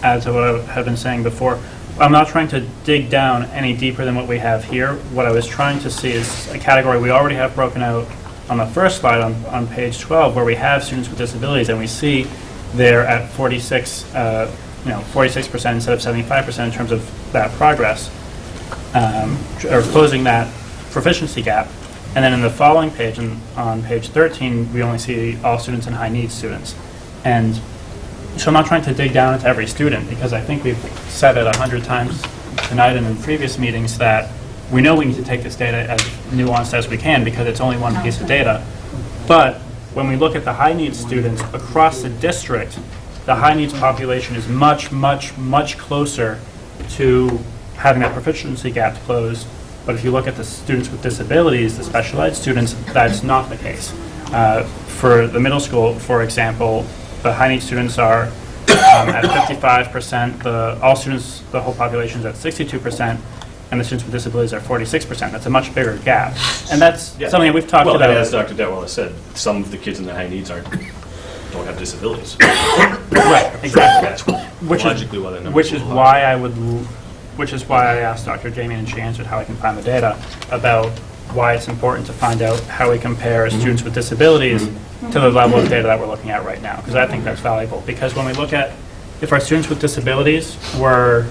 [SPEAKER 13] add to what I have been saying before. I'm not trying to dig down any deeper than what we have here. What I was trying to see is a category we already have broken out on the first slide on page 12, where we have students with disabilities, and we see they're at 46% instead of 75% in terms of that progress, or closing that proficiency gap. And then in the following page, on page 13, we only see all students and high needs students. And so I'm not trying to dig down into every student, because I think we've said it 100 times tonight and in previous meetings that we know we need to take this data as nuanced as we can because it's only one piece of data. But when we look at the high needs students across the district, the high needs population is much, much, much closer to having that proficiency gap closed. But if you look at the students with disabilities, the special ed students, that's not the case. For the middle school, for example, the high needs students are at 55%, all students, the whole population is at 62%, and the students with disabilities are 46%. That's a much bigger gap. And that's something that we've talked
[SPEAKER 16] well,
[SPEAKER 13] about.
[SPEAKER 16] Well, as Dr. Detweiler said, some of the kids in the high needs don't have disabilities.
[SPEAKER 13] Right, exactly.
[SPEAKER 16] That's logically why the numbers
[SPEAKER 13] Which
[SPEAKER 16] are
[SPEAKER 13] is
[SPEAKER 16] so
[SPEAKER 13] why
[SPEAKER 16] high.
[SPEAKER 13] which is why I asked Dr. Jamie, and she answered how I can find the data about why it's important to find out how we compare students with disabilities to the level of data that we're looking at right now, because I think that's valuable. Because when we look at if our students with disabilities were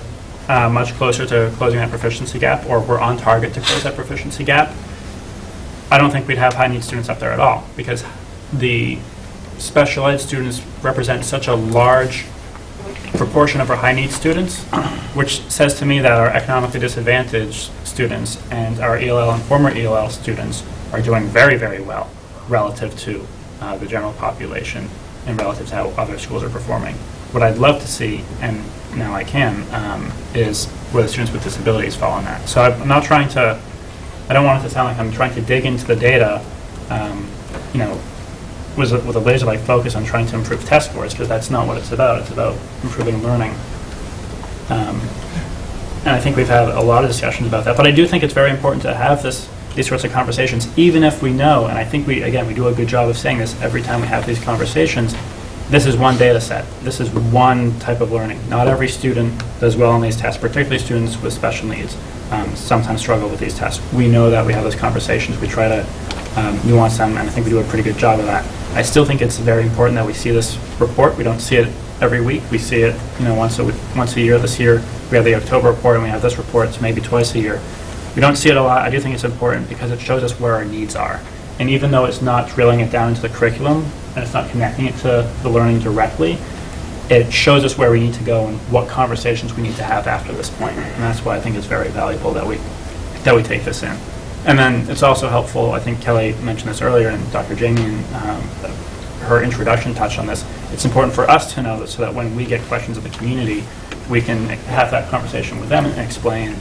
[SPEAKER 13] much closer to closing that proficiency gap, or were on target to close that proficiency gap, I don't think we'd have high need students up there at all, because the special ed students represent such a large proportion of our high need students, which says to me that our economically disadvantaged students and our ELL and former ELL students are doing very, very well relative to the general population and relative to how other schools are performing. What I'd love to see, and now I can, is where the students with disabilities fall on that. So I'm not trying to, I don't want it to sound like I'm trying to dig into the data, you know, with a laser-like focus on trying to improve test scores, because that's not what it's about. It's about improving learning. And I think we've had a lot of discussions about that. But I do think it's very important to have these sorts of conversations, even if we know, and I think we do a good job of saying this every time we have these conversations, this is one data set. This is one type of learning. Not every student does well on these tests, particularly students with special needs sometimes struggle with these tests. We know that. We have those conversations. We try to nuance them, and I think we do a pretty good job of that. I still think it's very important that we see this report. We don't see it every week. We see it, you know, once a year. This year we have the October report, and we have this report, so maybe twice a year. We don't see it a lot. I do think it's important because it shows us where our needs are. And even though it's not drilling it down into the curriculum and it's not connecting it to the learning directly, it shows us where we need to go and what conversations we need to have after this point. And that's why I think it's very valuable that we take this in. And then it's also helpful, I think Kelly mentioned this earlier, and Dr. Jamie in her introduction touched on this. It's important for us to know that so that when we get questions of the community, we can have that conversation with them and explain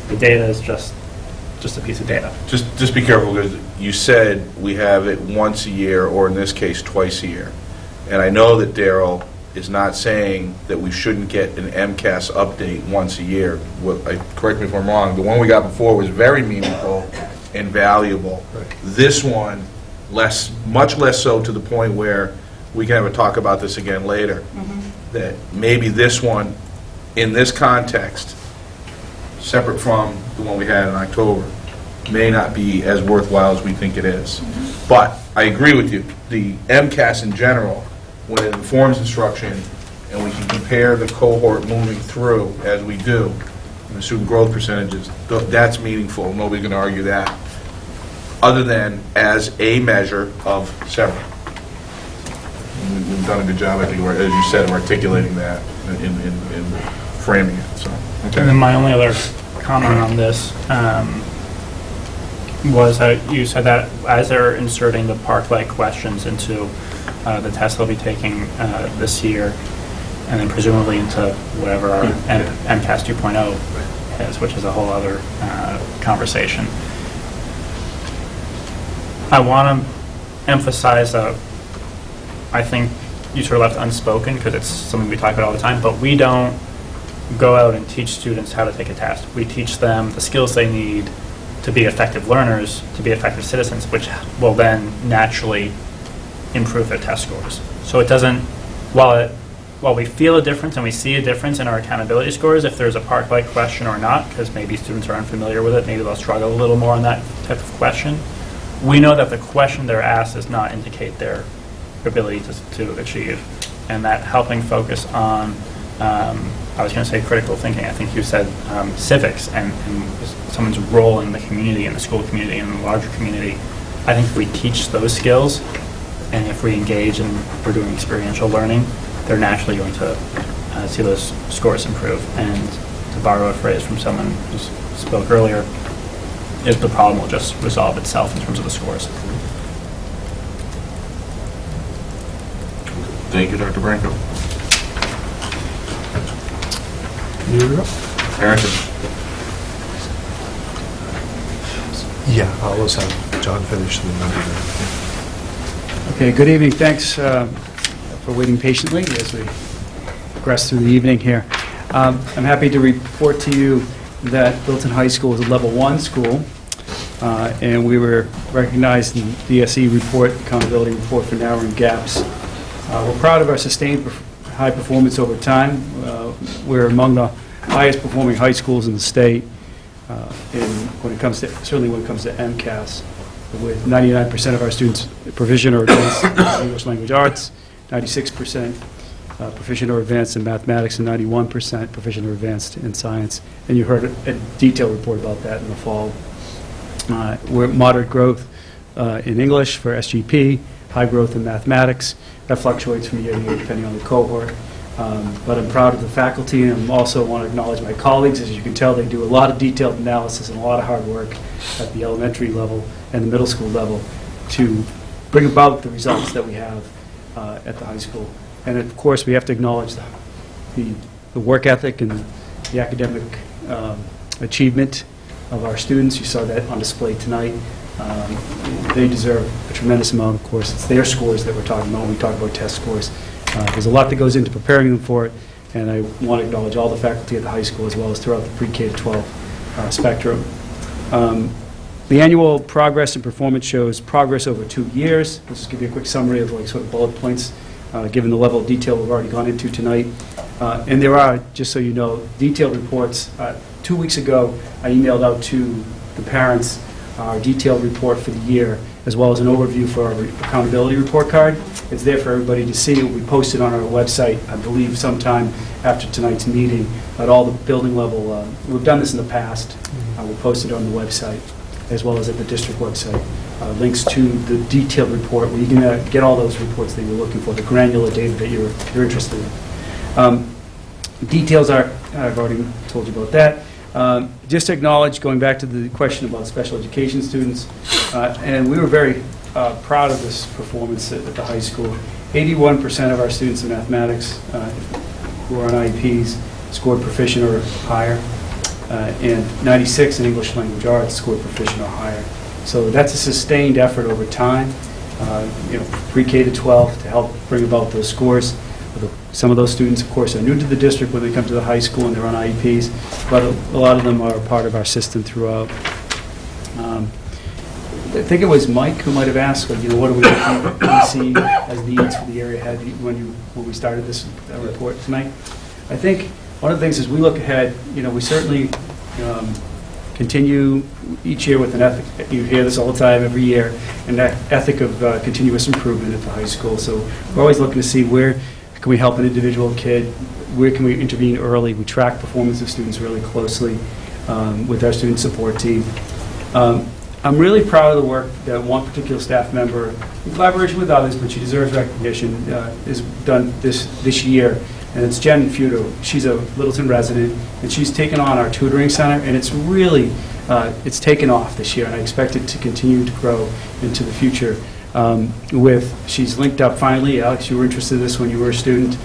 [SPEAKER 13] the data is just a piece of data.
[SPEAKER 1] Just be careful, because you said we have it once a year, or in this case, twice a year. And I know that Daryl is not saying that we shouldn't get an MCAS update once a year. Correct me if I'm wrong, the one we got before was very meaningful and valuable.
[SPEAKER 5] Right.
[SPEAKER 1] This one, much less so, to the point where we can have a talk about this again later. That maybe this one, in this context, separate from the one we had in October, may not be as worthwhile as we think it is. But I agree with you. The MCAS in general, when it informs instruction and we can compare the cohort moving through as we do, and the student growth percentages, that's meaningful. Nobody's going to argue that. Other than as a measure of several. We've done a good job, I think, as you said, of articulating that in framing it. So.
[SPEAKER 13] And then my only other comment on this was that you said that as they're inserting the park-like questions into the test they'll be taking this year, and then presumably into whatever our MCAS 2.0 is, which is a whole other conversation. I want to emphasize that I think you sort of left unspoken, because it's something we talk about all the time, but we don't go out and teach students how to take a test. We teach them the skills they need to be effective learners, to be effective citizens, which will then naturally improve their test scores. So it doesn't, while we feel a difference and we see a difference in our accountability scores, if there's a park-like question or not, because maybe students are unfamiliar with it, maybe they'll struggle a little more on that type of question, we know that the question they're asked does not indicate their ability to achieve. And that helping focus on, I was going to say critical thinking, I think you said civics and someone's role in the community, in the school community, in the larger community. I think if we teach those skills, and if we engage and we're doing experiential learning, they're naturally going to see those scores improve. And to borrow a phrase from someone who spoke earlier, the problem will just resolve itself in terms of the scores.
[SPEAKER 1] Thank you, Dr. Branco.
[SPEAKER 5] You're up.
[SPEAKER 1] Harrington.
[SPEAKER 5] Yeah, I'll always have John finish and then I'll do that.
[SPEAKER 17] Okay, good evening. Thanks for waiting patiently as we progress through the evening here. I'm happy to report to you that Bilton High School is a level 1 school, and we were recognized in the DSE report, accountability report, for narrowing gaps. We're proud of our sustained high performance over time. We're among the highest performing high schools in the state. when it comes to, certainly when it comes to MCAS, with 99% of our students proficient or advanced in English language arts, 96% proficient or advanced in mathematics, and 91% proficient or advanced in science. And you heard a detailed report about that in the fall. We're at moderate growth in English for SGP, high growth in mathematics. That fluctuates from year to year depending on the cohort. But I'm proud of the faculty, and I also want to acknowledge my colleagues. As you can tell, they do a lot of detailed analysis and a lot of hard work at the elementary level and the middle school level to bring about the results that we have at the high school. And of course, we have to acknowledge the work ethic and the academic achievement of our students. You saw that on display tonight. They deserve a tremendous amount, of course. It's their scores that we're talking about when we talk about test scores. There's a lot that goes into preparing them for it, and I want to acknowledge all the faculty at the high school as well as throughout the pre-K to 12 spectrum. The annual progress and performance shows progress over 2 years. Let's just give you a quick summary of like sort of bullet points, given the level of detail we've already gone into tonight. And there are, just so you know, detailed reports. 2 weeks ago, I emailed out to the parents our detailed report for the year, as well as an overview for our accountability report card. It's there for everybody to see. It will be posted on our website, I believe, sometime after tonight's meeting at all the building level. We've done this in the past. We'll post it on the website, as well as at the district website. Links to the detailed report where you can get all those reports that you're looking for, the granular data that you're interested in. Details are, I've already told you about that. Just to acknowledge, going back to the question about special education students, and we were very proud of this performance at the high school. 81% of our students in mathematics who are on IEPs scored proficient or higher, and 96 in English language arts scored proficient or higher. So that's a sustained effort over time, pre-K to 12 to help bring about those scores. Some of those students, of course, are new to the district when they come to the high school and they're on IEPs, but a lot of them are part of our system throughout. I think it was Mike who might have asked, what do we see as needs for the area ahead when we started this report tonight? I think one of the things is we look ahead, we certainly continue each year with an ethic. You hear this all the time, every year, and that ethic of continuous improvement at the high school. So we're always looking to see where can we help an individual kid, where can we intervene early. We track performance of students really closely with our student support team. I'm really proud of the work that one particular staff member, in collaboration with others, but she deserves recognition, has done this year, and it's Jen Feudo. She's a Littleton resident, and she's taken on our tutoring center, and it's really, it's taken off this year, and I expect it to continue to grow into the future. She's linked up finally, Alex, you were interested in this when you were a student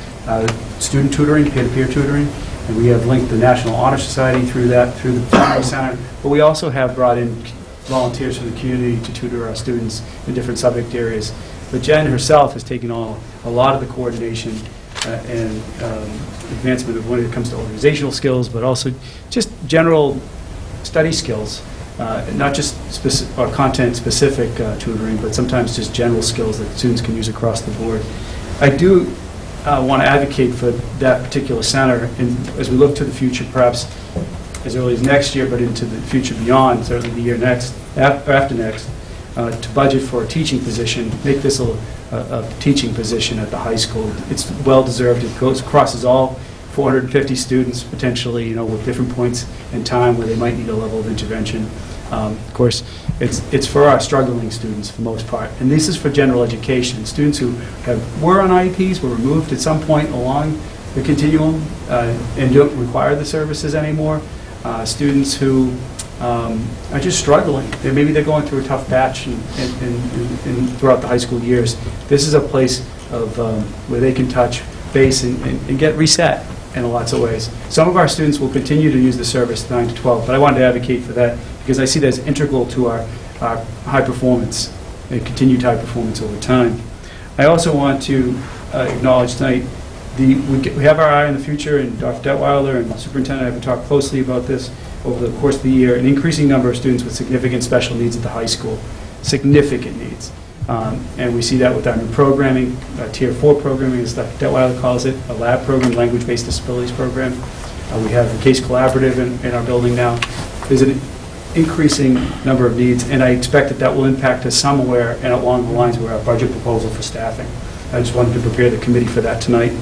[SPEAKER 17] tutoring, peer-to-peer tutoring, and we have linked the National Honor Society through the tutoring center, but we also have brought in volunteers from the community to tutor our students in different subject areas. But Jen herself has taken on a lot of the coordination and advancement of when it comes to organizational skills, but also just general study skills, not just content-specific tutoring, but sometimes just general skills that students can use across the board. I do want to advocate for that particular center, and as we look to the future, perhaps as early as next year, but into the future beyond, certainly the year next, after next, to budget for a teaching position, make this a teaching position at the high school. It's well-deserved. It crosses all 450 students, potentially, with different points in time where they might need a level of intervention. Of course, it's for our struggling students for the most part, and this is for general education. Students who were on IEPs, were removed at some point along the continuum, and don't require the services anymore. Students who are just struggling. Maybe they're going through a tough patch throughout the high school years. This is a place of where they can touch base and get reset in lots of ways. Some of our students will continue to use the service 9 to 12, but I wanted to advocate for that because I see that as integral to our high performance and continued high performance over time. I also want to acknowledge tonight we have our eye on the future, and Dr. Detweiler and the superintendent have talked closely about this over the course of the year, an increasing number of students with significant special needs at the high school, significant needs. And we see that with our new programming, Tier 4 programming, as Dr. Detweiler calls it, a lab program, language-based disabilities program. We have the Case Collaborative in our building now. there's an increasing number of needs, and I expect that will impact us somewhere and along the lines of our budget proposal for staffing. I just wanted to prepare the committee for that tonight.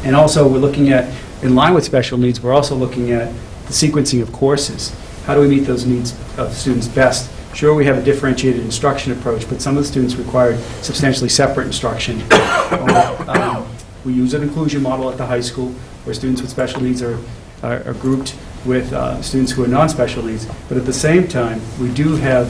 [SPEAKER 17] And also, we're looking at, in line with special needs, we're also looking at the sequencing of courses. How do we meet those needs of students best? Sure, we have a differentiated instruction approach, but some of the students require substantially separate instruction. We use an inclusion model at the high school where students with special needs are grouped with students who are non-special needs. But at the same time, we do have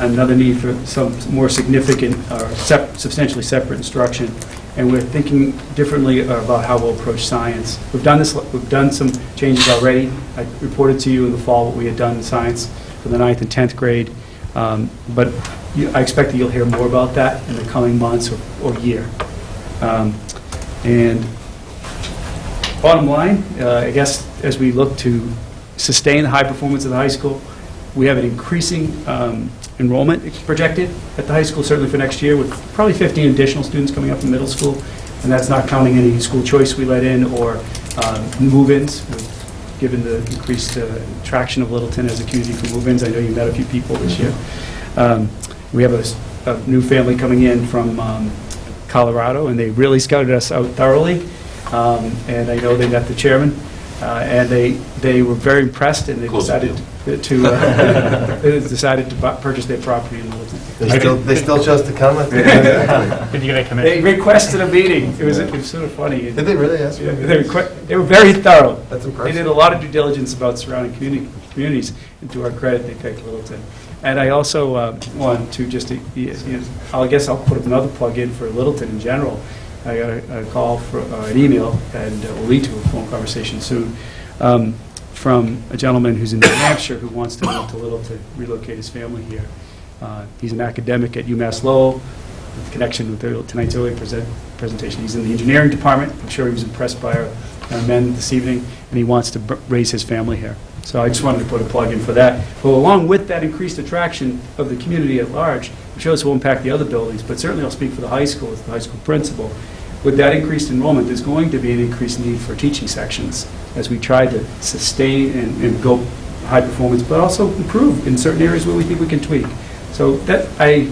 [SPEAKER 17] another need for some more significant or substantially separate instruction. And we're thinking differently about how we'll approach science. We've done some changes already. I reported to you in the fall what we had done in science for the 9th and 10th grade. But I expect that you'll hear more about that in the coming months or year. And bottom line, I guess as we look to sustain the high performance of the high school, we have an increasing enrollment projected at the high school, certainly for next year, with probably 15 additional students coming up in middle school. And that's not counting any school choice we let in or move-ins, given the increased traction of Littleton as a community for move-ins. I know you met a few people this year. We have a new family coming in from Colorado, and they really scouted us out thoroughly. And I know they met the chairman, and they were very impressed, and they decided to purchase their property in Littleton.
[SPEAKER 14] They still chose to come?
[SPEAKER 13] Did you get a commitment?
[SPEAKER 17] They requested a meeting. It was sort of funny.
[SPEAKER 14] Did they really ask for a meeting?
[SPEAKER 17] They were very thorough.
[SPEAKER 14] That's impressive.
[SPEAKER 17] They did a lot of due diligence about surrounding communities, and to our credit, they picked Littleton. And I also want to just, I guess I'll put another plug in for Littleton in general. I got a call, for an email, and will lead to a phone conversation soon, from a gentleman who's in New Hampshire who wants to move to Littleton, relocate his family here. He's an academic at UMass Lowell, with connection with tonight's earlier presentation. He's in the engineering department. I'm sure he was impressed by our men this evening, and he wants to raise his family here. So I just wanted to put a plug in for that. But along with that increased attraction of the community at large, I'm sure this will impact the other buildings, but certainly I'll speak for the high school as the high school principal. With that increased enrollment, there's going to be an increased need for teaching sections as we try to sustain and go high performance, but also improve in certain areas where we think we can tweak. So that I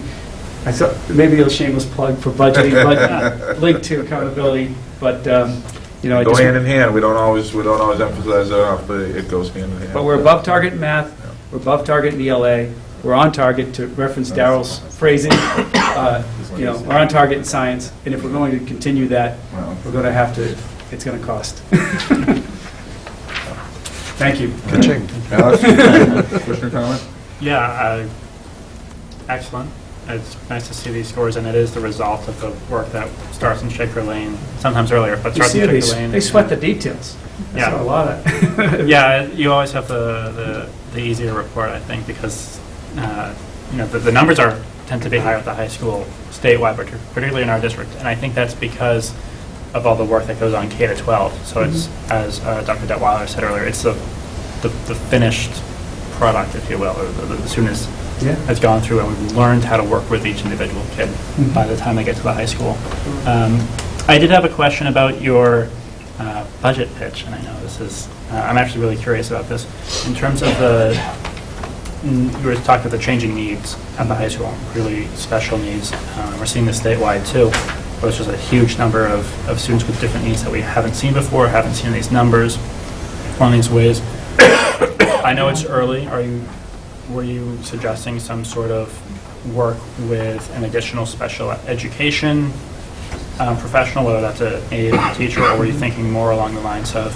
[SPEAKER 17] thought maybe a shameless plug for budgeting, but linked to accountability. But I
[SPEAKER 1] Go hand in hand. We don't always emphasize that enough, but it goes hand in hand.
[SPEAKER 17] But we're above target in math. We're above target in ELA. We're on target, to reference Darrell's phrasing. We're on target in science, and if we're going to continue that, we're going to have to. It's going to cost. Thank you.
[SPEAKER 1] Alex, question or comment?
[SPEAKER 13] Yeah, excellent. It's nice to see these scores, and it is the result of the work that starts in Shaker Lane, sometimes earlier, but starts in Shaker Lane.
[SPEAKER 17] They sweat the details. That's a lot of.
[SPEAKER 13] Yeah, you always have the easier report, I think, because the numbers tend to be higher at the high school statewide, particularly in our district, and I think that's because of all the work that goes on K to 12. So it's, as Dr. Detweiler said earlier, it's the finished product, if you will, or the student has gone through, and we've learned how to work with each individual kid by the time they get to the high school. I did have a question about your budget pitch, and I know this is, I'm actually really curious about this. In terms of you were talking about the changing needs at the high school, really special needs. We're seeing this statewide too. There's just a huge number of students with different needs that we haven't seen before, haven't seen these numbers, or in these ways. I know it's early. Were you suggesting some sort of work with an additional special education professional, whether that's an aide teacher, or were you thinking more along the lines of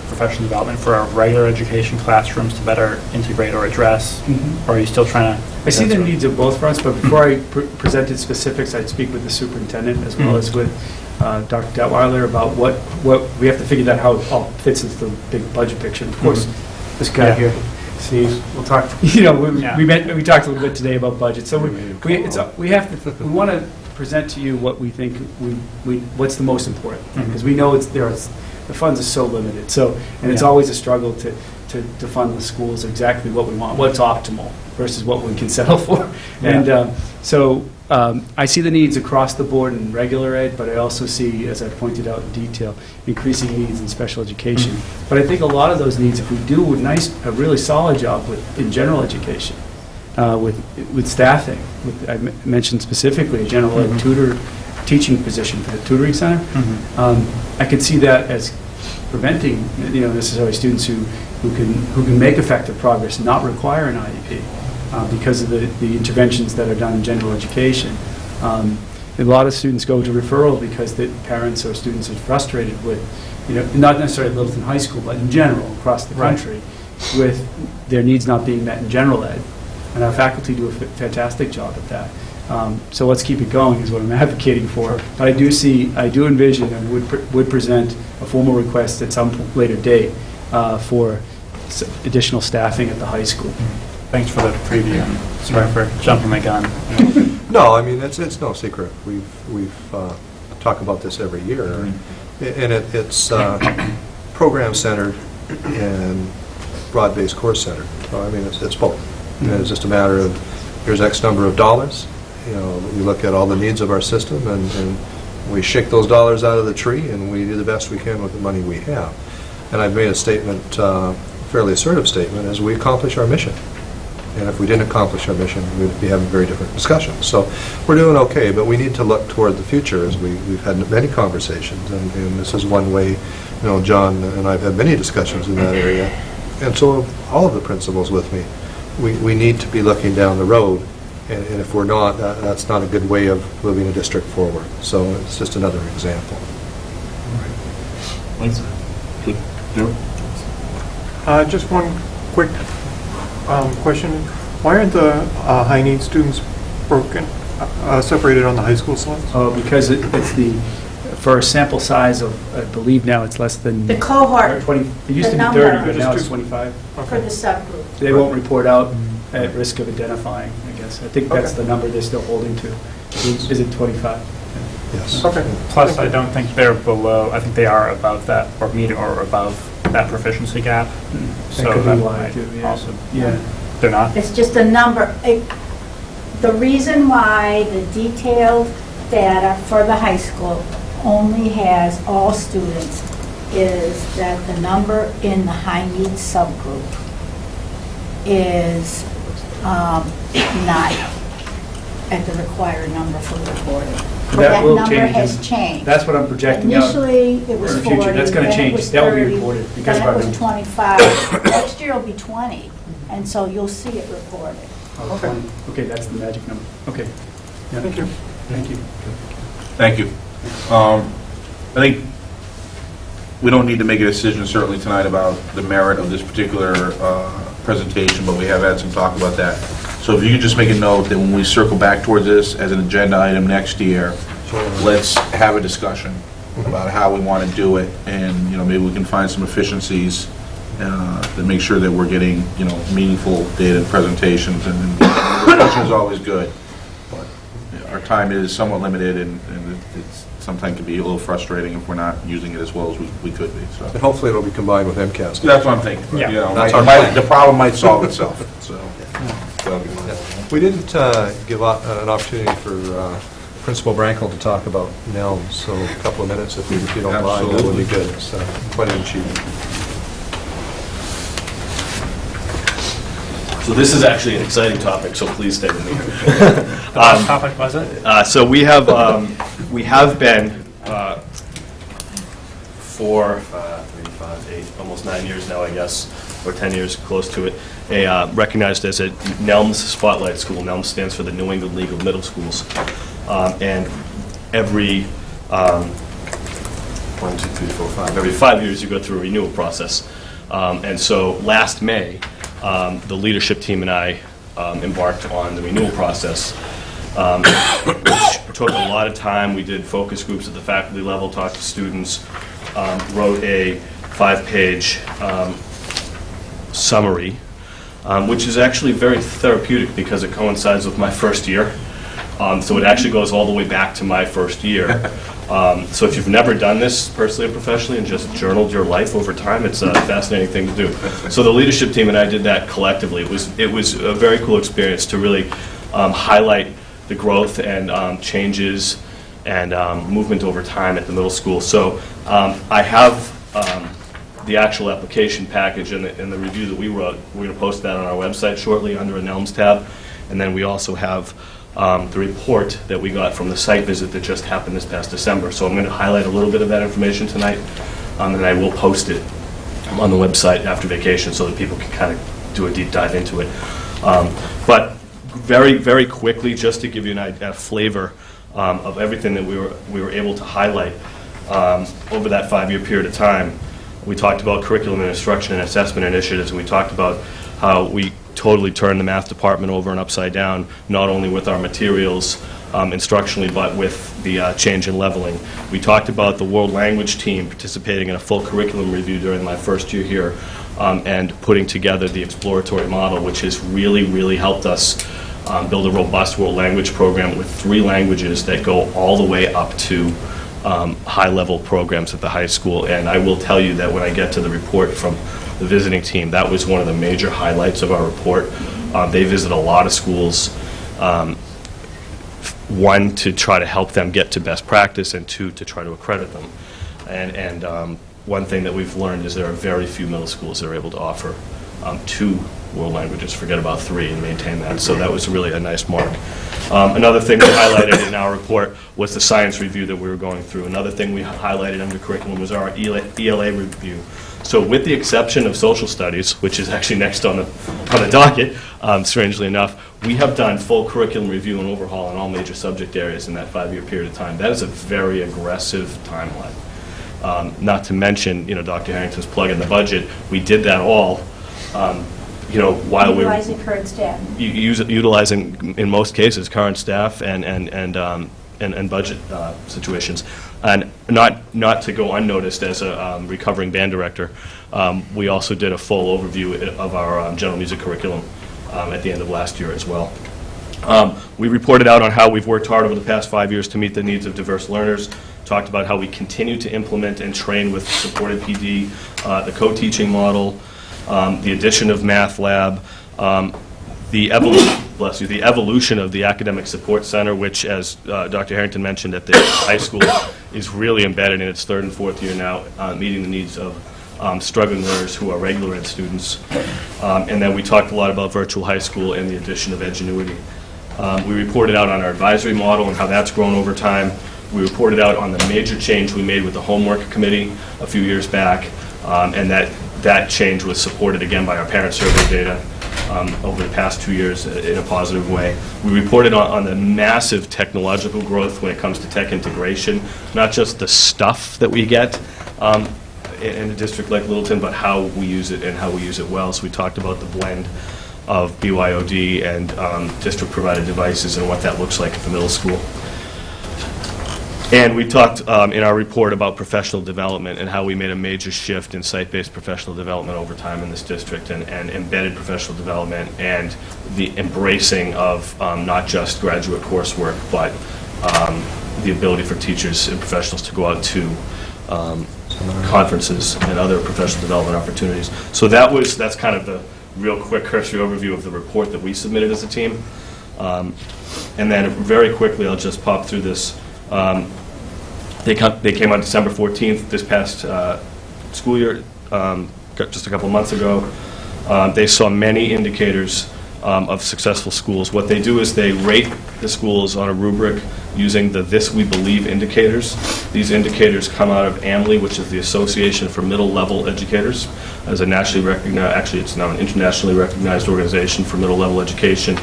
[SPEAKER 13] professional development for our regular education classrooms to better integrate or address? Or are you still trying to...
[SPEAKER 17] I see the needs of both fronts, but before I presented specifics, I'd speak with the superintendent as well as with Dr. Detweiler about what we have to figure out how it all fits into the big budget picture. Of course, this guy here, Steve, we'll talk. We talked a little bit today about budget, so we want to present to you what we think what's the most important, because we know the funds are so limited. It's always a struggle to fund the schools exactly what we want, what's optimal versus what we can settle for. And I see the needs across the board in regular ed, but I also see, as I pointed out in detail, increasing needs in special education. But I think a lot of those needs, if we do a really solid job in general education, with staffing, I mentioned specifically a general ed tutor teaching position for the tutoring center, I could see that as preventing, necessarily students who can make effective progress, not require an IEP. Because of the interventions that are done in general education. A lot of students go to referral because the parents or students are frustrated with, not necessarily at Littleton High School, but in general, across the country, with their needs not being met in general ed. And our faculty do a fantastic job at that. So let's keep it going is what I'm advocating for. But I do envision and would present a formal request at some later date for additional staffing at the high school.
[SPEAKER 13] Thanks for the preview. Sorry for jumping the gun.
[SPEAKER 5] No, I mean, it's no secret. We've talked about this every year, and it's program-centered and broad-based course-centered. So, I mean, it's both. And it's just a matter of, here's X number of dollars. We look at all the needs of our system, and we shake those dollars out of the tree, and we do the best we can with the money we have. And I've made a statement, fairly assertive statement, as we accomplish our mission. And if we didn't accomplish our mission, we'd be having very different discussions. So we're doing okay, but we need to look toward the future, as we've had many conversations, and this is one way. John and I have had many discussions in that area, and so have all of the principals with me. We need to be looking down the road, and if we're not, that's not a good way of moving a district forward. So it's just another example.
[SPEAKER 1] Thanks.
[SPEAKER 7] Just one quick question. Why aren't the high need students separated on the high school slides?
[SPEAKER 17] Because for a sample size of, I believe now it's less than...
[SPEAKER 6] The cohort.
[SPEAKER 17] 20, it used to be 30, but now it's 25.
[SPEAKER 6] For the subgroup.
[SPEAKER 17] They won't report out at risk of identifying, I guess. I think that's the number they're still holding to. Is it 25?
[SPEAKER 5] Yes.
[SPEAKER 7] Okay.
[SPEAKER 13] Plus, I don't think they're below, I think they are above that, or meet or above that proficiency gap.
[SPEAKER 17] That could be why, too, yeah.
[SPEAKER 13] Also,
[SPEAKER 17] Yeah.
[SPEAKER 13] they're not?
[SPEAKER 6] It's just a number. The reason why the detailed data for the high school only has all students is that the number in the high needs subgroup is not at the required number for reporting. That
[SPEAKER 17] will
[SPEAKER 6] number
[SPEAKER 17] change.
[SPEAKER 6] has changed.
[SPEAKER 17] That's what I'm projecting out.
[SPEAKER 6] Initially, it was
[SPEAKER 17] for the
[SPEAKER 6] 40,
[SPEAKER 17] future. That's going to
[SPEAKER 6] then it
[SPEAKER 17] change.
[SPEAKER 6] was
[SPEAKER 17] That will be
[SPEAKER 6] 30,
[SPEAKER 17] reported because of
[SPEAKER 6] then
[SPEAKER 17] our
[SPEAKER 6] it was
[SPEAKER 17] needs.
[SPEAKER 6] 25. Next year it'll be 20, and so you'll see it reported.
[SPEAKER 17] Okay, that's the magic number. Okay. Yeah.
[SPEAKER 7] Thank you.
[SPEAKER 17] Thank you.
[SPEAKER 1] Thank you. I think we don't need to make a decision certainly tonight about the merit of this particular presentation, but we have had some talk about that. So if you could just make a note that when we circle back towards this as an agenda item next year, let's have a discussion about how we want to do it, and maybe we can find some efficiencies to make sure that we're getting meaningful data presentations, and discussion is always good. But our time is somewhat limited, and it's sometimes can be a little frustrating if we're not using it as well as we could be. So
[SPEAKER 5] And hopefully it'll be combined with MCAS.
[SPEAKER 1] that's what I'm thinking.
[SPEAKER 13] Yeah.
[SPEAKER 5] That's our plan.
[SPEAKER 1] The problem might solve itself. So
[SPEAKER 5] We didn't give an opportunity for Principal Brankel to talk about NELMS, so a couple of minutes, if you don't mind, that would be good. It's quite an achievement.
[SPEAKER 16] So this is actually an exciting topic, so please stay with me.
[SPEAKER 13] The last topic was it?
[SPEAKER 16] So we have been for 3, 5, 8, almost 9 years now, I guess, or 10 years, close to it, recognized as a NELMS Spotlight School. NELMS stands for the New England League of Middle Schools. And every 1, 2, 3, 4, 5, every 5 years you go through a renewal process. And so last May, the leadership team and I embarked on the renewal process, which took a lot of time. We did focus groups at the faculty level, talked to students, wrote a 5-page summary, which is actually very therapeutic because it coincides with my first year. So it actually goes all the way back to my first year. So if you've never done this personally or professionally and just journaled your life over time, it's a fascinating thing to do. So the leadership team and I did that collectively. It was a very cool experience to really highlight the growth and changes and movement over time at the middle school. So I have the actual application package and the review that we wrote. We're going to post that on our website shortly under a NELMS tab. And then we also have the report that we got from the site visit that just happened this past December. So I'm going to highlight a little bit of that information tonight, and I will post it on the website after vacation so that people can kind of do a deep dive into it. But very, very quickly, just to give you a flavor of everything that we were able to highlight over that 5-year period of time. We talked about curriculum and instruction and assessment initiatives, and we talked about how we totally turned the math department over and upside down, not only with our materials instructionally, but with the change in leveling. We talked about the world language team participating in a full curriculum review during my first year here and putting together the exploratory model, which has really, really helped us build a robust world language program with 3 languages that go all the way up to high-level programs at the high school. And I will tell you that when I get to the report from the visiting team, that was one of the major highlights of our report. They visit a lot of schools, one, to try to help them get to best practice, and 2, to try to accredit them. And one thing that we've learned is there are very few middle schools that are able to offer 2 world languages, forget about 3, and maintain that. So that was really a nice mark. Another thing we highlighted in our report was the science review that we were going through. Another thing we highlighted under curriculum was our ELA review. So with the exception of social studies, which is actually next on the docket, strangely enough, we have done full curriculum review and overhaul in all major subject areas in that 5-year period of time. That is a very aggressive timeline. Not to mention, Dr. Harrington's plug in the budget, we did that all while we were
[SPEAKER 6] Utilizing current staff.
[SPEAKER 16] utilizing, in most cases, current staff and budget situations. And not to go unnoticed as a recovering band director, we also did a full overview of our general music curriculum at the end of last year as well. We reported out on how we've worked hard over the past 5 years to meet the needs of diverse learners, talked about how we continue to implement and train with supported PD, the co-teaching model, the addition of Math Lab, the evolution of the Academic Support Center, which, as Dr. Harrington mentioned at the high school, is really embedded in its 3rd and 4th year now, meeting the needs of struggling learners who are regular ed students. And then we talked a lot about virtual high school and the addition of Edgenuity. We reported out on our advisory model and how that's grown over time. We reported out on the major change we made with the homework committee a few years back, and that change was supported again by our parent survey data over the past 2 years in a positive way. We reported on the massive technological growth when it comes to tech integration, not just the stuff that we get in a district like Littleton, but how we use it and how we use it well. So we talked about the blend of BYOD and district-provided devices and what that looks like at the middle school. And we talked in our report about professional development and how we made a major shift in site-based professional development over time in this district, and embedded professional development and the embracing of not just graduate coursework, but the ability for teachers and professionals to go out to conferences and other professional development opportunities. So that's kind of the real quick cursory overview of the report that we submitted as a team. And then very quickly, I'll just pop through this. They came on December 14th this past school year, just a couple months ago. They saw many indicators of successful schools. What they do is they rate the schools on a rubric using the This We Believe indicators. These indicators come out of AMLE, which is the Association for Middle Level Educators, as a nationally recognized, actually it's now an internationally recognized organization for middle level education,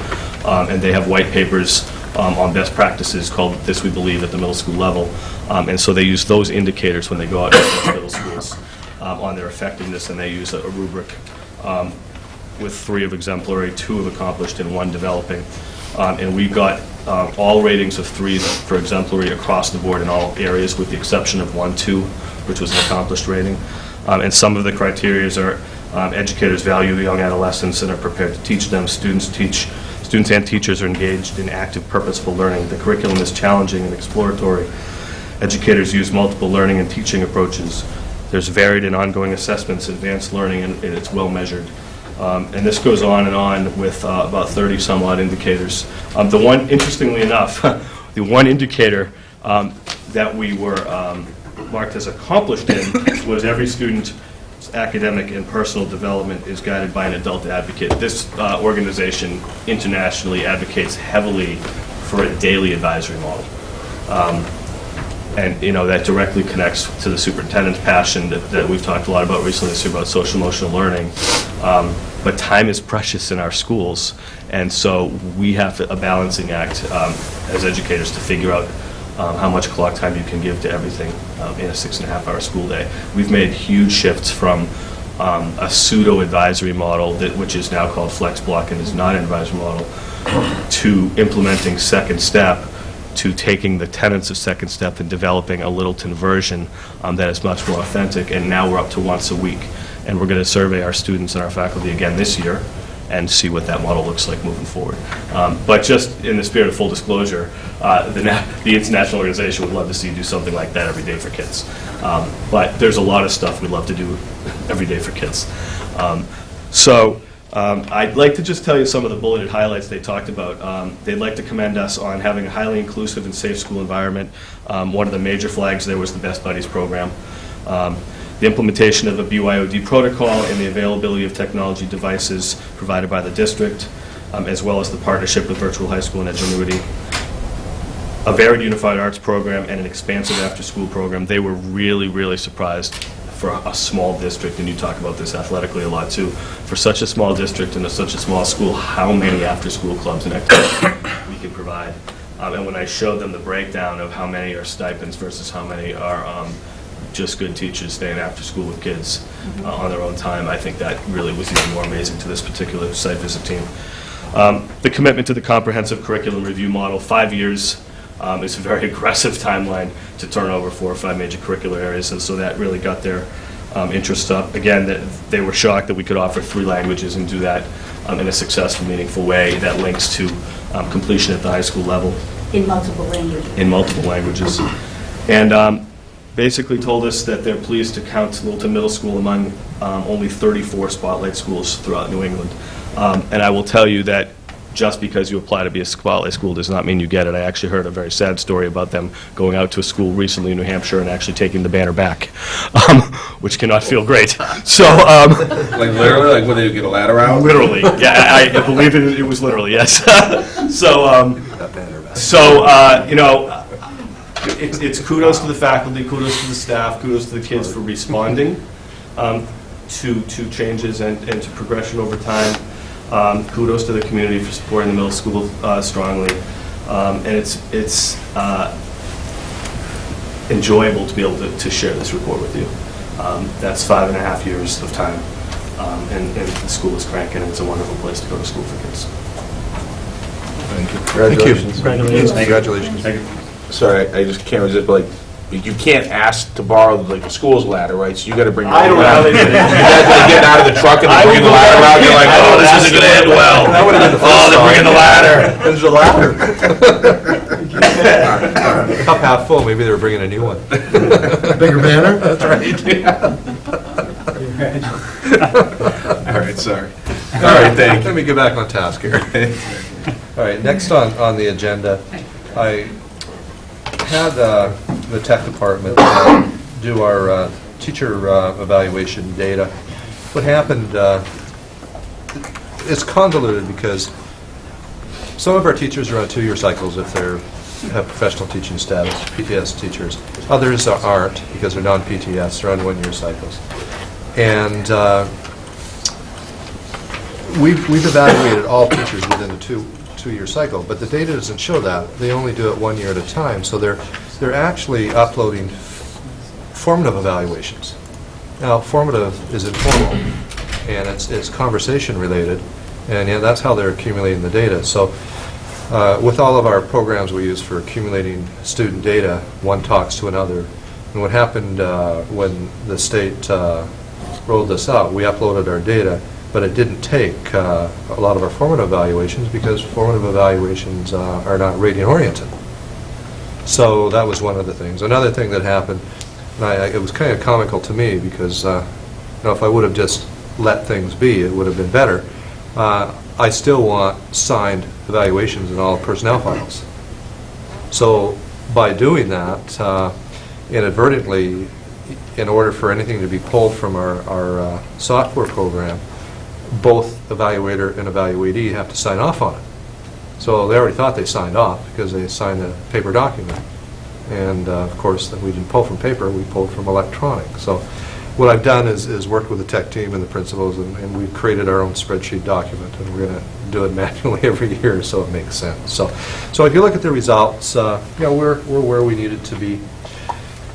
[SPEAKER 16] and they have white papers on best practices called This We Believe at the middle school level. And so they use those indicators when they go out to middle schools on their effectiveness, and they use a rubric with 3 of exemplary, 2 of accomplished, and 1 developing. And we got all ratings of 3 for exemplary across the board in all areas, with the exception of 1, 2, which was an accomplished rating. And some of the criteria are educators value the young adolescents and are prepared to teach them. Students and teachers are engaged in active, purposeful learning. The curriculum is challenging and exploratory. Educators use multiple learning and teaching approaches. There's varied and ongoing assessments, advanced learning, and it's well measured. And this goes on and on with about 30 some odd indicators. The one, interestingly enough, the one indicator that we were marked as accomplished in was every student's academic and personal development is guided by an adult advocate. This organization internationally advocates heavily for a daily advisory model. And that directly connects to the superintendent's passion that we've talked a lot about recently, this year about social emotional learning. But time is precious in our schools, and so we have a balancing act as educators to figure out how much clock time you can give to everything in a 6.5-hour school day. We've made huge shifts from a pseudo-advisory model, which is now called Flex Block and is not an advisory model, to implementing Second Step, to taking the tenets of Second Step and developing a Littleton version that is much more authentic, and now we're up to once a week. And we're going to survey our students and our faculty again this year and see what that model looks like moving forward. But just in the spirit of full disclosure, the international organization would love to see you do something like that every day for kids. But there's a lot of stuff we'd love to do every day for kids. I'd like to just tell you some of the bulleted highlights they talked about. They'd like to commend us on having a highly inclusive and safe school environment. One of the major flags there was the Best Buddies program. The implementation of a BYOD protocol and the availability of technology devices provided by the district, as well as the partnership with Virtual High School and Edgenuity. A varied unified arts program and an expansive after-school program. They were really, really surprised for a small district, and you talk about this athletically a lot too, for such a small district and such a small school, how many after-school clubs and activities we can provide. And when I showed them the breakdown of how many are stipends versus how many are just good teachers staying after school with kids on their own time, I think that really was even more amazing to this particular site visit team. The commitment to the comprehensive curriculum review model, 5 years is a very aggressive timeline to turn over 4 or 5 major curricular areas, and so that really got their interest up. Again, they were shocked that we could offer 3 languages and do that in a successful, meaningful way that links to completion at the high school level.
[SPEAKER 6] In multiple languages.
[SPEAKER 16] In multiple languages. And basically told us that they're pleased to count Littleton Middle School among only 34 Spotlight schools throughout New England. And I will tell you that just because you apply to be a Spotlight school does not mean you get it. I actually heard a very sad story about them going out to a school recently in New Hampshire and actually taking the banner back, which cannot feel great. So,
[SPEAKER 1] like literally, like when they get a ladder out?
[SPEAKER 16] Literally, yeah, I believe it was literally, yes. It's kudos to the faculty, kudos to the staff, kudos to the kids for responding to changes and to progression over time. Kudos to the community for supporting the middle school strongly. And it's enjoyable to be able to share this report with you. That's 5.5 years of time. And the school is cranking, and it's a wonderful place to go to school for kids.
[SPEAKER 1] Thank you.
[SPEAKER 5] Congratulations.
[SPEAKER 1] Congratulations.
[SPEAKER 5] Congratulations.
[SPEAKER 1] Thank you. Sorry, I just can't resist, but you can't ask to borrow like a school's ladder, right? So you got to bring.
[SPEAKER 16] I don't know how they did it.
[SPEAKER 1] You guys are getting out of the truck and they bring the ladder out. You're like, oh, this isn't going to end well.
[SPEAKER 5] That would have been the first
[SPEAKER 1] they're bringing the ladder.
[SPEAKER 5] There's a ladder. Cup half full, maybe they were bringing a new one.
[SPEAKER 1] Bigger banner? That's right. All right, sorry. All right, thank you.
[SPEAKER 5] Let me get back on task here. All right, next on the agenda, I had the tech department do our teacher evaluation data. What happened, it's convoluted because some of our teachers are on 2-year cycles if they have professional teaching status, PTS teachers. Others aren't because they're non-PTS, they're on 1-year cycles. And we've evaluated all teachers within the two-year cycle, but the data doesn't show that. They only do it 1 year at a time, so they're actually uploading formative evaluations. Now, formative is informal, and it's conversation related, and that's how they're accumulating the data. So with all of our programs we use for accumulating student data, one talks to another. And what happened when the state rolled this out, we uploaded our data, but it didn't take a lot of our formative evaluations because formative evaluations are not rating oriented. So that was one of the things. Another thing that happened, and it was kind of comical to me because if I would have just let things be, it would have been better. I still want signed evaluations in all personnel files. So by doing that, inadvertently, in order for anything to be pulled from our software program, both evaluator and evaluatee have to sign off on it. So they already thought they signed off because they signed a paper document. And of course, we didn't pull from paper, we pulled from electronic. So what I've done is worked with the tech team and the principals, and we've created our own spreadsheet document, and we're going to do it manually every year so it makes sense. So if you look at the results, we're where we needed to be.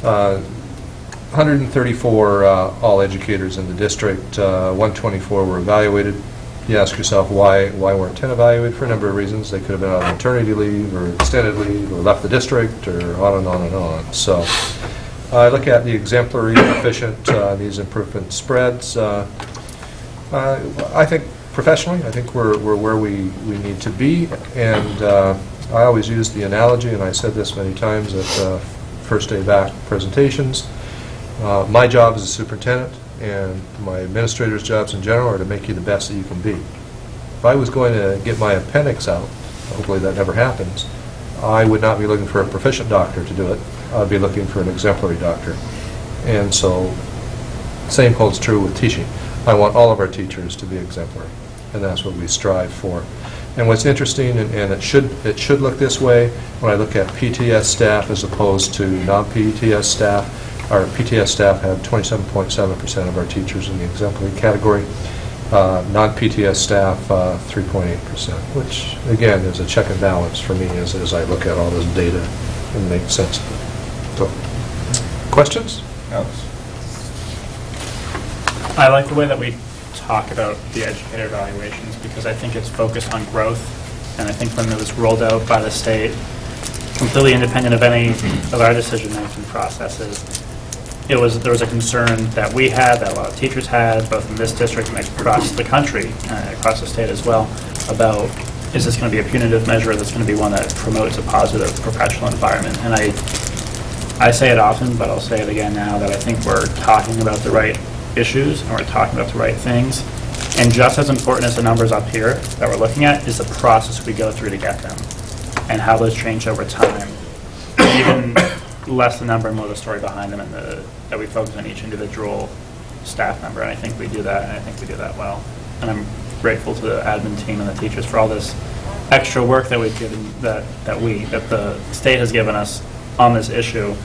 [SPEAKER 5] 134 all educators in the district, 124 were evaluated. You ask yourself why weren't 10 evaluated? For a number of reasons. They could have been on maternity leave or extended leave or left the district or on and on and on. So I look at the exemplary, efficient, these improvement spreads. I think professionally, I think we're where we need to be, and I always use the analogy, and I said this many times at first day back presentations. My job as a superintendent and my administrators' jobs in general are to make you the best that you can be. If I was going to get my appendix out, hopefully that never happens, I would not be looking for a proficient doctor to do it. I'd be looking for an exemplary doctor. And so, same holds true with teaching. I want all of our teachers to be exemplary, and that's what we strive for. And what's interesting, and it should look this way, when I look at PTS staff as opposed to non-PTS staff, our PTS staff had 27.7% of our teachers in the exemplary category. Non-PTS staff, 3.8%, which, again, is a check and balance for me as I look at all this data and make sense of it. So, questions?
[SPEAKER 1] Alex?
[SPEAKER 13] I like the way that we talk about the educator evaluations because I think it's focused on growth, and I think when it was rolled out by the state, completely independent of any of our decision-making processes, there was a concern that we had, that a lot of teachers had, both in this district and across the country, across the state as well, about is this going to be a punitive measure, or is this going to be one that promotes a positive professional environment? And I say it often, but I'll say it again now, that I think we're talking about the right issues and we're talking about the right things. And just as important as the numbers up here that we're looking at is the process we go through to get them and how those change over time. Even less the number and more the story behind them, and that we focus on each individual staff member. And I think we do that, and I think we do that well. And I'm grateful to the admin team and the teachers for all this extra work that we've given, that the state has given us on this issue,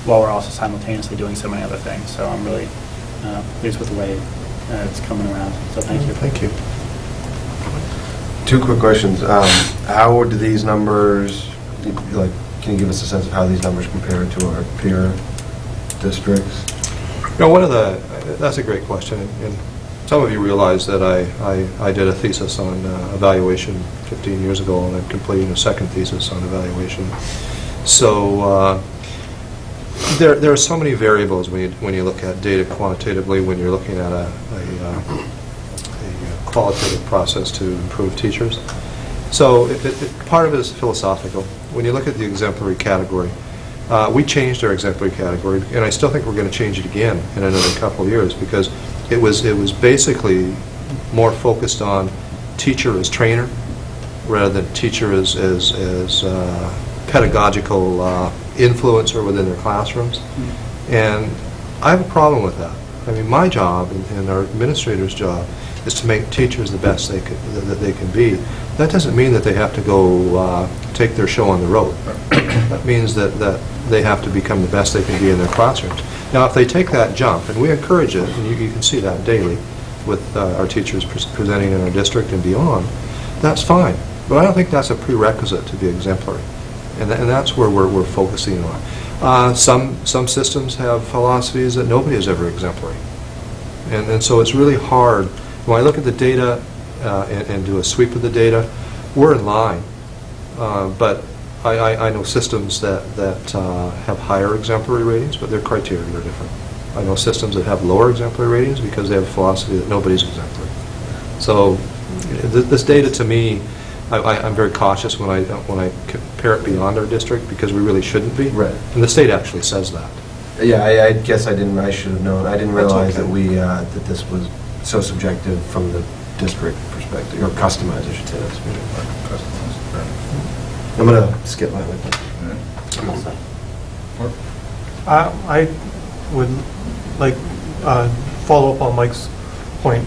[SPEAKER 13] while we're also simultaneously doing so many other things. So I'm really pleased with the way it's coming around. So thank you.
[SPEAKER 5] Thank you.
[SPEAKER 14] Two quick questions. How do these numbers, can you give us a sense of how these numbers compare to our peer districts?
[SPEAKER 5] That's a great question. And some of you realize that I did a thesis on evaluation 15 years ago, and I'm completing a second thesis on evaluation. So there are so many variables when you look at data quantitatively, when you're looking at a qualitative process to improve teachers. So part of it is philosophical. When you look at the exemplary category, we changed our exemplary category, and I still think we're going to change it again in another couple of years, because it was basically more focused on teacher as trainer rather than teacher as pedagogical influencer within their classrooms. And I have a problem with that. I mean, my job and our administrator's job is to make teachers the best that they can be. That doesn't mean that they have to go take their show on the road. That means that they have to become the best they can be in their classrooms. Now, if they take that jump, and we encourage it, and you can see that daily with our teachers presenting in our district and beyond, that's fine. But I don't think that's a prerequisite to be exemplary. And that's where we're focusing on. Some systems have philosophies that nobody is ever exemplary. And so it's really hard. When I look at the data and do a sweep of the data, we're in line. But I know systems that have higher exemplary ratings, but their criteria are different. I know systems that have lower exemplary ratings because they have a philosophy that nobody's exemplary. So this data, to me, I'm very cautious when I compare it beyond our district, because we really shouldn't be.
[SPEAKER 14] Right.
[SPEAKER 5] And the state actually says that.
[SPEAKER 14] Yeah, I guess I should have known. I didn't realize that this was so subjective from the district perspective, or customized, I should say. That's I'm going to skip my list.
[SPEAKER 7] I would like follow up on Mike's point,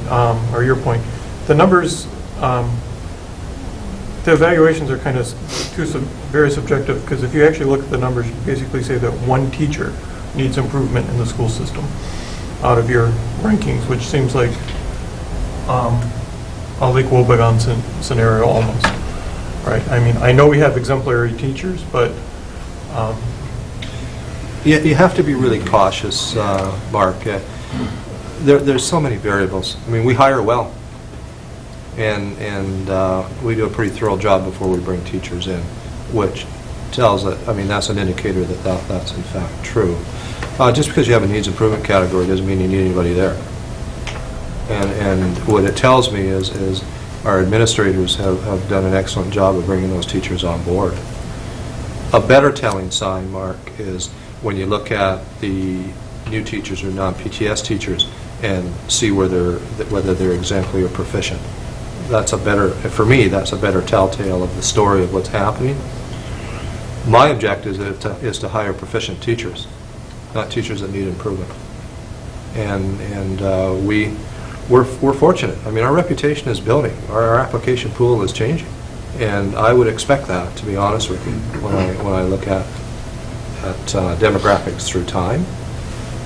[SPEAKER 7] or your point. The numbers, the evaluations are kind of very subjective, because if you actually look at the numbers, you basically say that one teacher needs improvement in the school system out of your rankings, which seems like a Lake Wobegon scenario almost, right? I mean, I know we have exemplary teachers, but
[SPEAKER 5] You have to be really cautious, Mark. There's so many variables. I mean, we hire well, and we do a pretty thorough job before we bring teachers in, which tells that, I mean, that's an indicator that that's in fact true. Just because you have a needs improvement category doesn't mean you need anybody there. And what it tells me is our administrators have done an excellent job of bringing those teachers on board. A better telling sign, Mark, is when you look at the new teachers or non-PTS teachers and see whether they're exemplary or proficient. That's a better, for me, that's a better telltale of the story of what's happening. My objective is to hire proficient teachers, not teachers that need improvement. And we're fortunate. I mean, our reputation is building. Our application pool is changing. And I would expect that, to be honest with you, when I look at demographics through time.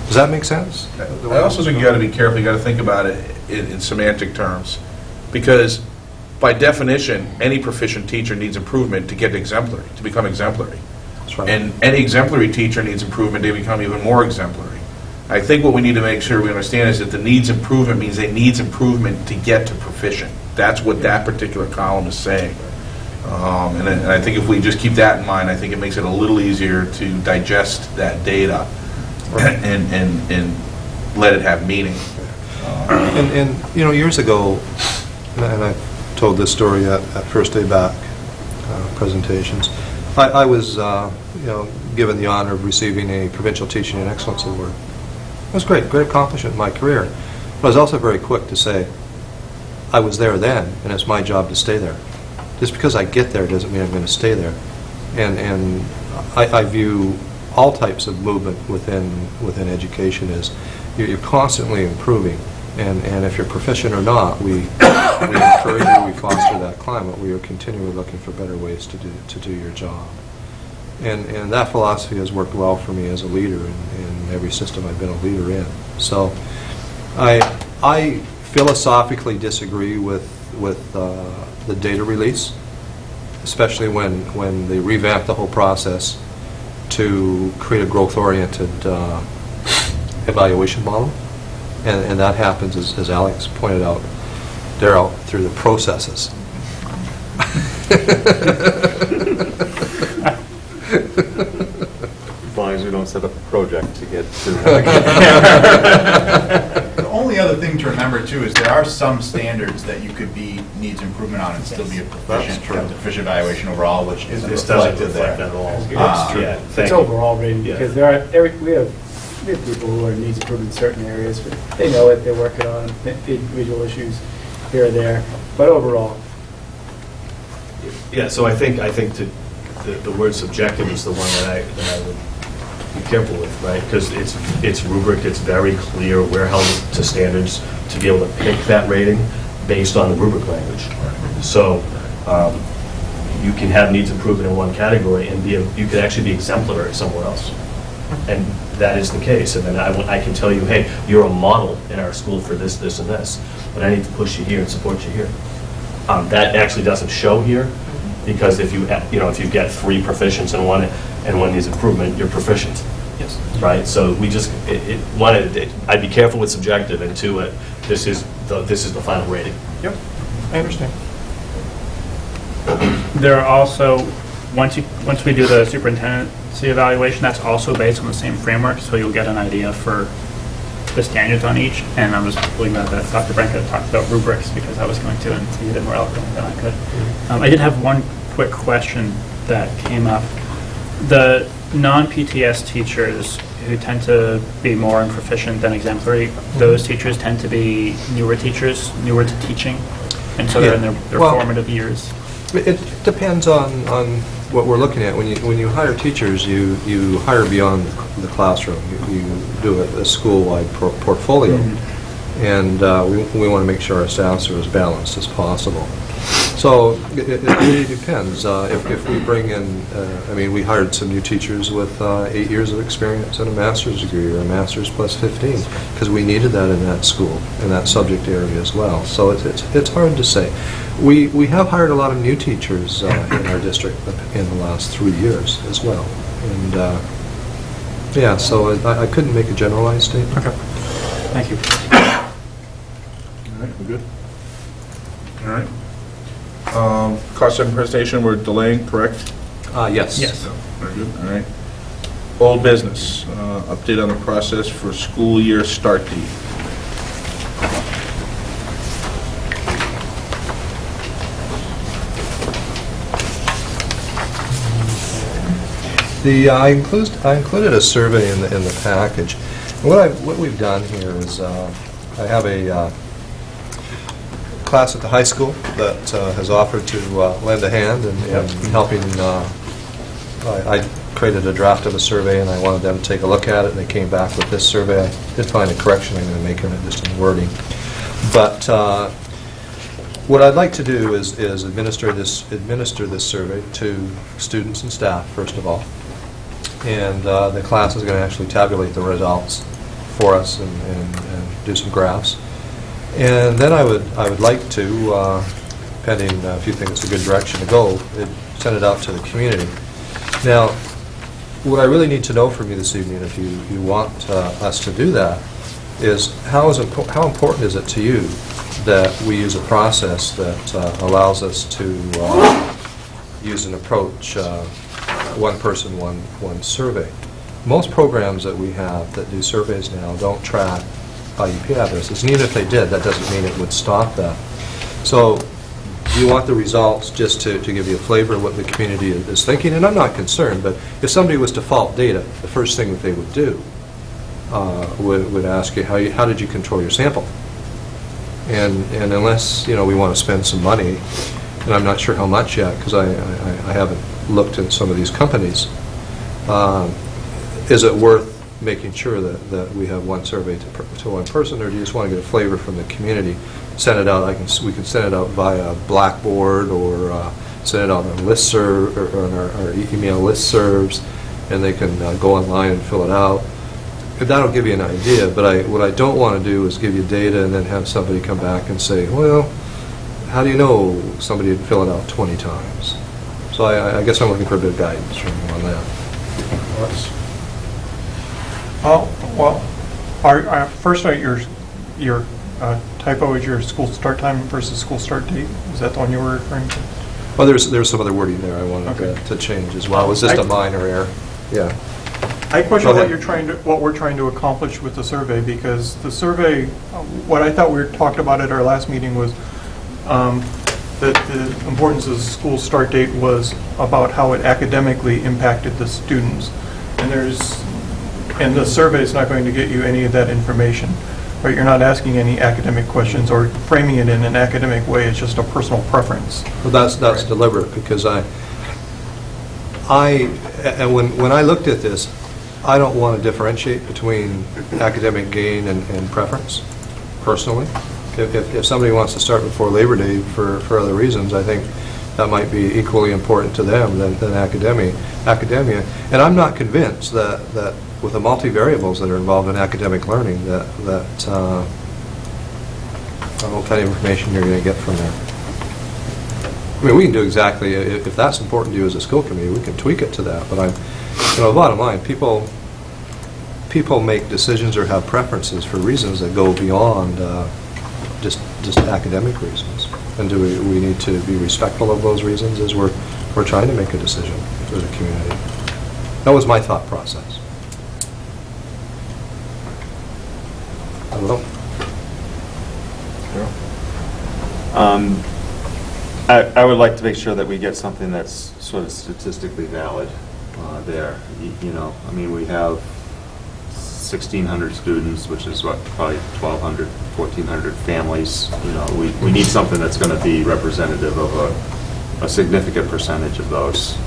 [SPEAKER 5] Does that make sense?
[SPEAKER 1] I also think you got to be careful. You got to think about it in semantic terms, because by definition, any proficient teacher needs improvement to get exemplary, to become exemplary.
[SPEAKER 5] That's right.
[SPEAKER 1] And any exemplary teacher needs improvement to become even more exemplary. I think what we need to make sure we understand is that the needs improvement means they needs improvement to get to proficient. That's what that particular column is saying. And I think if we just keep that in mind, I think it makes it a little easier to digest that data and let it have meaning.
[SPEAKER 5] And you know, years ago, and I told this story at First Day Back presentations, I was given the honor of receiving a Provincial Teaching and Excellence Award. It was great accomplishment in my career. But I was also very quick to say, I was there then, and it's my job to stay there. Just because I get there doesn't mean I'm going to stay there. And I view all types of movement within education as you're constantly improving. And if you're proficient or not, we encourage you, we foster that climate. We are continually looking for better ways to do your job. And that philosophy has worked well for me as a leader in every system I've been a leader in. So I philosophically disagree with the data release, especially when they revamp the whole process to create a growth-oriented evaluation model. And that happens, as Alex pointed out, Darryl, through the processes.
[SPEAKER 3] As long as we don't set up a project to get to
[SPEAKER 15] The only other thing to remember too is there are some standards that you could be needs improvement on and still be a proficient evaluation overall, which isn't reflected there.
[SPEAKER 16] At all.
[SPEAKER 17] It's overall rating, because we have people who are needs improvement in certain areas, but they know it, they're working on individual issues here or there, but overall.
[SPEAKER 16] Yeah, so I think the word subjective is the one that I would be careful with, right? Because it's rubric, it's very clear, we're held to standards to be able to pick that rating based on the rubric language. So you can have needs improvement in one category and you could actually be exemplary somewhere else. And that is the case. And then I can tell you, hey, you're a model in our school for this, this, and this, but I need to push you here and support you here. That actually doesn't show here, because if you get 3 proficients in one and one needs improvement, you're proficient.
[SPEAKER 13] Yes.
[SPEAKER 16] Right. So we just I'd be careful with subjective, and two, this is the final rating.
[SPEAKER 7] Yep, I understand.
[SPEAKER 13] There are also, once we do the superintendency evaluation, that's also based on the same framework, so you'll get an idea for the standards on each. And I was really glad that Dr. Branca talked about rubrics, because I was going to, and he did it more eloquently than I could. I did have one quick question that came up. The non-PTS teachers who tend to be more proficient than exemplary, those teachers tend to be newer teachers, newer to teaching, and so they're in their
[SPEAKER 5] Well,
[SPEAKER 13] formative years.
[SPEAKER 5] It depends on what we're looking at. When you hire teachers, you hire beyond the classroom. You do a school-wide portfolio, and we want to make sure our staffs are as balanced as possible. So it really depends. If we bring in, I mean, we hired some new teachers with 8 years of experience and a master's degree, or a master's plus 15, because we needed that in that school, in that subject area as well. So it's hard to say. We have hired a lot of new teachers in our district in the last 3 years as well. And yeah, so I couldn't make a generalized statement.
[SPEAKER 13] Okay. Thank you.
[SPEAKER 1] All right, we're good? All right. Cost center presentation, we're delaying, correct?
[SPEAKER 5] Yes.
[SPEAKER 13] Yes.
[SPEAKER 1] Very good, all right. Old business, update on the process for school year start date.
[SPEAKER 5] I included a survey in the package. What we've done here is I have a class at the high school that has offered to lend a hand in helping. I created a draft of a survey, and I wanted them to take a look at it, and they came back with this survey. I did find a correction I'm going to make in it, just in wording. But what I'd like to do is administer this survey to students and staff, first of all. And the class is going to actually tabulate the results for us and do some graphs. And then I would like to, pending if you think it's a good direction to go, send it out to the community. Now, what I really need to know from you this evening, if you want us to do that, is how important is it to you that we use a process that allows us to use an approach, one person, one survey. Most programs that we have that do surveys now don't track IEP addresses, and even if they did, that doesn't mean it would stop that. So do you want the results just to give you a flavor of what the community is thinking? And I'm not concerned, but if somebody was to fault data, the first thing that they would do would ask you, how did you control your sample? And unless, we want to spend some money, and I'm not sure how much yet, because I haven't looked at some of these companies, is it worth making sure that we have one survey to one person, or do you just want to get a flavor from the community? Send it out. We can send it out via Blackboard, or send it out on listserv, or on our email listservs, and they can go online and fill it out. That'll give you an idea, but what I don't want to do is give you data and then have somebody come back and say, well, how do you know somebody didn't fill it out 20 times? So I guess I'm looking for a bit of guidance from you on that.
[SPEAKER 7] Well, first, your typo is your school start time versus school start date. Is that the one you were referring to?
[SPEAKER 5] Well, there's some other wording there I wanted to change as well. It was just a minor error. Yeah.
[SPEAKER 7] I question what we're trying to accomplish with the survey, because the survey, what I thought we were talking about at our last meeting was that the importance of the school start date was about how it academically impacted the students. And the survey is not going to get you any of that information. Right? You're not asking any academic questions or framing it in an academic way. It's just a personal preference.
[SPEAKER 5] Well, that's deliberate, because and when I looked at this, I don't want to differentiate between academic gain and preference, personally. If somebody wants to start before Labor Day for other reasons, I think that might be equally important to them than academia. And I'm not convinced that with the multivariables that are involved in academic learning, that I don't know what kind of information you're going to get from there. I mean, we can do exactly, if that's important to you as a school committee, we can tweak it to that. But bottom line, people make decisions or have preferences for reasons that go beyond just academic reasons. And do we need to be respectful of those reasons as we're trying to make a decision as a community? That was my thought process. I don't know.
[SPEAKER 3] I would like to make sure that we get something that's sort of statistically valid there. I mean, we have 1,600 students, which is what, probably 1,200, 1,400 families. You know, we need something that's going to be representative of a significant percentage of those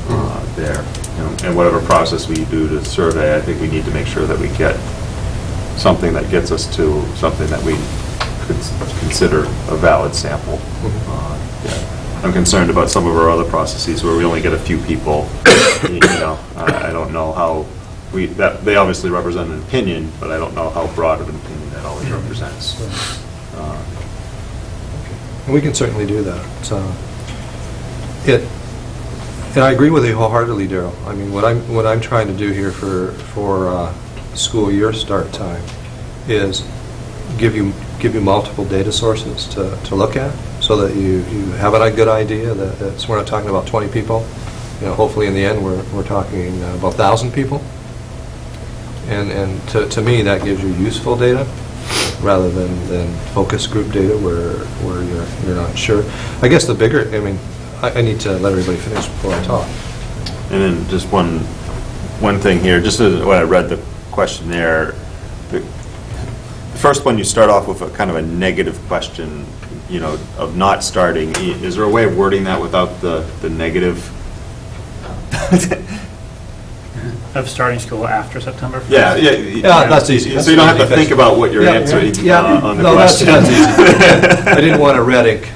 [SPEAKER 3] there. You know, and whatever process we do to survey, I think we need to make sure that we get something that gets us to something that we could consider a valid sample. Yeah. I'm concerned about some of our other processes where we only get a few people. You know, I don't know how they obviously represent an opinion, but I don't know how broad of an opinion that always represents.
[SPEAKER 5] And we can certainly do that. And I agree with you wholeheartedly, Daryl. I mean, what I'm trying to do here for school year start time is give you multiple data sources to look at, so that you have a good idea that we're not talking about 20 people. You know, hopefully in the end we're talking about 1,000 people. And to me, that gives you useful data rather than focus group data where you're not sure. I guess the bigger, I mean, I need to let everybody finish before I talk.
[SPEAKER 3] And then just one thing here, just when I read the questionnaire, the first one, you start off with a kind of a negative question, you know, of not starting. Is there a way of wording that without the negative?
[SPEAKER 13] Of starting school after September 1st?
[SPEAKER 5] Yeah, that's easy.
[SPEAKER 3] So you don't have to think about what you're answering on the question.
[SPEAKER 5] That's easy. I didn't want to red ink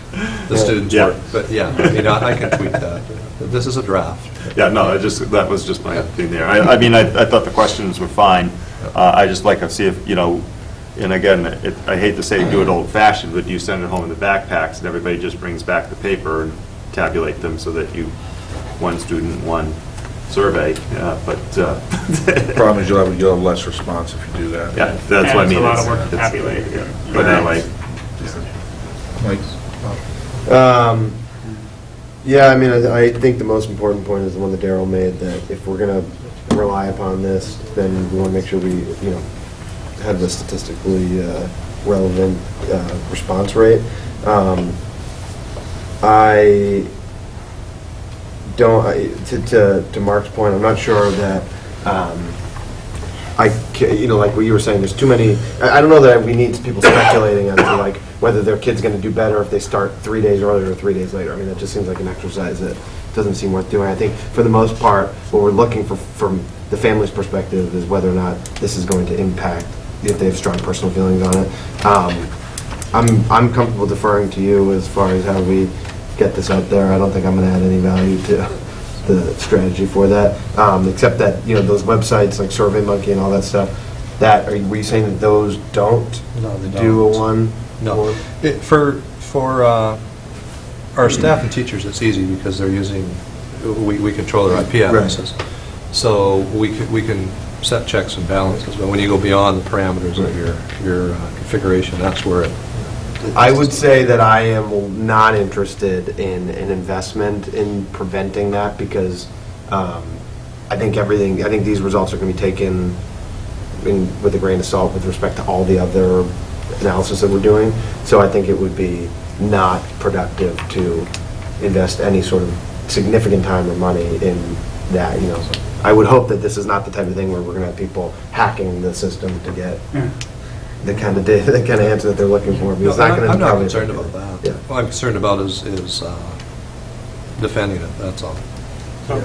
[SPEAKER 5] the students' work, but yeah, I mean, I can tweak that. This is a draft.
[SPEAKER 3] Yeah, no, that was just my thing there. I mean, I thought the questions were fine. I just like to see if, you know, and again, I hate to say do it old-fashioned, but you send it home in the backpacks and everybody just brings back the paper and tabulate them so that you, one student, one survey, but...
[SPEAKER 1] The problem is you'll have less response if you do that.
[SPEAKER 3] Yeah, that's what I mean.
[SPEAKER 13] It's a lot of work to tabulate.
[SPEAKER 3] But anyway.
[SPEAKER 14] Yeah, I mean, I think the most important point is the one that Daryl made, that if we're going to rely upon this, then we want to make sure we, you know, have a statistically relevant response rate. I don't, to Mark's point, I'm not sure that, you know, like what you were saying, there's too many, I don't know that we need people speculating as to like whether their kid's going to do better if they start 3 days earlier or 3 days later. I mean, that just seems like an exercise that doesn't seem worth doing. I think for the most part, what we're looking for from the family's perspective is whether or not this is going to impact, if they have strong personal feelings on it. I'm comfortable deferring to you as far as how we get this out there. I don't think I'm going to add any value to the strategy for that, except that, you know, those websites like SurveyMonkey and all that stuff, were you saying that those don't do a one?
[SPEAKER 5] No. For our staff and teachers, it's easy because they're using, we control their IP addresses. Right. So we can set checks and balances, but when you go beyond the parameters of your configuration, that's where
[SPEAKER 14] I would say that I am not interested in an investment in preventing that, because I think these results are going to be taken with a grain of salt with respect to all the other analysis that we're doing. So I think it would be not productive to invest any sort of significant time or money in that. You know, I would hope that this is not the type of thing where we're going to have people hacking the system to get the kind of data, the kind of answer that they're looking for.
[SPEAKER 5] No, I'm not concerned about that. Yeah. What I'm concerned about is defending it. That's all.
[SPEAKER 7] So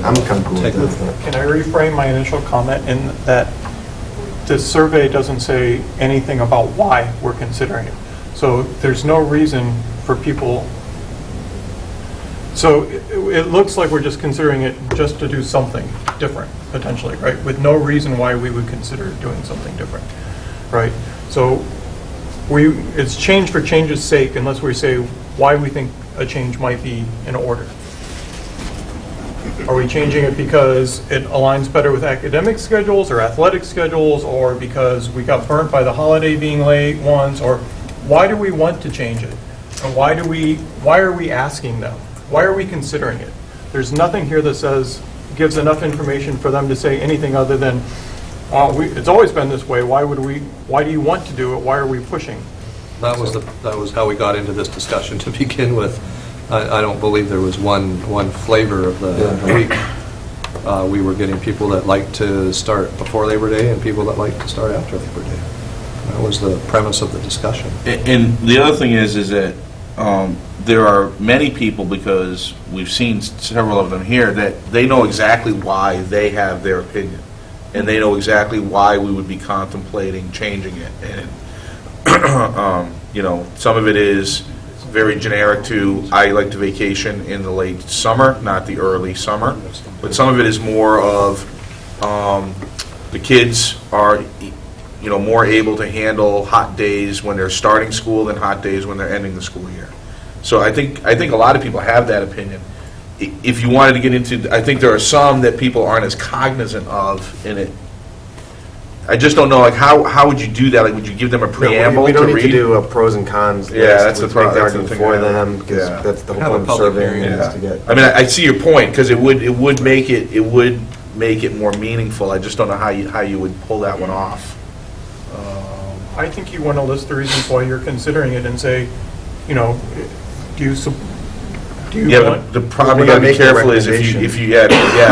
[SPEAKER 14] I'm comfortable with that.
[SPEAKER 7] Can I reframe my initial comment in that the survey doesn't say anything about why we're considering it? So there's no reason for people. So it looks like we're just considering it just to do something different, potentially, right? With no reason why we would consider doing something different, right? So it's change for change's sake, unless we say why we think a change might be in order. Are we changing it because it aligns better with academic schedules or athletic schedules, or because we got burnt by the holiday being late once, or why do we want to change it? And why are we asking them? Why are we considering it? There's nothing here that gives enough information for them to say anything other than, it's always been this way. Why do you want to do it? Why are we pushing?
[SPEAKER 5] That was how we got into this discussion to begin with. I don't believe there was one flavor of the week. We were getting people that liked to start before Labor Day and people that liked to start after Labor Day. That was the premise of the discussion.
[SPEAKER 1] And the other thing is that there are many people, because we've seen several of them here, that they know exactly why they have their opinion, and they know exactly why we would be contemplating changing it. And some of it is very generic to, I like to vacation in the late summer, not the early summer, but some of it is more of the kids are more able to handle hot days when they're starting school than hot days when they're ending the school year. So I think a lot of people have that opinion. If you wanted to get into, I think there are some that people aren't as cognizant of in it. I just don't know, like, how would you do that? Like, would you give them a preamble
[SPEAKER 14] We don't
[SPEAKER 1] to
[SPEAKER 14] need
[SPEAKER 1] read?
[SPEAKER 14] to do a pros and cons list.
[SPEAKER 1] Yeah, that's the
[SPEAKER 14] which makes
[SPEAKER 1] that's the
[SPEAKER 14] argument
[SPEAKER 1] thing.
[SPEAKER 14] for them, because
[SPEAKER 1] Yeah.
[SPEAKER 14] that's the whole
[SPEAKER 5] Have a
[SPEAKER 14] point of
[SPEAKER 5] public
[SPEAKER 14] surveying
[SPEAKER 5] hearing.
[SPEAKER 14] is to get.
[SPEAKER 1] I mean, I see your point, because it would make it more meaningful. I just don't know how you would pull that one off.
[SPEAKER 7] I think you want to list the reasons why you're considering it and say, do you
[SPEAKER 1] Yeah,
[SPEAKER 7] want?
[SPEAKER 1] but the problem
[SPEAKER 14] We're
[SPEAKER 1] you gotta
[SPEAKER 14] not
[SPEAKER 1] be
[SPEAKER 14] making a
[SPEAKER 1] careful is yeah,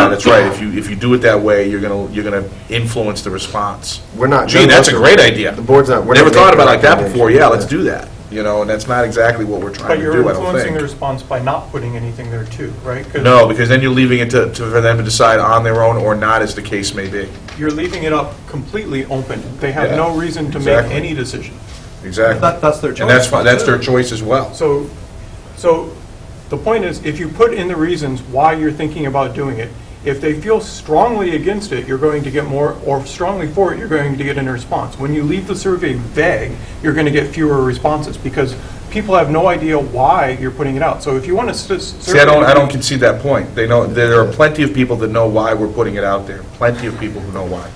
[SPEAKER 1] that's right. If you do it that way, you're gonna influence the response.
[SPEAKER 14] We're not.
[SPEAKER 1] Gee, that's a great idea.
[SPEAKER 14] The board's not. we're
[SPEAKER 1] Never
[SPEAKER 14] not
[SPEAKER 1] thought
[SPEAKER 14] making
[SPEAKER 1] about
[SPEAKER 14] a
[SPEAKER 1] it like that before. Yeah, let's
[SPEAKER 14] recommendation.
[SPEAKER 1] do that. And that's not exactly what we're trying
[SPEAKER 7] But
[SPEAKER 1] to
[SPEAKER 7] you're
[SPEAKER 1] do, I don't
[SPEAKER 7] influencing the
[SPEAKER 1] think.
[SPEAKER 7] response by not putting anything there too, right? 'Cause
[SPEAKER 1] No, because then you're leaving it for them to decide on their own or not, as the case may be.
[SPEAKER 7] you're leaving it up completely open. They have
[SPEAKER 1] Yeah,
[SPEAKER 7] no reason to
[SPEAKER 1] exactly.
[SPEAKER 7] make any decision.
[SPEAKER 1] Exactly.
[SPEAKER 5] That's their choice.
[SPEAKER 1] And that's fine. That's their choice as well.
[SPEAKER 7] So the point is, if you put in the reasons why you're thinking about doing it, if they feel strongly against it, you're going to get more, or strongly for it, you're going to get a response. When you leave the survey vague, you're going to get fewer responses, because people have no idea why you're putting it out. So if you want to
[SPEAKER 1] See, I don't concede that point. They know, there are plenty of people that know why we're putting it out there. Plenty of people who know why.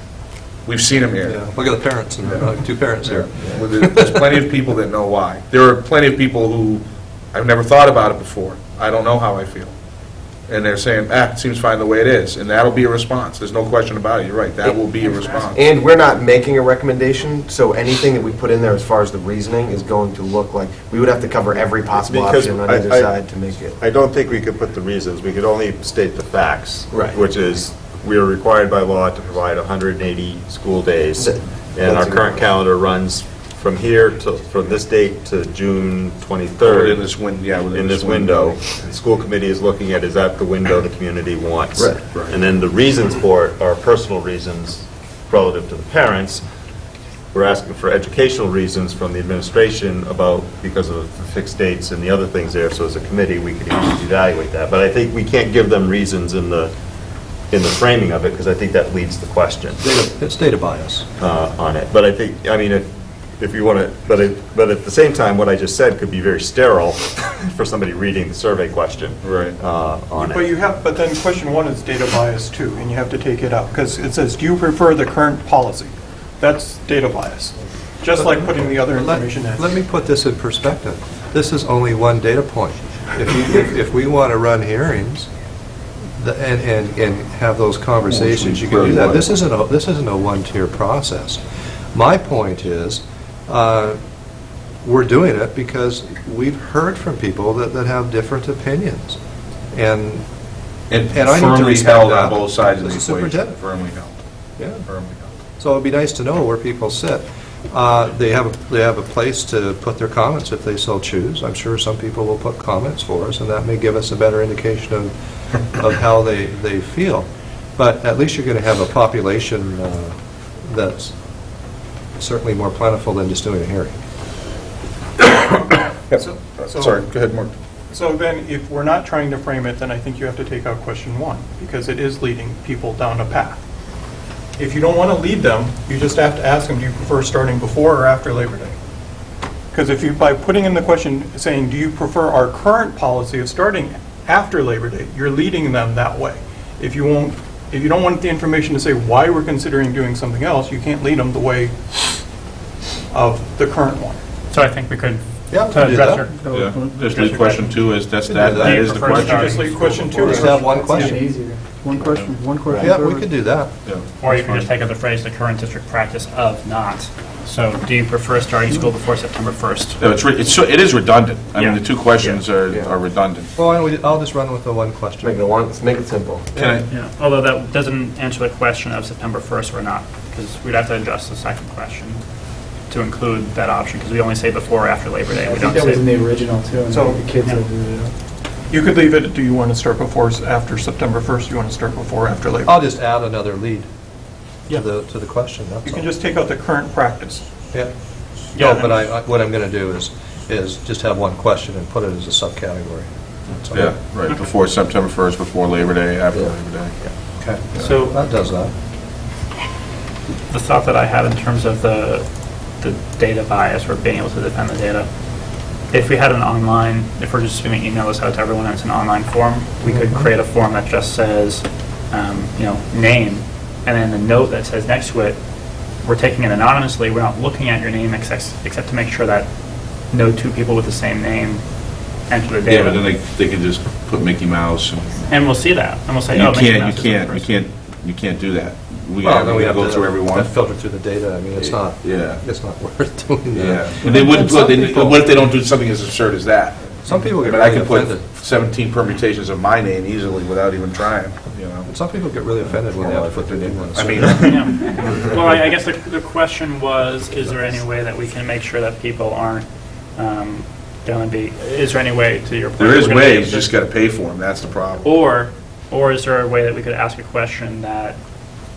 [SPEAKER 1] We've seen them here.
[SPEAKER 5] Yeah, look at the parents, and two parents here.
[SPEAKER 1] Well, there's plenty of people that know why. There are plenty of people who, I've never thought about it before. I don't know how I feel. And they're saying, it seems fine the way it is. And that'll be a response. There's no question about it. You're right. That will be a response.
[SPEAKER 14] And we're not making a recommendation, so anything that we put in there as far as the reasoning is going to look like, we would have to cover every possible
[SPEAKER 3] Because
[SPEAKER 14] option on either side to make it.
[SPEAKER 3] I don't think we could put the reasons. We could only state the facts.
[SPEAKER 14] Right.
[SPEAKER 3] Which is, we are required by law to provide 180 school days. And
[SPEAKER 14] That's
[SPEAKER 3] our
[SPEAKER 14] a good
[SPEAKER 3] current
[SPEAKER 14] point.
[SPEAKER 3] calendar runs from here from this date to June 23rd.
[SPEAKER 1] Within this
[SPEAKER 3] In this window. The school committee is looking at, is that the window the community wants?
[SPEAKER 14] Right.
[SPEAKER 3] And then the reasons for it are personal reasons relative to the parents. We're asking for educational reasons from the administration because of the fixed dates and the other things there. So as a committee, we could evaluate that. But I think we can't give them reasons in the framing of it, because I think that leads the question.
[SPEAKER 5] It's data bias.
[SPEAKER 3] On it. But I think, if you want to, but at the same time, what I just said could be very sterile for somebody reading the survey question.
[SPEAKER 1] Right.
[SPEAKER 3] On
[SPEAKER 7] But
[SPEAKER 3] it.
[SPEAKER 7] but then question one is data bias too, and you have to take it out, because it says, do you prefer the current policy? That's data bias, just like putting the other information in.
[SPEAKER 5] Let me put this in perspective. This is only one data point. If we want to run hearings and have those conversations, you can do that. This isn't a one-tier process. My point is, we're doing it because we've heard from people that have different opinions. And I need to
[SPEAKER 1] firmly
[SPEAKER 5] respect
[SPEAKER 1] held
[SPEAKER 5] that.
[SPEAKER 1] on both sides of the
[SPEAKER 5] As a
[SPEAKER 1] equation.
[SPEAKER 5] superintendent.
[SPEAKER 1] Firmly held.
[SPEAKER 5] Yeah.
[SPEAKER 1] Firmly held.
[SPEAKER 5] So it'd be nice to know where people sit. They have a place to put their comments if they so choose. I'm sure some people will put comments for us, and that may give us a better indication of how they feel. But at least you're going to have a population that's certainly more plentiful than just doing a hearing.
[SPEAKER 1] Sorry, go ahead, Mark.
[SPEAKER 7] So then, if we're not trying to frame it, then I think you have to take out question one, because it is leading people down a path. If you don't want to lead them, you just have to ask them, do you prefer starting before or after Labor Day? Because by putting in the question saying, do you prefer our current policy of starting after Labor Day, you're leading them that way. If you don't want the information to say why we're considering doing something else, you can't lead them the way of the current one.
[SPEAKER 13] So I think we could,
[SPEAKER 5] Yeah,
[SPEAKER 13] to
[SPEAKER 5] do
[SPEAKER 13] address
[SPEAKER 5] that.
[SPEAKER 13] your...
[SPEAKER 1] Yeah, just leave question two as, that
[SPEAKER 5] do that.
[SPEAKER 1] is the
[SPEAKER 13] Prefer
[SPEAKER 1] question.
[SPEAKER 13] starting
[SPEAKER 7] Just leave question two.
[SPEAKER 5] Just have one question.
[SPEAKER 9] Easier. One question.
[SPEAKER 5] Yeah, we could do that.
[SPEAKER 1] Yeah.
[SPEAKER 13] Or you can just take out the phrase, the current district practice of not So do you prefer starting school before September 1st?
[SPEAKER 1] No, it is redundant. I mean,
[SPEAKER 13] Yeah.
[SPEAKER 1] the two questions are
[SPEAKER 14] Yeah.
[SPEAKER 1] redundant.
[SPEAKER 5] Well, I'll just run with the one question.
[SPEAKER 14] Make it simple.
[SPEAKER 1] Can I,
[SPEAKER 13] Yeah, although that doesn't answer the question of September 1st or not, because we'd have to adjust the second question to include that option, because we only say before or after Labor Day.
[SPEAKER 17] I
[SPEAKER 13] We
[SPEAKER 17] think
[SPEAKER 13] don't
[SPEAKER 17] that was in
[SPEAKER 13] say,
[SPEAKER 17] the original, too, and
[SPEAKER 7] So-
[SPEAKER 17] the kids
[SPEAKER 13] Yeah.
[SPEAKER 17] will do it.
[SPEAKER 7] You could leave it, do you want to start before, after September 1st, you want to start before, after Labor?
[SPEAKER 5] I'll just add another lead
[SPEAKER 7] Yeah.
[SPEAKER 5] to the question, that's
[SPEAKER 7] You
[SPEAKER 5] all.
[SPEAKER 7] can just take out the current practice.
[SPEAKER 5] Yeah.
[SPEAKER 13] Yeah,
[SPEAKER 5] No, but what I'm going to do is just have one question and put it as a subcategory. That's all.
[SPEAKER 1] yeah, right, before September 1st, before Labor Day, after
[SPEAKER 5] Yeah.
[SPEAKER 1] Labor Day.
[SPEAKER 5] Okay.
[SPEAKER 13] So-
[SPEAKER 5] That does that.
[SPEAKER 13] the thought that I had in terms of the data bias or being able to defend the data, if we had an online, if we're just going to email this out to everyone and it's an online form, we could create a form that just says, name, and then the note that says next to it, we're taking it anonymously, we're not looking at your name except to make sure that no two people with the same name enter the
[SPEAKER 1] Yeah, but then
[SPEAKER 13] data.
[SPEAKER 1] they can just put Mickey Mouse and.
[SPEAKER 13] And we'll see that, and we'll say,
[SPEAKER 1] You
[SPEAKER 13] oh, Mickey Mouse
[SPEAKER 1] can't,
[SPEAKER 13] is the person.
[SPEAKER 1] you can't do that. We
[SPEAKER 5] Well, then we
[SPEAKER 1] gotta
[SPEAKER 5] have
[SPEAKER 1] go
[SPEAKER 5] to
[SPEAKER 1] through everyone.
[SPEAKER 5] have to filter through the data. I mean, it's not worth doing that.
[SPEAKER 1] Yeah, and they wouldn't put, what if they don't do something as absurd as that?
[SPEAKER 5] Some people
[SPEAKER 1] I
[SPEAKER 5] get
[SPEAKER 1] mean, I
[SPEAKER 5] really
[SPEAKER 1] could put
[SPEAKER 5] offended.
[SPEAKER 1] 17 permutations of my name easily without even trying, you know?
[SPEAKER 5] Some people get really offended when they have to put their name on it.
[SPEAKER 1] I mean,
[SPEAKER 13] Yeah. Well, I guess the question was, is there any way that we can make sure that people aren't going to be, is there any way, to your point?
[SPEAKER 1] there is
[SPEAKER 13] we're gonna be
[SPEAKER 1] ways,
[SPEAKER 13] able
[SPEAKER 1] you
[SPEAKER 13] to-
[SPEAKER 1] just gotta pay for them, that's the problem.
[SPEAKER 13] Or is there a way that we could ask a question that,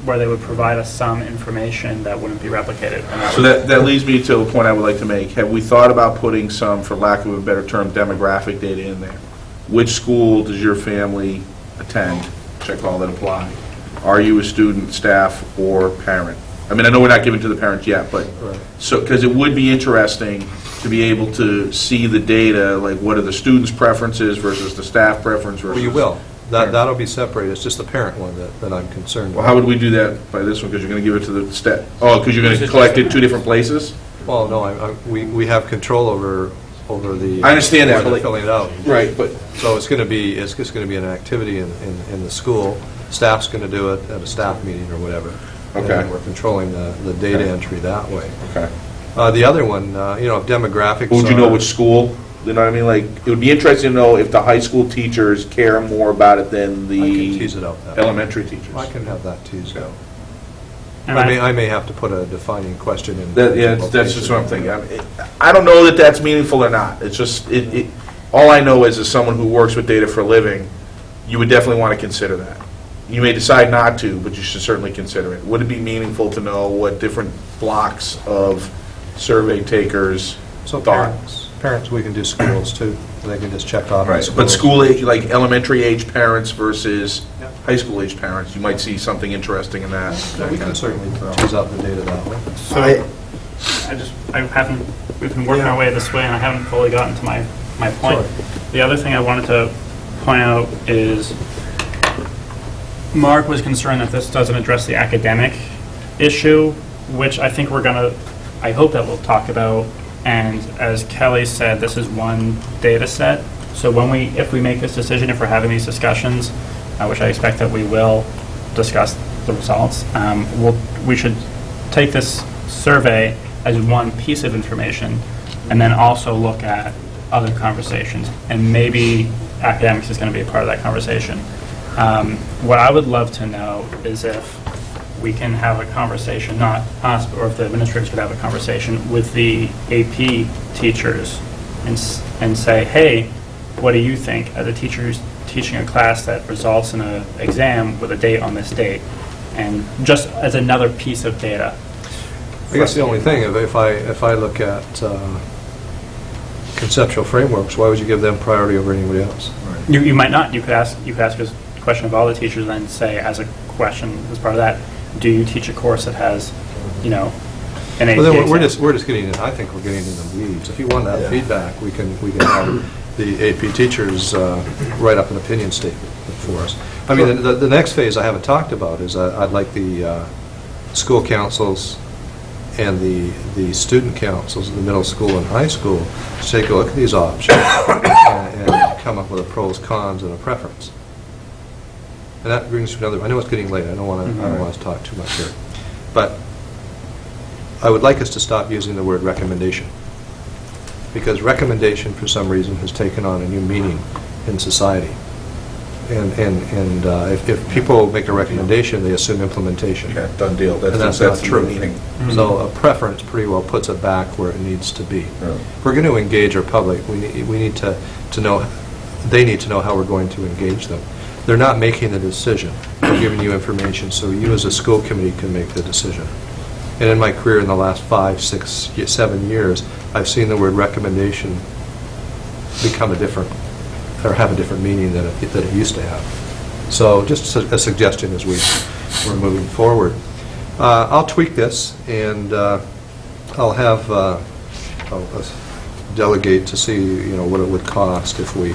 [SPEAKER 13] where they would provide us some information that wouldn't be replicated? And
[SPEAKER 1] So that leads me to a point I would like to make. Have we thought about putting some, for lack of a better term, demographic data in there? Which school does your family attend? Check all that apply. Are you a student, staff, or parent? I mean, I know we're not giving to the parents yet, but,
[SPEAKER 5] Right.
[SPEAKER 1] so, because it would be interesting to be able to see the data, like what are the students' preferences versus the staff preference versus...
[SPEAKER 5] Well, you will. That'll be separated. It's just the parent one that I'm concerned with.
[SPEAKER 1] Well, how would we do that by this one? Because you're going to give it to the staff? Oh, because you're going to collect it two different places?
[SPEAKER 5] Well, no, we have control over the...
[SPEAKER 1] I understand that,
[SPEAKER 5] where
[SPEAKER 1] but
[SPEAKER 5] they're
[SPEAKER 1] like-
[SPEAKER 5] filling it out.
[SPEAKER 1] Right, but...
[SPEAKER 5] So it's going to be an activity in the school. Staff's going to do it at a staff meeting or whatever.
[SPEAKER 1] Okay.
[SPEAKER 5] And we're controlling the data entry that way.
[SPEAKER 1] Okay.
[SPEAKER 5] The other one, demographics
[SPEAKER 1] Would you know
[SPEAKER 5] are-
[SPEAKER 1] which school? You know what I mean? Like, it would be interesting to know if the high school teachers care more about it than
[SPEAKER 5] I can
[SPEAKER 1] the
[SPEAKER 5] tease it out that way.
[SPEAKER 1] elementary teachers.
[SPEAKER 5] I can have that teased out.
[SPEAKER 13] And
[SPEAKER 5] I may have to put a defining question in.
[SPEAKER 1] That's just what I'm thinking. I don't know that that's meaningful or not. It's just, all I know is, as someone who works with data for a living, you would definitely want to consider that. You may decide not to, but you should certainly consider it. Would it be meaningful to know what different blocks of survey takers
[SPEAKER 5] So
[SPEAKER 1] thought?
[SPEAKER 5] parents, we can do schools too. They can just check off. the
[SPEAKER 1] Right,
[SPEAKER 5] schools.
[SPEAKER 1] but school age, like elementary age parents versus
[SPEAKER 5] Yep.
[SPEAKER 1] high school age parents, you might see something interesting in that.
[SPEAKER 5] We can certainly tease out the data that way.
[SPEAKER 13] So, we've been working our way this way, and I haven't fully gotten to my point.
[SPEAKER 5] Sure.
[SPEAKER 13] The other thing I wanted to point out is, Mark was concerned that this doesn't address the academic issue, which I think I hope that we'll talk about. And as Kelly said, this is one data set. So if we make this decision, if we're having these discussions, which I expect that we will discuss the results, we should take this survey as one piece of information and then also look at other conversations. And maybe academics is going to be a part of that conversation. What I would love to know is if we can have a conversation, not us, or if the administrators could have a conversation with the AP teachers and say, hey, what do you think as a teacher who's teaching a class that results in an exam with a date on this date? And just as another piece of data.
[SPEAKER 5] I guess the only thing, if I look at conceptual frameworks, why would you give them priority over anybody else?
[SPEAKER 13] You might not. You could ask a question of all the teachers and then say, as a question, as part of that, do you teach a course that has, an AP
[SPEAKER 5] Well, then
[SPEAKER 13] exam?
[SPEAKER 5] we're just getting, I think we're getting in the weeds. If you want that feedback, we can have the AP teachers write up an opinion statement for us. I mean, the next phase I haven't talked about is I'd like the school councils and the student councils in the middle school and high school to take a look at these options and come up with a pros, cons, and a preference. And that brings to another, I know it's getting late, I don't want to talk too much here, but I would like us to stop using the word recommendation, because recommendation, for some reason, has taken on a new meaning in society. And if people make a recommendation, they assume implementation.
[SPEAKER 1] Yeah, done deal.
[SPEAKER 5] And that's not
[SPEAKER 1] the
[SPEAKER 5] true.
[SPEAKER 1] meaning.
[SPEAKER 5] So a preference pretty well puts it back where it needs to be. If we're going to engage our public, we need to know, they need to know how we're going to engage them. They're not making the decision. They're giving you information so you as a school committee can make the decision. And in my career in the last 5, 6, 7 years, I've seen the word recommendation become a different, or have a different meaning than it used to have. So just a suggestion as we're moving forward. I'll tweak this, and I'll have I'll delegate to see what it would cost if we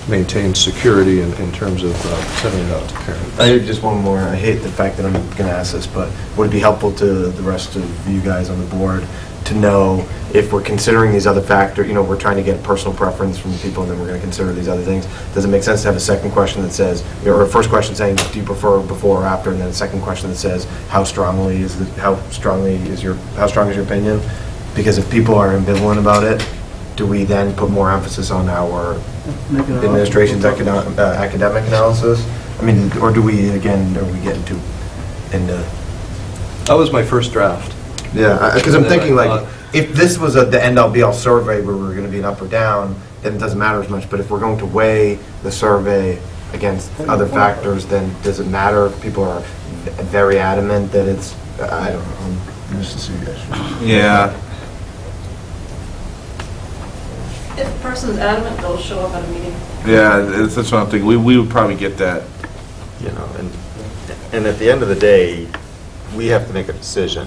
[SPEAKER 5] maintain security in terms of sending it out to parents.
[SPEAKER 14] I have just one more. I hate the fact that I'm going to ask this, but would it be helpful to the rest of you guys on the board to know if we're considering these other factors, we're trying to get personal preference from people, and then we're going to consider these other things. Does it make sense to have a second question that says, or a first question saying, do you prefer before or after, and then a second question that says, how strong is your opinion? Because if people are ambivalent about it, do we then put more emphasis on our administration's academic analysis? I mean, or do we, again, are we getting too into...
[SPEAKER 5] That was my first draft.
[SPEAKER 14] Yeah, because I'm thinking, like, if this was the end-all be-all survey where we're going to be an up or down, then it doesn't matter as much. But if we're going to weigh the survey against other factors, then does it matter if people are very adamant that it's, I don't know, just to see you guys.
[SPEAKER 1] Yeah.
[SPEAKER 2] If a person's adamant, they'll show up at a meeting.
[SPEAKER 1] Yeah, that's what I'm thinking. We would probably get that.
[SPEAKER 3] And at the end of the day, we have to make a decision.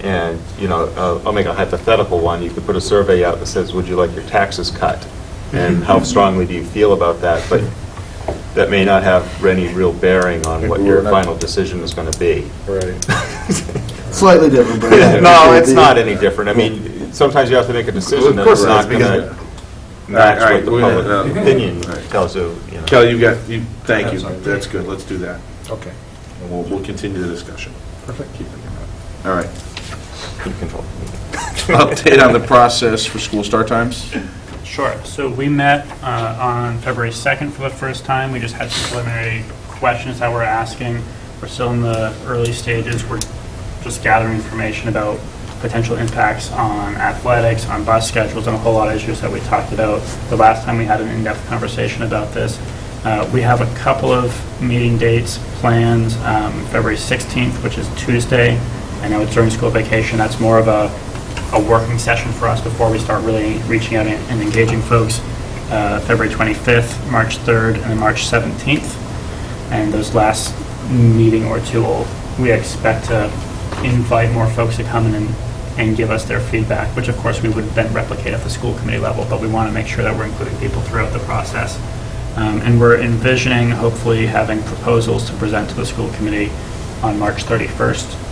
[SPEAKER 3] And, I'll make a hypothetical one. You could put a survey out that says, would you like your taxes cut? And how strongly do you feel about that? But that may not have any real bearing on what your final decision is going to be.
[SPEAKER 14] Right. Slightly different, but...
[SPEAKER 3] No, it's not any different. I mean, sometimes you have to make a decision that's not going to match what the public opinion tells you.
[SPEAKER 1] Kelly, thank you. That's good. Let's do that.
[SPEAKER 5] Okay.
[SPEAKER 1] And we'll continue the discussion.
[SPEAKER 5] Perfect.
[SPEAKER 1] All right.
[SPEAKER 3] Keep control.
[SPEAKER 1] Update on the process for school start times?
[SPEAKER 13] Sure. So we met on February 2nd for the first time. We just had some preliminary questions that we're asking. We're still in the early stages. We're just gathering information about potential impacts on athletics, on bus schedules, and a whole lot of issues that we talked about the last time we had an in-depth conversation about this. We have a couple of meeting dates planned, February 16th, which is Tuesday. I know it's during school vacation. That's more of a working session for us before we start really reaching out and engaging folks. February 25th, March 3rd, and then March 17th. And those last meeting or two, we expect to invite more folks to come in and give us their feedback, which of course we would then replicate at the school committee level, but we want to make sure that we're including people throughout the process. And we're envisioning hopefully having proposals to present to the school committee on March 31st.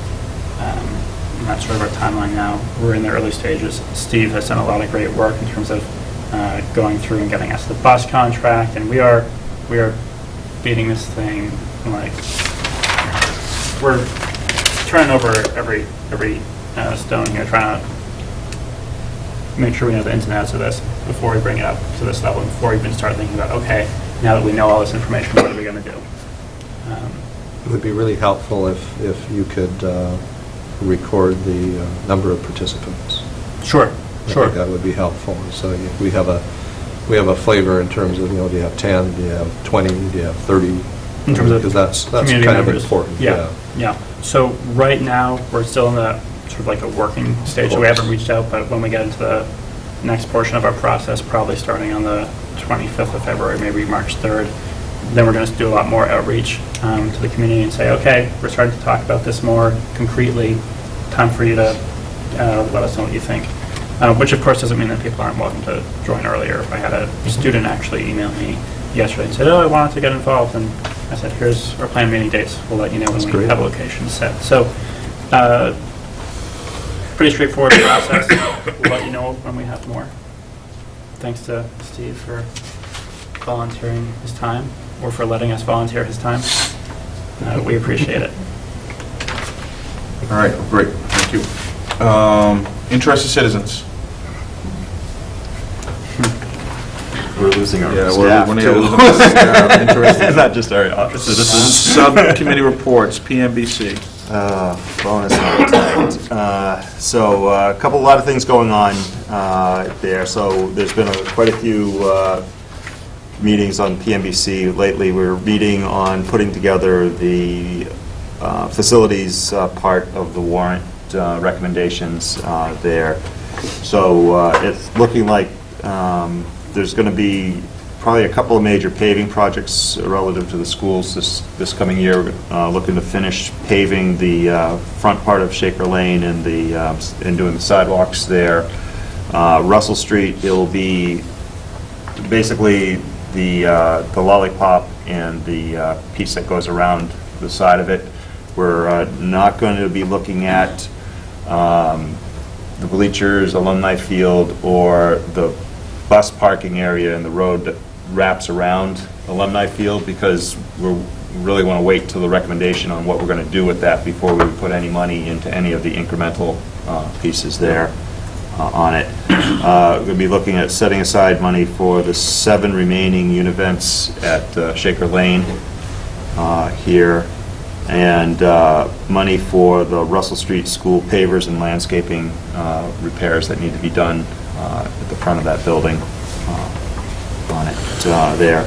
[SPEAKER 13] And that's sort of our timeline now. We're in the early stages. Steve has done a lot of great work in terms of going through and getting us the bus contract, and we are beating this thing like we're turning over every stone here, trying to make sure we know the ins and outs of this before we bring it up to this level, before we even start thinking about, okay, now that we know all this information, what are we going to do?
[SPEAKER 5] It would be really helpful if you could record the number of participants.
[SPEAKER 13] Sure.
[SPEAKER 5] I think that would be helpful. So we have a flavor in terms of, do you have 10, do you have 20, do you have 30?
[SPEAKER 13] In terms of
[SPEAKER 5] because that's
[SPEAKER 13] community
[SPEAKER 5] kind
[SPEAKER 13] members.
[SPEAKER 5] of important.
[SPEAKER 13] Yeah. So right now, we're still in the sort of like a working stage, so we haven't reached out, but when we get into the next portion of our process, probably starting on the 25th of February, maybe March 3rd, then we're going to do a lot more outreach to the community and say, okay, we're starting to talk about this more concretely. Time for you to let us know what you think. Which, of course, doesn't mean that people aren't welcome to join earlier. I had a student actually email me yesterday and said, I wanted to get involved. And I said, here's our planned meeting dates. We'll let you know when we have a location set. So, pretty straightforward process. We'll let you know when we have more. Thanks to Steve for volunteering his time, or for letting us volunteer his time. We appreciate it.
[SPEAKER 1] All right, great, thank you. Interested citizens?
[SPEAKER 3] We're losing our
[SPEAKER 1] Yeah,
[SPEAKER 3] staff,
[SPEAKER 1] we're
[SPEAKER 3] too.
[SPEAKER 1] losing our staff. Interested.
[SPEAKER 3] Not just our citizens.
[SPEAKER 1] Subcommittee reports, PMBC.
[SPEAKER 3] Bonus content. So a lot of things going on there. So there's been quite a few meetings on PMBC lately. We're meeting on putting together the facilities part of the warrant recommendations there. So it's looking like there's going to be probably a couple of major paving projects relative to the schools this coming year. Looking to finish paving the front part of Shaker Lane and doing the sidewalks there. Russell Street, it'll be basically the lollipop and the piece that goes around the side of it. We're not going to be looking at the bleachers, alumni field, or the bus parking area and the road that wraps around alumni field, because we really want to wait till the recommendation on what we're going to do with that before we put any money into any of the incremental pieces there on it. We're going to be looking at setting aside money for the 7 remaining univents at Shaker Lane here, and money for the Russell Street School pavers and landscaping repairs that need to be done at the front of that building on it there.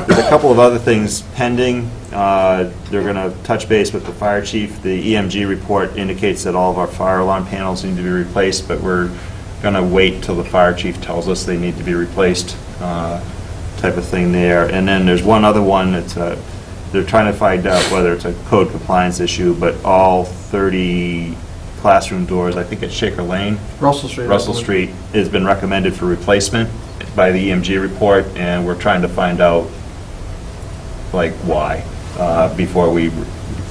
[SPEAKER 3] There's a couple of other things pending. They're going to touch base with the fire chief. The EMG report indicates that all of our fire alarm panels need to be replaced, but we're going to wait till the fire chief tells us they need to be replaced, type of thing there. And then there's one other one that's they're trying to find out whether it's a code compliance issue, but all 30 classroom doors, I think at Shaker Lane, Russell Street, has been recommended for replacement by the EMG report, and we're trying to find out like why before we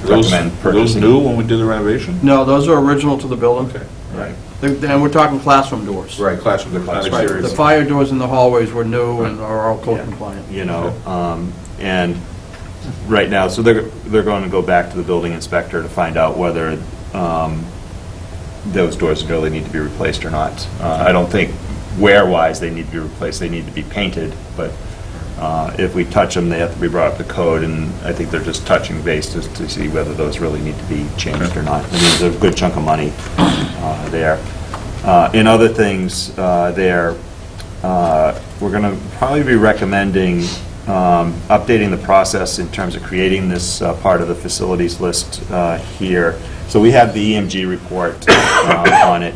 [SPEAKER 3] recommend purchasing.
[SPEAKER 1] Those new when we did the renovation?
[SPEAKER 9] No, those are original to the building.
[SPEAKER 1] Okay, right.
[SPEAKER 9] And we're talking classroom doors.
[SPEAKER 1] Right, classroom, the classroom
[SPEAKER 9] Right.
[SPEAKER 1] series.
[SPEAKER 9] The fire doors in the hallways were new and are all code compliant.
[SPEAKER 3] You know, and right now, so they're going to go back to the building inspector to find out whether those doors really need to be replaced or not. I don't think wear-wise they need to be replaced. They need to be painted, but if we touch them, they have to be brought up to code, and I think they're just touching base to see whether those really need to be changed or not. I mean, there's a good chunk of money there. In other things there, we're going to probably be recommending updating the process in terms of creating this part of the facilities list here. So we have the EMG report on it,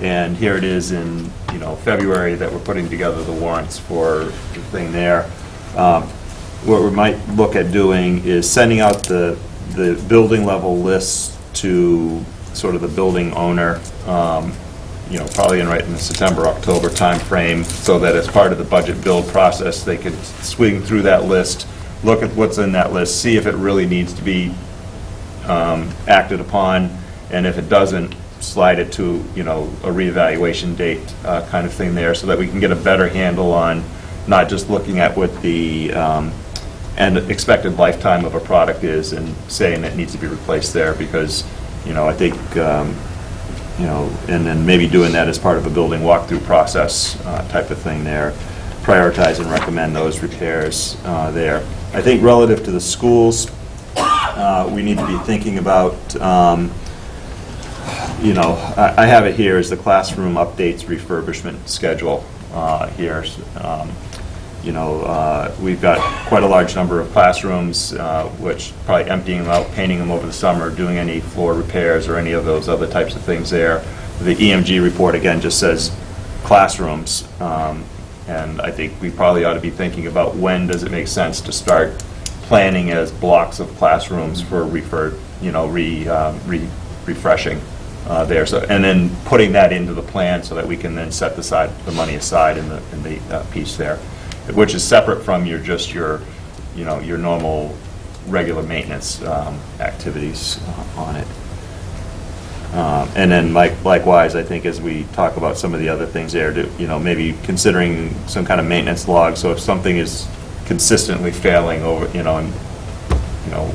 [SPEAKER 3] and here it is in February that we're putting together the warrants for the thing there. What we might look at doing is sending out the building level lists to sort of the building owner, probably right in the September-October timeframe, so that as part of the budget build process, they could swing through that list, look at what's in that list, see if it really needs to be acted upon, and if it doesn't, slide it to a reevaluation date kind of thing there, so that we can get a better handle on not just looking at what the and expected lifetime of a product is and saying it needs to be replaced there, because I think and then maybe doing that as part of a building walkthrough process type of thing there, prioritize and recommend those repairs there. I think relative to the schools, we need to be thinking about I have it here as the classroom updates refurbishment schedule here. We've got quite a large number of classrooms, which probably emptying them out, painting them over the summer, doing any floor repairs or any of those other types of things there. The EMG report, again, just says classrooms, and I think we probably ought to be thinking about when does it make sense to start planning as blocks of classrooms for refreshing there. So, and then putting that into the plan so that we can then set the money aside in the piece there, which is separate from your normal regular maintenance activities on it. And then likewise, I think as we talk about some of the other things there, maybe considering some kind of maintenance log. So if something is consistently failing over,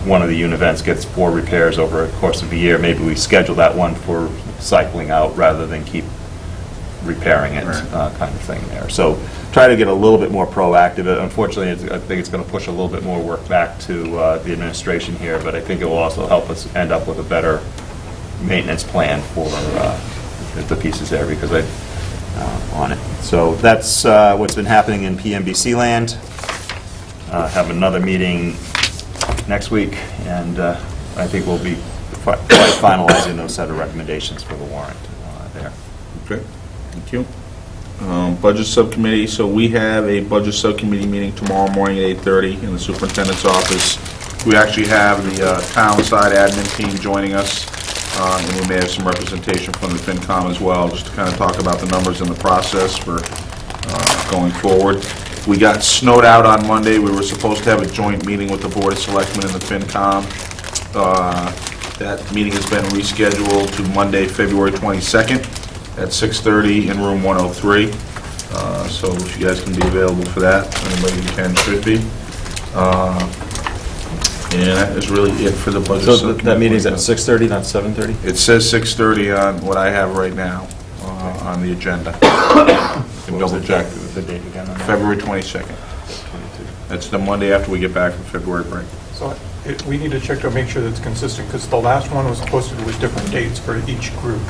[SPEAKER 3] one of the unit events gets 4 repairs over a course of a year, maybe we schedule that one for cycling out rather than keep repairing it, kind of thing there. So try to get a little bit more proactive. Unfortunately, I think it's going to push a little bit more work back to the administration here, but I think it will also help us end up with a better maintenance plan for the pieces there, because on it. So that's what's been happening in PMBC land. Have another meeting next week, and I think we'll be finalizing those set of recommendations for the warrant there.
[SPEAKER 1] Okay, thank you. Budget Subcommittee, so we have a Budget Subcommittee meeting tomorrow morning at 8:30 in the Superintendent's office. We actually have the town side admin team joining us, and we may have some representation from the FinCom as well, just to kind of talk about the numbers and the process for going forward. We got snowed out on Monday. We were supposed to have a joint meeting with the Board of Selectmen and the FinCom. That meeting has been rescheduled to Monday, February 22nd at 6:30 in room 103. So if you guys can be available for that, anybody who can should be. And that is really it for the budget.
[SPEAKER 3] So that meeting's at 6:30, not 7:30?
[SPEAKER 1] It says 6:30 on what I have right now on the agenda. Double check.
[SPEAKER 3] The date again on that?
[SPEAKER 1] February 22nd. That's the Monday after we get back from February break.
[SPEAKER 7] So we need to check to make sure that it's consistent, because the last one was posted with different dates for each group.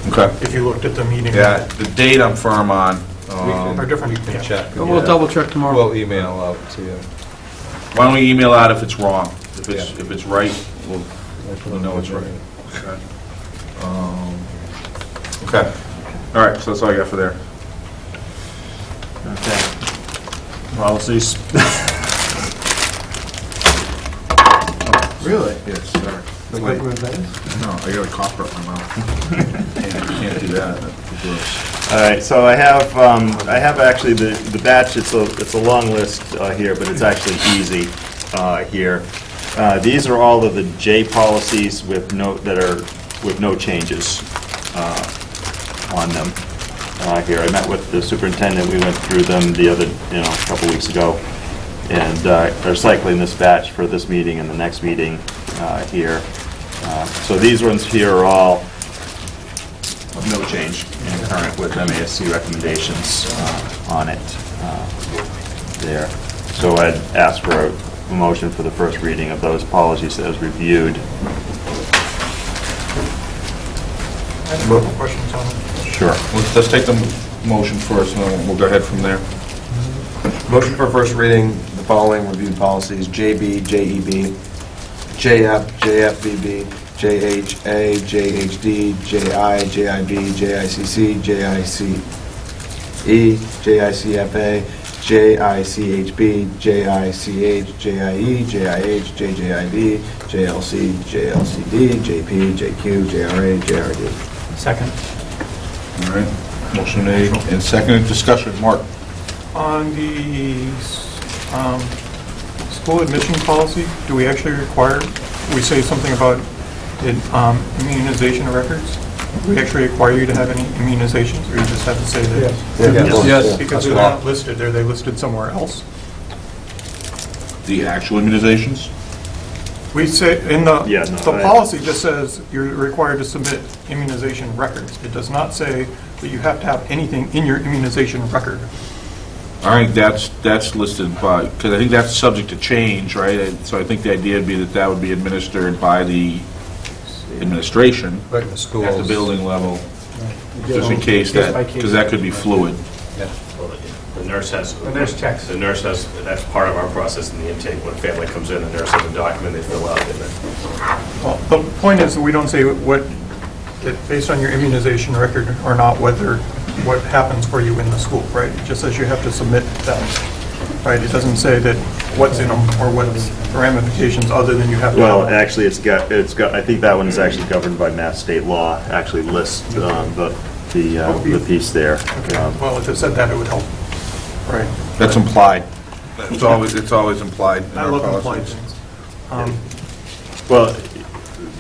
[SPEAKER 1] Okay.
[SPEAKER 7] If you looked at the meeting.
[SPEAKER 1] Yeah, the date I'm firm on.
[SPEAKER 7] Are different.
[SPEAKER 5] We can check.
[SPEAKER 9] We'll double check tomorrow.
[SPEAKER 5] We'll email out to you.
[SPEAKER 1] Why don't we email out if it's wrong? If it's right, we'll know it's right. Okay. All right, so that's all I got for there.
[SPEAKER 3] Okay. Policies.
[SPEAKER 9] Really?
[SPEAKER 1] Yes, sorry.
[SPEAKER 9] Like what was that?
[SPEAKER 1] No, I got a copper up my mouth. Can't do that. That'd be gross.
[SPEAKER 3] All right, so I have actually the batch. It's a long list here, but it's actually easy here. These are all of the J policies with no changes on them. Here, I met with the superintendent. We went through them a couple weeks ago, and are cycling this batch for this meeting and the next meeting here. So these ones here are all of no change and current with MASC recommendations on it there. So I'd ask for a motion for the first reading of those policies as reviewed.
[SPEAKER 7] I have a couple questions on it.
[SPEAKER 3] Sure.
[SPEAKER 1] Let's take the motion first, and then we'll go ahead from there.
[SPEAKER 14] Motion for first reading, the following reviewed policies: JB, JEB, JF, JFBB, JHA, JHD, JI, JIB, JICC, JICE, JICFA, JICHB, JICH, JIE, JIH, JJIB, JLC, JLCD, JP, JQ, JRA, JRD.
[SPEAKER 7] Second.
[SPEAKER 1] All right. Motion made and seconded. Discussion. Mark.
[SPEAKER 7] On the school admission policy, do we actually require, we say something about immunization records? Do we actually require you to have any immunizations, or you just have to say that?
[SPEAKER 9] Yes.
[SPEAKER 7] Because they're not listed, are they listed somewhere else?
[SPEAKER 1] The actual immunizations?
[SPEAKER 7] We say, in the
[SPEAKER 3] I-
[SPEAKER 7] policy just says you're required to submit immunization records. It does not say that you have to have anything in your immunization record.
[SPEAKER 1] All right, that's listed by, because I think that's subject to change, right? So I think the idea would be that would be administered by the administration
[SPEAKER 5] Right, the schools.
[SPEAKER 1] at the building level, just in case that, because that could be fluid.
[SPEAKER 16] The nurse has.
[SPEAKER 7] The nurse checks.
[SPEAKER 16] The nurse has, that's part of our process in the intake. When a family comes in, the nurse has a document they fill out, and then
[SPEAKER 7] Well, the point is that we don't say what, that based on your immunization record or not, what happens for you in the school, right? It just says you have to submit them, right? It doesn't say that what's in them or what's the ramifications other than you have to.
[SPEAKER 3] Well, actually, it's got. I think that one is actually governed by Mass state law. Actually, lists the piece there.
[SPEAKER 7] Okay, well, if it said that, it would help. Right.
[SPEAKER 1] That's implied. It's always implied in
[SPEAKER 7] I
[SPEAKER 1] our
[SPEAKER 7] love implied
[SPEAKER 1] policies.
[SPEAKER 7] things.
[SPEAKER 3] Well,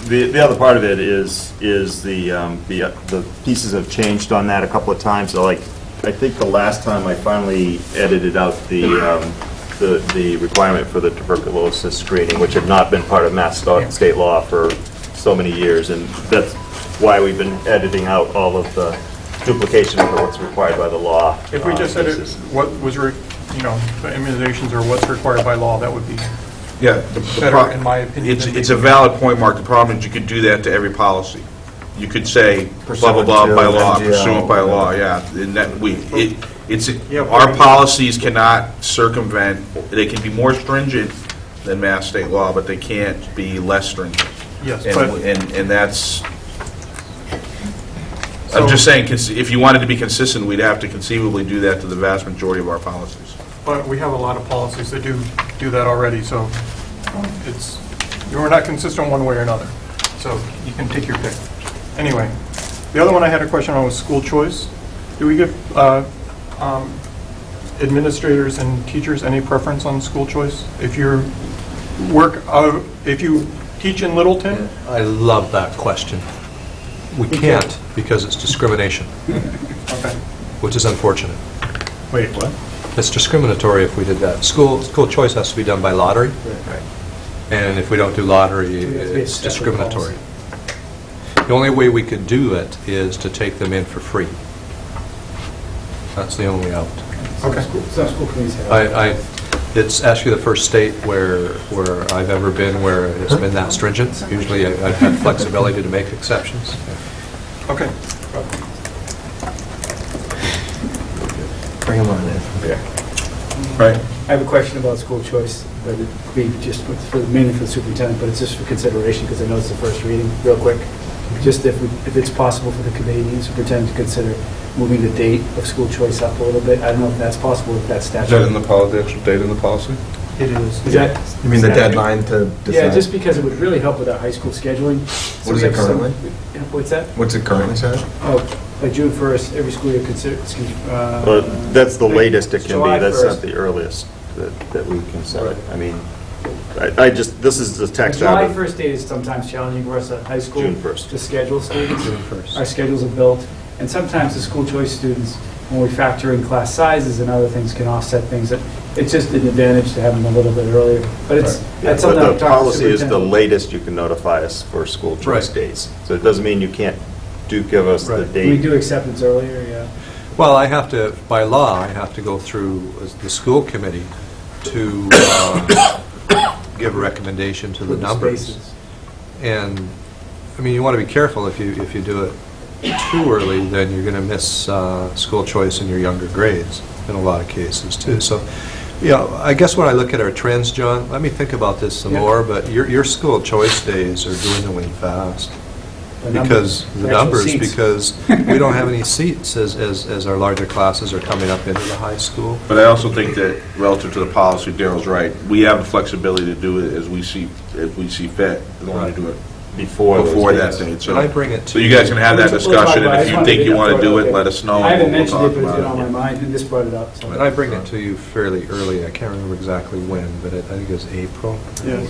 [SPEAKER 3] the other part of it is the pieces have changed on that a couple of times. So, like, I think the last time I finally edited out the the requirement for the tuberculosis screening, which had not been part of Mass state law for so many years, and that's why we've been editing out all of the duplication of what's required by the law.
[SPEAKER 7] If we just said it, what was, the immunizations or what's required by law, that would be
[SPEAKER 1] Yeah,
[SPEAKER 7] better, in my opinion.
[SPEAKER 1] it's a valid point, Mark. The problem is you could do that to every policy. You could say blah, blah, blah, by law, pursuant by law, yeah. And that our policies cannot circumvent, they can be more stringent than Mass state law, but they can't be less stringent.
[SPEAKER 7] Yes,
[SPEAKER 1] And that's, I'm just saying, if you wanted to be consistent, we'd have to conceivably do that to the vast majority of our policies.
[SPEAKER 7] But we have a lot of policies that do that already, so we're not consistent one way or another. So you can take your pick. Anyway, the other one I had a question on was school choice. Do we give administrators and teachers any preference on school choice? If you teach in Littleton?
[SPEAKER 5] I love that question. We can't, because it's discrimination.
[SPEAKER 7] Okay.
[SPEAKER 5] Which is unfortunate.
[SPEAKER 13] Wait, what?
[SPEAKER 5] It's discriminatory if we did that. School choice has to be done by lottery.
[SPEAKER 17] Right.
[SPEAKER 5] And if we don't do lottery, it's discriminatory. The only way we could do it is to take them in for free. That's the only out.
[SPEAKER 7] Okay.
[SPEAKER 17] Some school committees have.
[SPEAKER 5] It's actually the first state where I've ever been where it's been that stringent. Usually I've had flexibility to make exceptions.
[SPEAKER 7] Okay.
[SPEAKER 11] Bring them on in.
[SPEAKER 1] Right.
[SPEAKER 17] I have a question about school choice, but it could be just mainly for the superintendent, but it's just for consideration because I know it's the first reading, real quick. Just if it's possible for the committee and superintendent to consider moving the date of school choice up a little bit. I don't know if that's possible, if that's statute.
[SPEAKER 1] Is that in the policy, the actual date in the policy?
[SPEAKER 7] It is.
[SPEAKER 17] Is that?
[SPEAKER 14] You mean the deadline to decide?
[SPEAKER 17] Yeah, just because it would really help with our high school scheduling.
[SPEAKER 14] What is it currently?
[SPEAKER 17] What's that?
[SPEAKER 14] What's it currently said?
[SPEAKER 17] Oh, by June 1st, every school year
[SPEAKER 3] But that's the latest it can
[SPEAKER 17] July
[SPEAKER 3] be, that's
[SPEAKER 17] 1st.
[SPEAKER 3] not the earliest that we can set it. I mean, this is the text
[SPEAKER 17] July
[SPEAKER 3] out of
[SPEAKER 17] 1st date is sometimes challenging for us at high school.
[SPEAKER 3] June 1st.
[SPEAKER 17] To schedule students.
[SPEAKER 5] June 1st.
[SPEAKER 17] Our schedules are built, and sometimes the school choice students, when we factor in class sizes and other things, can offset things. It's just an advantage to have them a little bit earlier. But it's, that's something
[SPEAKER 3] But
[SPEAKER 17] I've
[SPEAKER 3] the
[SPEAKER 17] talked to
[SPEAKER 3] policy is the
[SPEAKER 17] superintendent.
[SPEAKER 3] latest you can notify us for school choice
[SPEAKER 5] Right.
[SPEAKER 3] dates. So it doesn't mean you can't give us the
[SPEAKER 5] Right.
[SPEAKER 3] date.
[SPEAKER 17] We do acceptance earlier, yeah.
[SPEAKER 5] Well, I have to, by law, I have to go through the school committee to give a recommendation to the
[SPEAKER 17] With the
[SPEAKER 5] numbers.
[SPEAKER 17] spaces.
[SPEAKER 5] And, I mean, you want to be careful if you do it too early, then you're going to miss school choice in your younger grades in a lot of cases, too. So, I guess when I look at our trends, John, let me think about this some more, but your school choice days are dwindling fast. Because the numbers, because we don't have any seats as our larger classes are coming up into the high school.
[SPEAKER 1] But I also think that relative to the policy, Daryl's right. We have the flexibility to do it as we see fit, as long as we do it before that date. So
[SPEAKER 5] I bring it to
[SPEAKER 1] so you guys can have that
[SPEAKER 17] We'll talk
[SPEAKER 1] discussion,
[SPEAKER 17] about it.
[SPEAKER 1] and if you think you want to do it, let us know.
[SPEAKER 17] I haven't
[SPEAKER 1] and we'll
[SPEAKER 17] mentioned
[SPEAKER 1] talk
[SPEAKER 17] it, but it's been
[SPEAKER 1] about
[SPEAKER 17] on my mind, and this brought it up. so.
[SPEAKER 5] And I bring it to you fairly early. I can't remember exactly when, but I think it was April.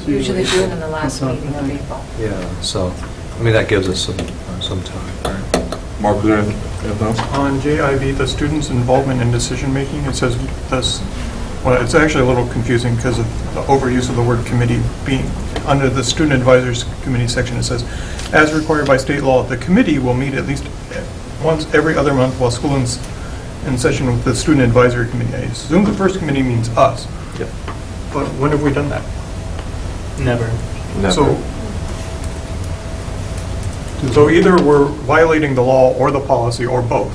[SPEAKER 2] Usually do it in the last meeting of April.
[SPEAKER 5] Yeah, so, I mean, that gives us some time.
[SPEAKER 1] Mark, is there anything else?
[SPEAKER 7] On JIV, the students' involvement in decision-making, it says this, well, it's actually a little confusing because of the overuse of the word committee being, under the Student Advisors Committee section, it says, as required by state law, the committee will meet at least once every other month while school is in session with the Student Advisory Committee. I assume the first committee means us.
[SPEAKER 3] Yep.
[SPEAKER 7] But when have we done that?
[SPEAKER 13] Never.
[SPEAKER 7] So either we're violating the law or the policy or both,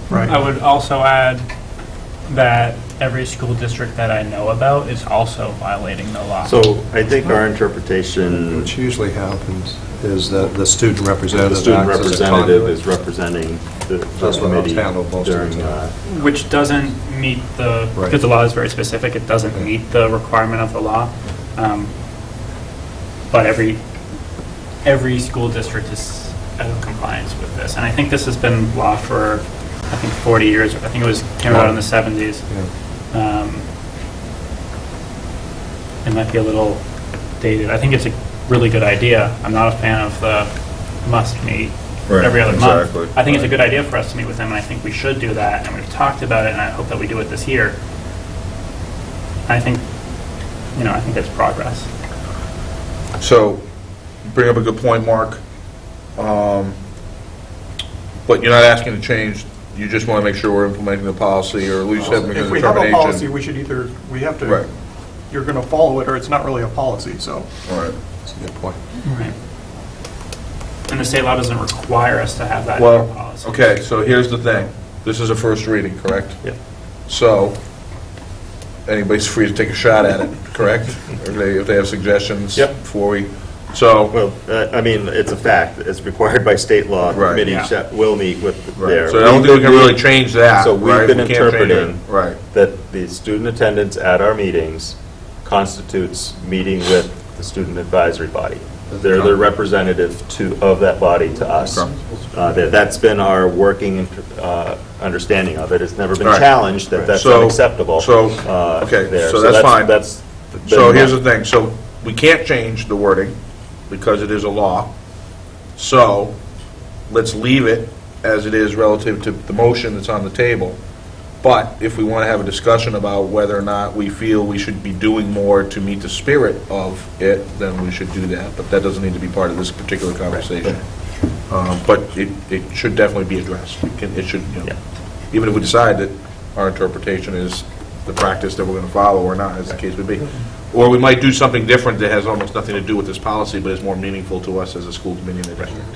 [SPEAKER 7] right?
[SPEAKER 13] I would also add that every school district that I know about is also violating the law.
[SPEAKER 3] So I think our interpretation,
[SPEAKER 5] Which usually happens is that the student representative
[SPEAKER 3] the student
[SPEAKER 5] acts as a
[SPEAKER 3] representative
[SPEAKER 5] conduit.
[SPEAKER 3] is representing the
[SPEAKER 5] That's what
[SPEAKER 3] committee
[SPEAKER 5] I'll handle most of the
[SPEAKER 3] during,
[SPEAKER 5] time.
[SPEAKER 13] Which doesn't meet the,
[SPEAKER 5] Right.
[SPEAKER 13] because the law is very specific, it doesn't meet the requirement of the law. But every school district is out of compliance with this. And I think this has been law for, 40 years. I think came out in the 70s. It might be a little dated. I think it's a really good idea. I'm not a fan of the must meet every other month. I think it's a good idea for us to meet with them, and I think we should do that. And we've talked about it, and I hope that we do it this year. I think, I think it's progress.
[SPEAKER 1] So, you bring up a good point, Mark. But you're not asking to change, you just want to make sure we're implementing the policy, or at least having a
[SPEAKER 7] If we have a
[SPEAKER 1] determination.
[SPEAKER 7] policy, we have to,
[SPEAKER 1] Right.
[SPEAKER 7] you're going to follow it, or it's not really a policy, so.
[SPEAKER 1] All right.
[SPEAKER 5] That's a good point.
[SPEAKER 13] Right. And the state law doesn't require us to have that in
[SPEAKER 1] Well,
[SPEAKER 13] our policy.
[SPEAKER 1] okay, so here's the thing. This is a first reading, correct?
[SPEAKER 3] Yep.
[SPEAKER 1] So, anybody's free to take a shot at it, correct? If they have suggestions
[SPEAKER 3] Yep.
[SPEAKER 1] before we, so.
[SPEAKER 3] Well, I mean, it's a fact, it's required by state law, the
[SPEAKER 1] Right.
[SPEAKER 3] committee
[SPEAKER 13] Yeah.
[SPEAKER 3] will meet with
[SPEAKER 1] Right.
[SPEAKER 3] their.
[SPEAKER 1] So I don't think we can really change that,
[SPEAKER 3] So
[SPEAKER 1] right?
[SPEAKER 3] we've been
[SPEAKER 1] We can't change it.
[SPEAKER 3] interpreting
[SPEAKER 1] Right.
[SPEAKER 3] that the student attendance at our meetings constitutes meeting with the student advisory body. They're the representative of that body to us. That's been our working understanding of it. It's never been
[SPEAKER 1] All right.
[SPEAKER 3] challenged that that's
[SPEAKER 1] So-
[SPEAKER 3] unacceptable.
[SPEAKER 1] So, okay,
[SPEAKER 3] there.
[SPEAKER 1] so that's fine.
[SPEAKER 3] That's
[SPEAKER 1] So
[SPEAKER 3] been-
[SPEAKER 1] here's the thing, so we can't change the wording because it is a law. So let's leave it as it is relative to the motion that's on the table. But if we want to have a discussion about whether or not we feel we should be doing more to meet the spirit of it, then we should do that. But that doesn't need to be part of this particular conversation. But it should definitely be addressed. It should, even if we decide that our interpretation is the practice that we're going to follow or not, as the case would be. Or we might do something different that has almost nothing to do with this policy, but is more meaningful to us as a school committee and a district.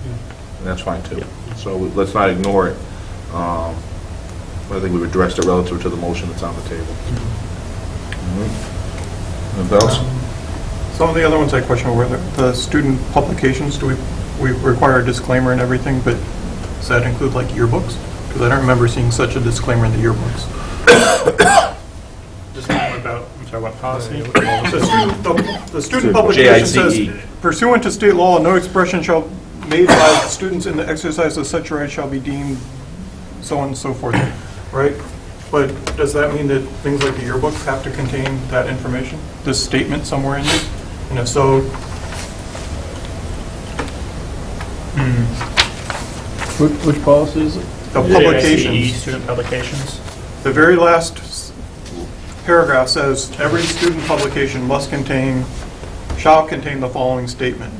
[SPEAKER 1] And that's fine, too. So let's not ignore it. I think we've addressed it relative to the motion that's on the table. Anything else?
[SPEAKER 7] Some of the other ones I question were the student publications, do we require a disclaimer and everything, but does that include like yearbooks? Because I don't remember seeing such a disclaimer in the yearbooks.
[SPEAKER 13] Disclaimer about, I'm sorry, what policy?
[SPEAKER 7] The student publication says,
[SPEAKER 1] JICE.
[SPEAKER 7] pursuant to state law, no expression shall made by students in the exercise of such right shall be deemed so on and so forth, right? But does that mean that things like the yearbooks have to contain that information, this statement somewhere in there? And if so,
[SPEAKER 9] Which policy is it?
[SPEAKER 7] the
[SPEAKER 13] JICE,
[SPEAKER 7] publications,
[SPEAKER 13] student publications.
[SPEAKER 7] the very last paragraph says, every student publication shall contain the following statement.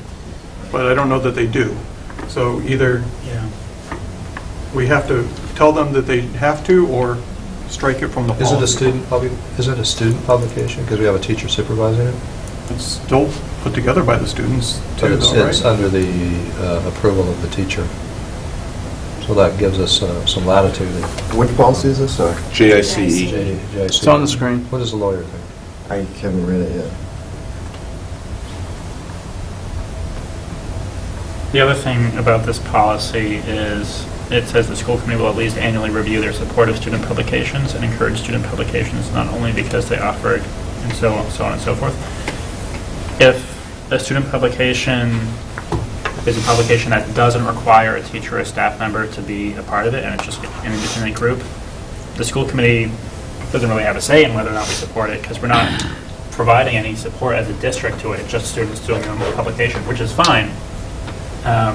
[SPEAKER 7] But I don't know that they do. So either
[SPEAKER 13] Yeah.
[SPEAKER 7] we have to tell them that they have to, or strike it from the
[SPEAKER 5] Is
[SPEAKER 7] policy.
[SPEAKER 5] it a student publication, because we have a teacher supervising it?
[SPEAKER 7] It's still put together by the students
[SPEAKER 5] But
[SPEAKER 7] too,
[SPEAKER 5] it's
[SPEAKER 7] though,
[SPEAKER 5] it's
[SPEAKER 7] right?
[SPEAKER 5] under the approval of the teacher. So that gives us some latitude.
[SPEAKER 14] Which policy is this, sorry?
[SPEAKER 1] JICE.
[SPEAKER 9] It's on the screen.
[SPEAKER 5] What does the lawyer think?
[SPEAKER 14] I haven't read it yet.
[SPEAKER 13] The other thing about this policy is it says the school committee will at least annually review their support of student publications and encourage student publications, not only because they offer it and so on and so forth. If a student publication is a publication that doesn't require a teacher or a staff member to be a part of it, and it's just an independent group, the school committee doesn't really have a say in whether or not we support it, because we're not providing any support as a district to it, it's just students doing their own publication, which is fine.
[SPEAKER 5] Yeah,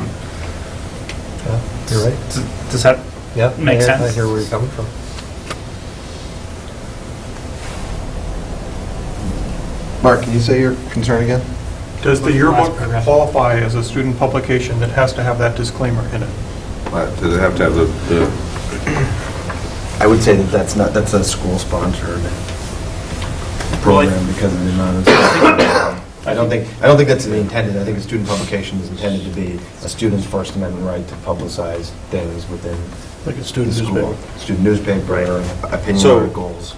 [SPEAKER 5] you're right.
[SPEAKER 13] Does that
[SPEAKER 5] Yeah,
[SPEAKER 13] make sense?
[SPEAKER 5] I hear where you're coming from.
[SPEAKER 14] Mark, can you say your concern again?
[SPEAKER 7] Does the
[SPEAKER 13] Last
[SPEAKER 7] yearbook
[SPEAKER 13] paragraph.
[SPEAKER 7] qualify as a student publication that has to have that disclaimer in it?
[SPEAKER 1] Does it have to have the
[SPEAKER 14] I would say that that's a school-sponsored program because of the amount of. I don't think that's the intended. I think a student publication is intended to be a student's First Amendment right to publicize things within
[SPEAKER 9] Like a student
[SPEAKER 14] the school.
[SPEAKER 9] newspaper.
[SPEAKER 14] Student newspaper, opinion
[SPEAKER 3] So-
[SPEAKER 14] articles.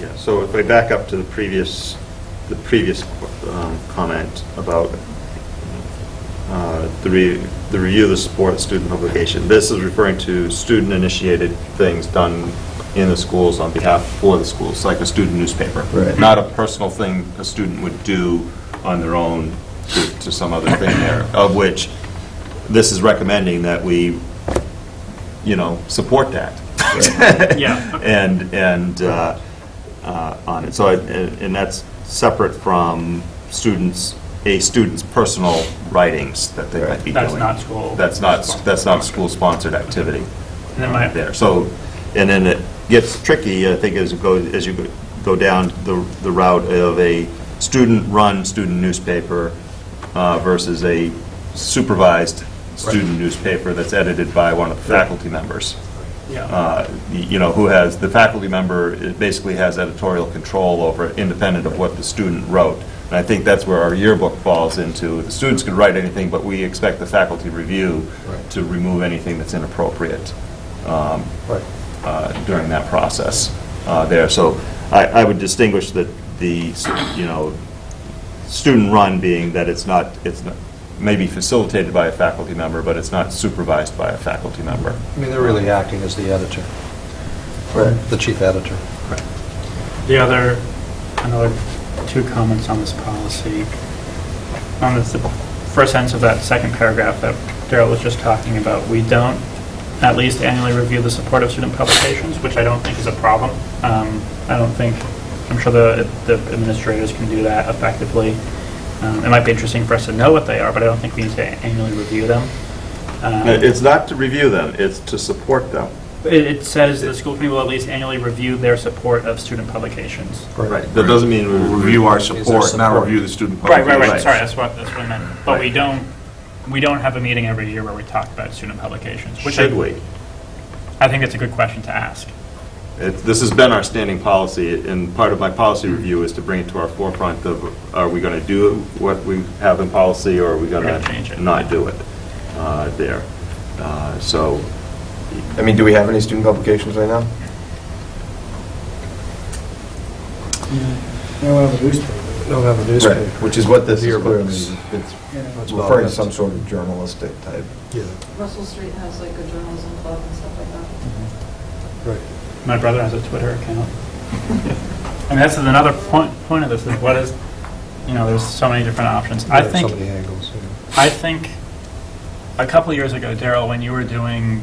[SPEAKER 3] Yeah, so if I back up to the previous comment about the review of the support student publication, this is referring to student-initiated things done in the schools on behalf, for the schools, like a student newspaper.
[SPEAKER 14] Right.
[SPEAKER 3] Not a personal thing a student would do on their own to some other thing there, of which this is recommending that we, support that.
[SPEAKER 13] Yeah.
[SPEAKER 3] And on it. So, and that's separate from a student's personal writings that they might be doing.
[SPEAKER 13] That's not school.
[SPEAKER 3] That's not school-sponsored activity
[SPEAKER 13] And then
[SPEAKER 3] there. So, and then it gets tricky, I think, as you go down the route of a student-run student newspaper versus a supervised student newspaper that's edited by one of the faculty members. Who has, the faculty member basically has editorial control over it, independent of what the student wrote. And I think that's where our yearbook falls into. The students can write anything, but we expect the faculty review to remove anything that's inappropriate during that process there. So I would distinguish that the, student-run being that it's not maybe facilitated by a faculty member, but it's not supervised by a faculty member.
[SPEAKER 5] I mean, they're really acting as the editor, the chief editor.
[SPEAKER 13] Another two comments on this policy. On the first sentence of that second paragraph that Daryl was just talking about, we don't at least annually review the support of student publications, which I don't think is a problem. I'm sure the administrators can do that effectively. It might be interesting for us to know what they are, but I don't think we need to annually review them.
[SPEAKER 3] It's not to review them, it's to support them.
[SPEAKER 13] It says the school committee will at least annually review their support of student publications.
[SPEAKER 3] Right. That doesn't mean we
[SPEAKER 1] review our support, not review the student publications.
[SPEAKER 13] Right. Sorry, that's what I meant. But we don't have a meeting every year where we talk about student publications.
[SPEAKER 3] Should we?
[SPEAKER 13] I think it's a good question to ask.
[SPEAKER 3] This has been our standing policy, and part of my policy review is to bring it to our forefront of, are we going to do what we have in policy, or are we going to not do it there? So,
[SPEAKER 14] I mean, do we have any student publications right now?
[SPEAKER 9] We don't have a newspaper.
[SPEAKER 5] Don't have a newspaper.
[SPEAKER 14] Right, which is what this is clearly,
[SPEAKER 5] Yearbooks.
[SPEAKER 14] it's referring to some sort of journalistic type.
[SPEAKER 5] Yeah.
[SPEAKER 2] Russell Street has like a journalism club and stuff like that.
[SPEAKER 5] Right.
[SPEAKER 13] My brother has a Twitter account. I mean, that's another point of this, is what is, there's so many different options.
[SPEAKER 5] So many angles.
[SPEAKER 13] I think a couple of years ago, Daryl, when you were doing,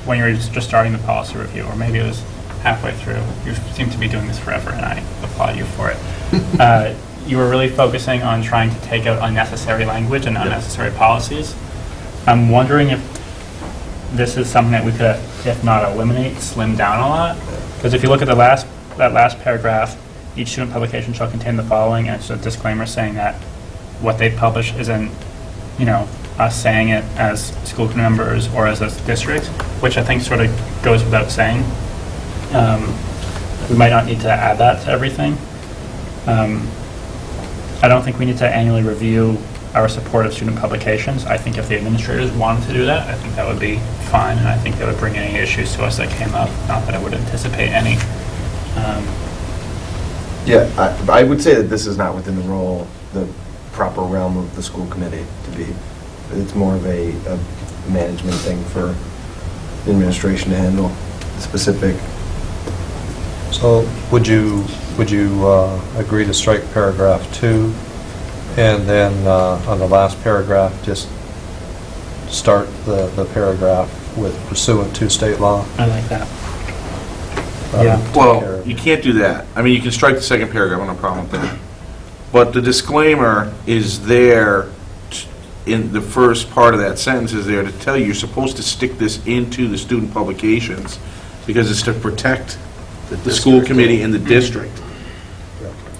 [SPEAKER 13] when you were just starting the policy review, or maybe it was halfway through, you seem to be doing this forever, and I applaud you for it. You were really focusing on trying to take out unnecessary language and unnecessary policies. I'm wondering if this is something that we could, if not eliminate, slim down a lot. Because if you look at that last paragraph, each student publication shall contain the following, and it's a disclaimer saying that what they publish isn't, us saying it as school committee members or as a district, which I think sort of goes without saying. We might not need to add that to everything. I don't think we need to annually review our support of student publications. I think if the administrators wanted to do that, I think that would be fine, and I think that would bring any issues to us that came up. Not that I would anticipate any.
[SPEAKER 14] Yeah, I would say that this is not within the proper realm of the school committee to be. It's more of a management thing for the administration to handle specific.
[SPEAKER 5] So would you agree to strike paragraph 2, and then on the last paragraph, just start the paragraph with pursuant to state law?
[SPEAKER 13] I like that.
[SPEAKER 1] Well, you can't do that. I mean, you can strike the second paragraph, I don't have a problem with that. But the disclaimer is there, in the first part of that sentence is there to tell you you're supposed to stick this into the student publications because it's to protect the school committee and the district.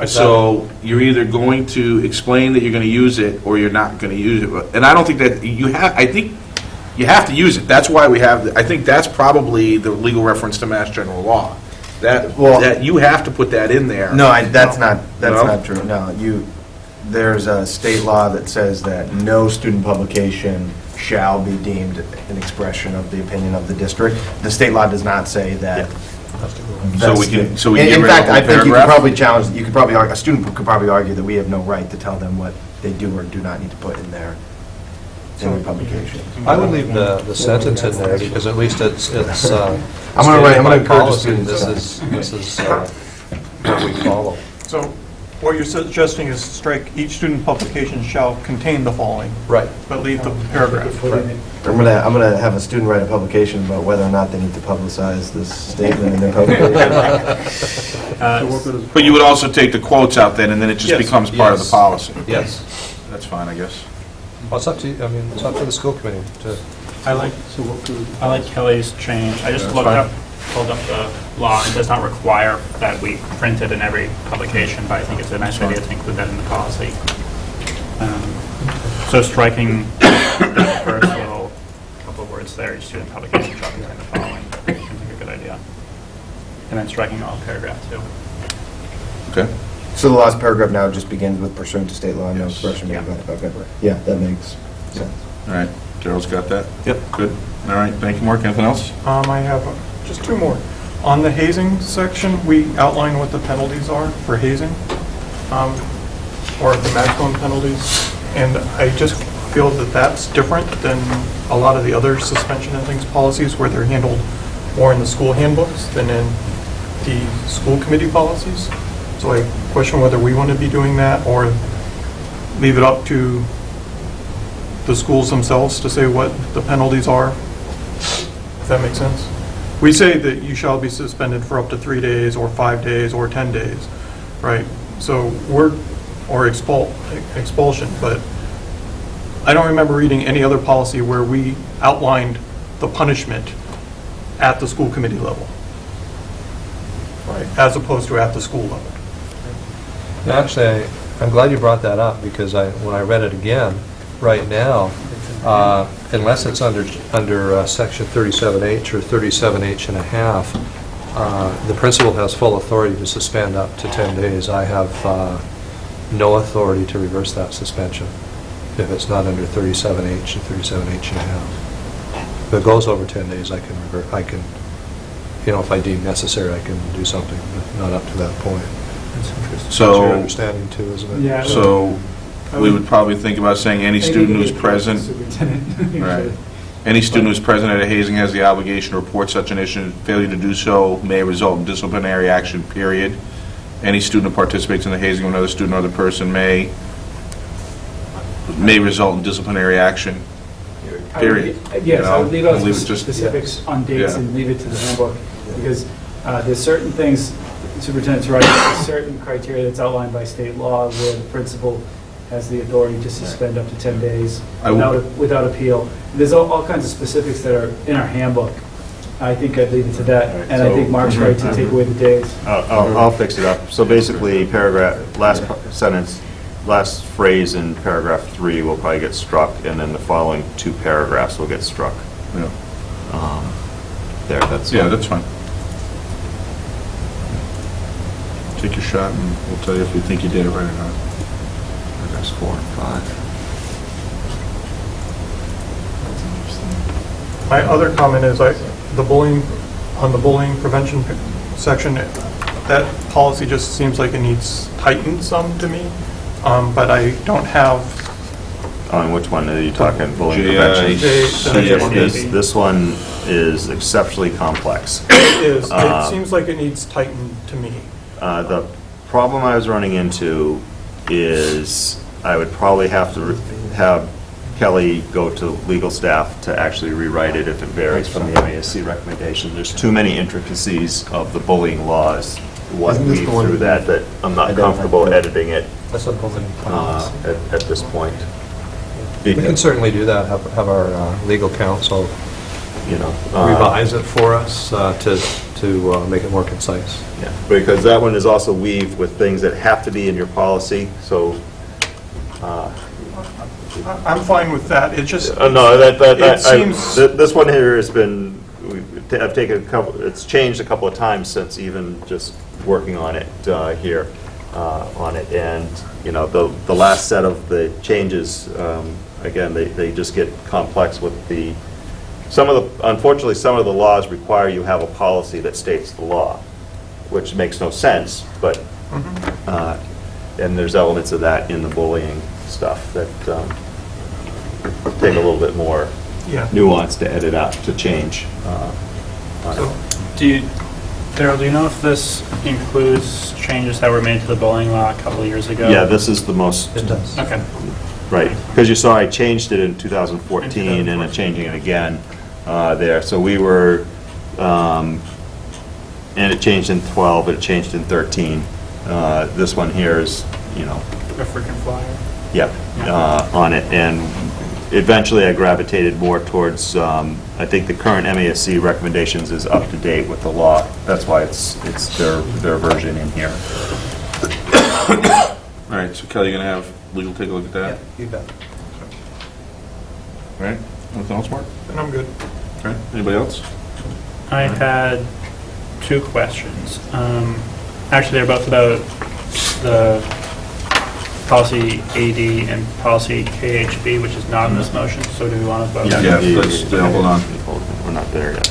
[SPEAKER 1] So you're either going to explain that you're going to use it or you're not going to use it. And I don't think that I think you have to use it. That's why we have, I think that's probably the legal reference to Mass General Law. That you have to put that in there.
[SPEAKER 14] No, that's not true. No, there's a state law that says that no student publication shall be deemed an expression of the opinion of the district. The state law does not say that.
[SPEAKER 1] So we can
[SPEAKER 14] in fact, I think you could probably challenge. A student could probably argue that we have no right to tell them what they do or do not need to put in their publication.
[SPEAKER 5] I would leave the sentence in there because at least it's.
[SPEAKER 14] I'm going to encourage the students.
[SPEAKER 5] This is what we follow.
[SPEAKER 7] So what you're suggesting is strike each student publication shall contain the following.
[SPEAKER 5] Right.
[SPEAKER 7] But leave the paragraph.
[SPEAKER 5] Right.
[SPEAKER 14] I'm gonna have a student write a publication about whether or not they need to publicize this statement in their publication.
[SPEAKER 1] But you would also take the quotes out then, and then it just becomes part of the policy.
[SPEAKER 5] Yes.
[SPEAKER 1] That's fine, I guess.
[SPEAKER 5] Well, it's up to you. I mean, it's up to the school committee to.
[SPEAKER 13] I like Kelly's change. I just looked up pulled up the law. It does not require that we print it in every publication, but I think it's a nice idea to include that in the policy. So striking that first little couple of words there, student publication shall contain the following, seems like a good idea. And then striking all paragraph 2.
[SPEAKER 1] Okay.
[SPEAKER 18] So the last paragraph now just begins with pursuant to state law, no expression made by, okay. Yeah, that makes sense.
[SPEAKER 1] All right, Daryl's got that? Yep. Good. All right, thank you, Mark. Anything else?
[SPEAKER 7] I have just 2 more. On the hazing section, we outline what the penalties are for hazing, or the maximum penalties, and I just feel that that's different than a lot of the other suspension and things policies where they're handled more in the school handbooks than in the school committee policies. So I question whether we want to be doing that or leave it up to the schools themselves to say what the penalties are, if that makes sense. We say that you shall be suspended for up to 3 days or 5 days or 10 days, right? So or expulsion, but I don't remember reading any other policy where we outlined the punishment at the school committee level, right, as opposed to at the school level.
[SPEAKER 5] Actually, I'm glad you brought that up, because when I read it again, right now, unless it's under Section 37H or 37H and a half, the principal has full authority to suspend up to 10 days. I have no authority to reverse that suspension if it's not under 37H and 37H and a half. If it goes over 10 days, I can revert. I can, if I deem necessary, I can do something, but not up to that point. That's your understanding too, isn't it?
[SPEAKER 17] Yeah.
[SPEAKER 1] So we would probably think about saying any student who's present, right? Any student who's present at a hazing has the obligation to report such an issue. Failure to do so may result in disciplinary action, period. Any student who participates in the hazing of another student or other person may result in disciplinary action, period.
[SPEAKER 17] Yes, I would leave out
[SPEAKER 1] leave it just-
[SPEAKER 17] specifics on dates
[SPEAKER 1] Yeah.
[SPEAKER 17] and leave it to the handbook, because there's certain things, Superintendent's right, there's certain criteria that's outlined by state law where the principal has the authority to suspend up to 10 days without appeal. There's all kinds of specifics that are in our handbook. I think I'd leave it to that, and I think Mark's right to take away the days.
[SPEAKER 3] I'll fix it up. So basically, last phrase in paragraph 3 will probably get struck, and then the following 2 paragraphs will get struck.
[SPEAKER 1] Yeah.
[SPEAKER 3] That's
[SPEAKER 1] fine. Take your shot, and we'll tell you if we think you did it right or not.
[SPEAKER 3] Paragraphs 4 and 5.
[SPEAKER 7] My other comment is on the bullying prevention section, that policy just seems like it needs tightened some to me, but I don't have.
[SPEAKER 3] On which one are you talking? Bullying
[SPEAKER 7] J-
[SPEAKER 3] prevention? This one is exceptionally complex.
[SPEAKER 7] It is. It seems like it needs tightened to me.
[SPEAKER 3] The problem I was running into is I would probably have to have Kelly go to legal staff to actually rewrite it if it varies from the MASC recommendation. There's too many intricacies of the bullying laws. What weave through that I'm not comfortable editing it at this point.
[SPEAKER 5] We can certainly do that, have our legal counsel revise it for us to make it more concise.
[SPEAKER 3] Yeah, because that one is also weaved with things that have to be in your policy, so...
[SPEAKER 7] I'm fine with that. It just
[SPEAKER 3] seems... This one here has been, I've taken it's changed a couple of times since even just working on it here, and, the last set of the changes, again, they just get complex with unfortunately, some of the laws require you have a policy that states the law, which makes no sense, but, and there's elements of that in the bullying stuff that take a little bit more nuance to edit out, to change.
[SPEAKER 13] Daryl, do you know if this includes changes that were made to the bullying law a couple of years ago?
[SPEAKER 3] Yeah, this is the most...
[SPEAKER 5] It does.
[SPEAKER 13] Okay.
[SPEAKER 3] Right, because you saw I changed it in 2014 and I'm changing it again there. So we were, and it changed in 12, but it changed in 13. This one here is,
[SPEAKER 13] A freaking flyer.
[SPEAKER 3] Yep, on it. And eventually I gravitated more towards, I think the current MASC recommendations is up to date with the law. That's why it's their version in here.
[SPEAKER 1] All right, so Kelly, you're going to have legal take a look at that?
[SPEAKER 5] You bet.
[SPEAKER 1] All right, anything else, Mark?
[SPEAKER 7] And I'm good.
[SPEAKER 1] All right, anybody else?
[SPEAKER 13] I had 2 questions. Actually, they're both about the policy AD and policy KHB, which is not in this motion, so do we want to vote?
[SPEAKER 1] Yeah, let's, hold on.
[SPEAKER 3] We're not there yet.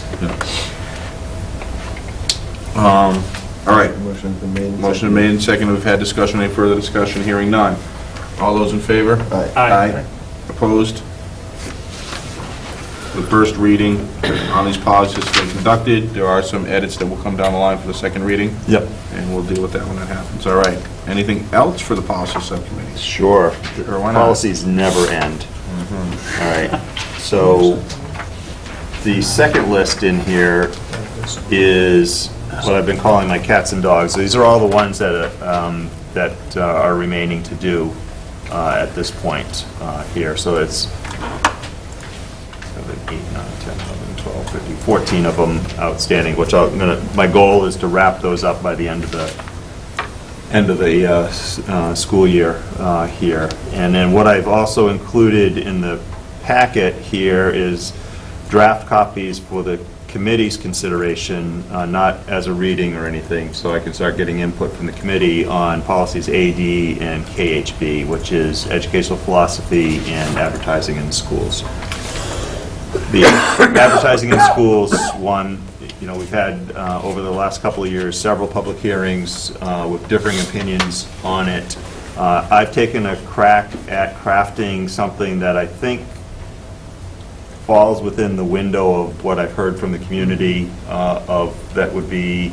[SPEAKER 1] All right.
[SPEAKER 18] Motion's been made.
[SPEAKER 1] Motion made and seconded. We've had discussion. Any further discussion? Hearing none. All those in favor?
[SPEAKER 18] Aye.
[SPEAKER 1] Opposed? The first reading on these policies has been conducted. There are some edits that will come down the line for the second reading.
[SPEAKER 3] Yep.
[SPEAKER 1] And we'll deal with that when that happens. All right. Anything else for the policy subcommittee?
[SPEAKER 3] Sure.
[SPEAKER 1] Sure, why not?
[SPEAKER 3] Policies never end. All right. So the second list in here is what I've been calling my cats and dogs. These are all the ones that are remaining to do at this point here. So it's 7, 8, 9, 10, 11, 12, 13, 14 of them outstanding, which my goal is to wrap those up by the end of the school year here. And then what I've also included in the packet here is draft copies for the committee's consideration, not as a reading or anything, so I can start getting input from the committee on policies AD and KHB, which is educational philosophy and advertising in schools. The advertising in schools one, we've had over the last couple of years several public hearings with differing opinions on it. I've taken a crack at crafting something that I think falls within the window of what I've heard from the community that would be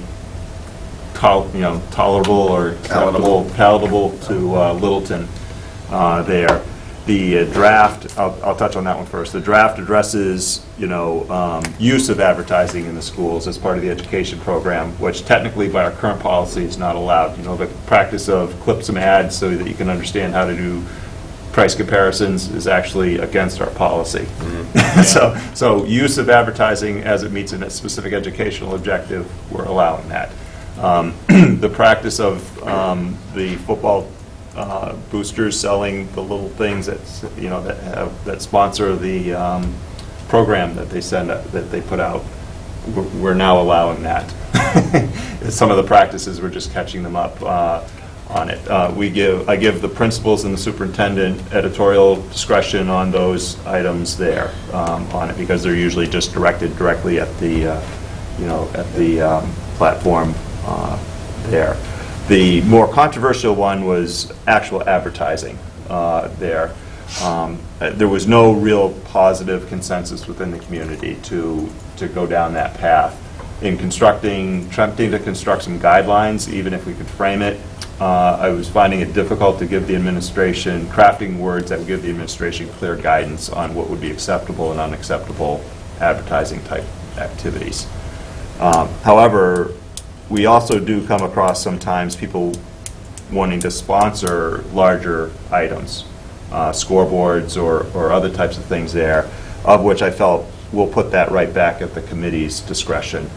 [SPEAKER 3] tolerable or palatable to Littleton there. The draft, I'll touch on that one first. The draft addresses, use of advertising in the schools as part of the education program, which technically by our current policy is not allowed. The practice of clip some ads so that you can understand how to do price comparisons is actually against our policy. So use of advertising as it meets a specific educational objective, we're allowing that. The practice of the football boosters selling the little things that sponsor the program that they put out, we're now allowing that. Some of the practices, we're just catching them up on it. I give the principals and the superintendent editorial discretion on those items there on it, because they're usually just directed directly at the platform there. The more controversial one was actual advertising there. There was no real positive consensus within the community to go down that path. In attempting to construct some guidelines, even if we could frame it, I was finding it difficult to give the administration, crafting words that would give the administration clear guidance on what would be acceptable and unacceptable advertising type activities. However, we also do come across sometimes people wanting to sponsor larger items, scoreboards or other types of things there, of which I felt we'll put that right back at the committee's discretion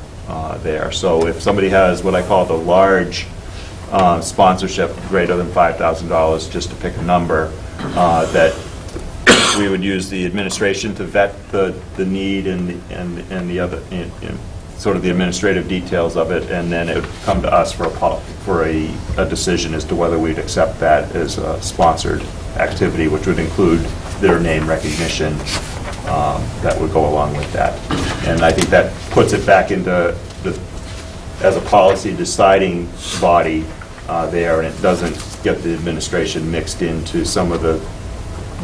[SPEAKER 3] there. So if somebody has what I call the large sponsorship greater than $5,000, just to pick a number, that we would use the administration to vet the need and the other sort of the administrative details of it, and then it would come to us for a decision as to whether we'd accept that as a sponsored activity, which would include their name recognition that would go along with that. And I think that puts it back into as a policy deciding body there, and it doesn't get the administration mixed into some of the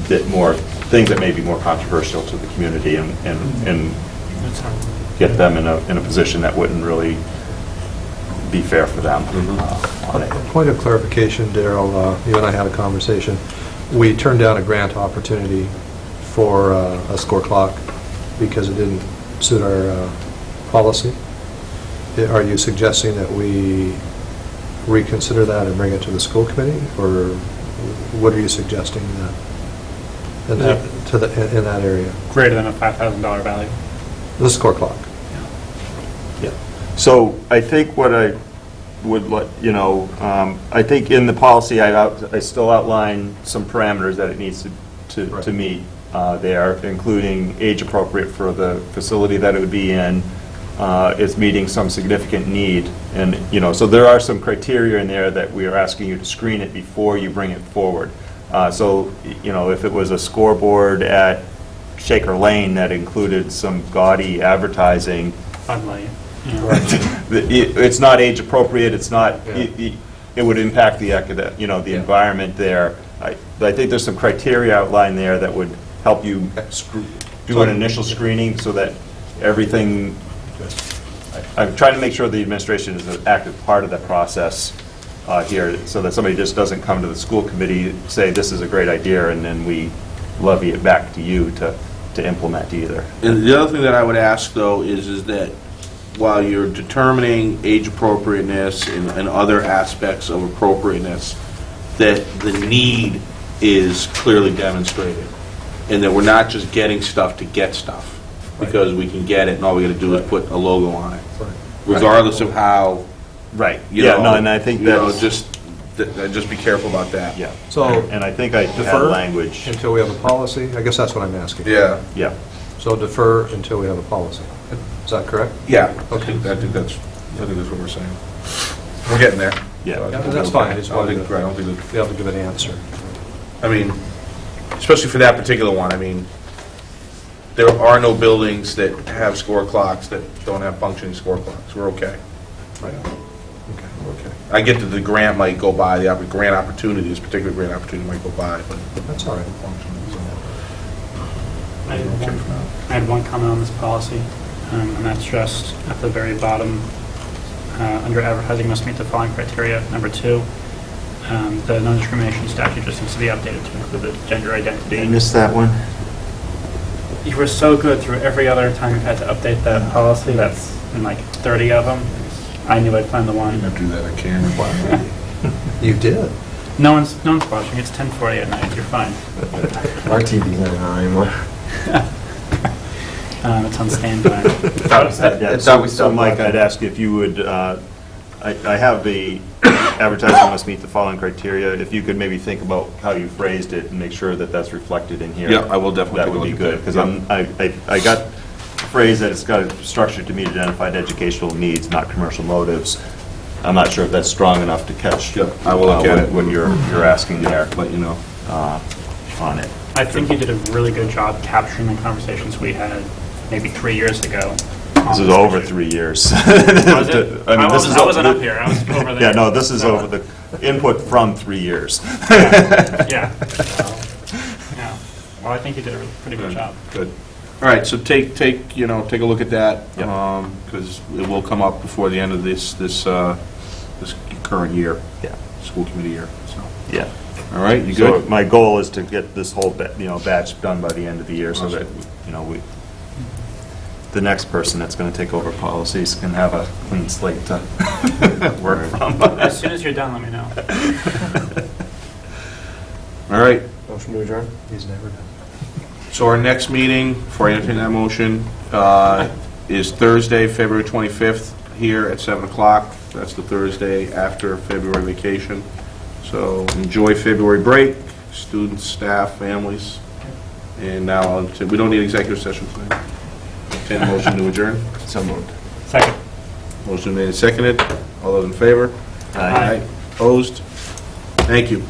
[SPEAKER 3] bit more things that may be more controversial to the community, and get them in a position that wouldn't really be fair for them on it.
[SPEAKER 5] Point of clarification, Daryl, you and I had a conversation. We turned down a grant opportunity for a score clock because it didn't suit our policy. Are you suggesting that we reconsider that and bring it to the school committee, or what are you suggesting that? in that area.
[SPEAKER 13] Greater than a $5,000 value.
[SPEAKER 5] The score clock.
[SPEAKER 3] Yeah. So I think what I would let, I think in the policy, I still outline some parameters that it needs to meet there, including age appropriate for the facility that it would be in. It's meeting some significant need. And, so there are some criteria in there that we are asking you to screen it before you bring it forward. So, if it was a scoreboard at Shaker Lane that included some gaudy advertising,
[SPEAKER 13] Sunlight.
[SPEAKER 3] it's not age appropriate, it's not, it would impact the the environment there. I think there's some criteria outlined there that would help you do an initial screening so that everything, I'm trying to make sure the administration is an active part of that process here, so that somebody just doesn't come to the school committee, say this is a great idea, and then we levy it back to you to implement either.
[SPEAKER 1] And the other thing that I would ask, though, is that while you're determining age appropriateness and other aspects of appropriateness, that the need is clearly demonstrated, and that we're not just getting stuff to get stuff, because we can get it, and all we got to do is put a logo on it, regardless of how.
[SPEAKER 3] Right.
[SPEAKER 1] And
[SPEAKER 3] I think that's
[SPEAKER 1] just be careful about that.
[SPEAKER 3] Yeah.
[SPEAKER 5] So,
[SPEAKER 3] and I think I have
[SPEAKER 5] defer
[SPEAKER 3] language
[SPEAKER 5] until we have a policy. I guess that's what I'm asking.
[SPEAKER 1] Yeah.
[SPEAKER 3] Yeah.
[SPEAKER 5] So defer until we have a policy. Is that correct?
[SPEAKER 1] Yeah. Okay. I think that's what we're saying. We're getting there.
[SPEAKER 3] Yeah.
[SPEAKER 5] That's fine. I just
[SPEAKER 1] I don't
[SPEAKER 5] wanted
[SPEAKER 1] think
[SPEAKER 5] to be able to give an answer.
[SPEAKER 1] I mean, especially for that particular one. I mean, there are no buildings that have score clocks that don't have functioning score clocks. We're okay.
[SPEAKER 5] Right.
[SPEAKER 1] Okay. I get that the grant might go by, the grant opportunity, this particular grant opportunity might go by, but
[SPEAKER 5] That's all right.
[SPEAKER 13] I had one comment on this policy, and that's just at the very bottom, under advertising must meet the following criteria. Number 2, the non-discrimination statute just needs to be updated to include the gender identity.
[SPEAKER 3] I missed that one.
[SPEAKER 13] You were so good through every other time you've had to update that policy. That's in like 30 of them. I knew I'd find the one.
[SPEAKER 1] you have to do that on camera.
[SPEAKER 5] You did.
[SPEAKER 13] No one's watching. It's 10:40 at night. You're fine.
[SPEAKER 18] Our TV's not on anymore.
[SPEAKER 13] It's on standby.
[SPEAKER 3] So Mike, I'd ask if you would, I have the advertising must meet the following criteria. If you could maybe think about how you phrased it and make sure that that's reflected in here.
[SPEAKER 1] Yeah, I will definitely
[SPEAKER 3] That
[SPEAKER 1] take a
[SPEAKER 3] would be
[SPEAKER 1] look
[SPEAKER 3] good,
[SPEAKER 1] at
[SPEAKER 3] because
[SPEAKER 1] that.
[SPEAKER 3] I got the phrase that it's got a structure to meet identified educational needs, not commercial motives. I'm not sure if that's strong enough to catch
[SPEAKER 1] I will look at it.
[SPEAKER 3] what you're asking there.
[SPEAKER 1] Let you know.
[SPEAKER 3] On it.
[SPEAKER 13] I think you did a really good job capturing the conversations we had maybe 3 years ago.
[SPEAKER 3] This is over 3 years.
[SPEAKER 13] Was it? I wasn't up here. I was over there.
[SPEAKER 3] Yeah, no, this is over the input from 3 years.
[SPEAKER 13] Yeah. Yeah. Well, I think you did a pretty good job.
[SPEAKER 1] Good. All right, so take a look at that, because it will come up before the end of this current year.
[SPEAKER 3] Yeah.
[SPEAKER 1] School committee year, so.
[SPEAKER 3] Yeah.
[SPEAKER 1] All right, you
[SPEAKER 3] So
[SPEAKER 1] good?
[SPEAKER 3] my goal is to get this whole, batch done by the end of the year, so that, the next person that's going to take over policies can have a clean slate to work from.
[SPEAKER 13] As soon as you're done, let me know.
[SPEAKER 1] All right,
[SPEAKER 18] Motion to adjourn?
[SPEAKER 5] He's never done.
[SPEAKER 1] so our next meeting, before I entertain that motion, is Thursday, February 25th, here at 7 o'clock. That's the Thursday after February vacation. So enjoy February break, students, staff, families. And now, we don't need executive session tonight. Entertain a motion to adjourn.
[SPEAKER 18] So moved.
[SPEAKER 13] Second.
[SPEAKER 1] Motion made and seconded. All those in favor?
[SPEAKER 3] Aye.
[SPEAKER 1] Opposed? Thank you.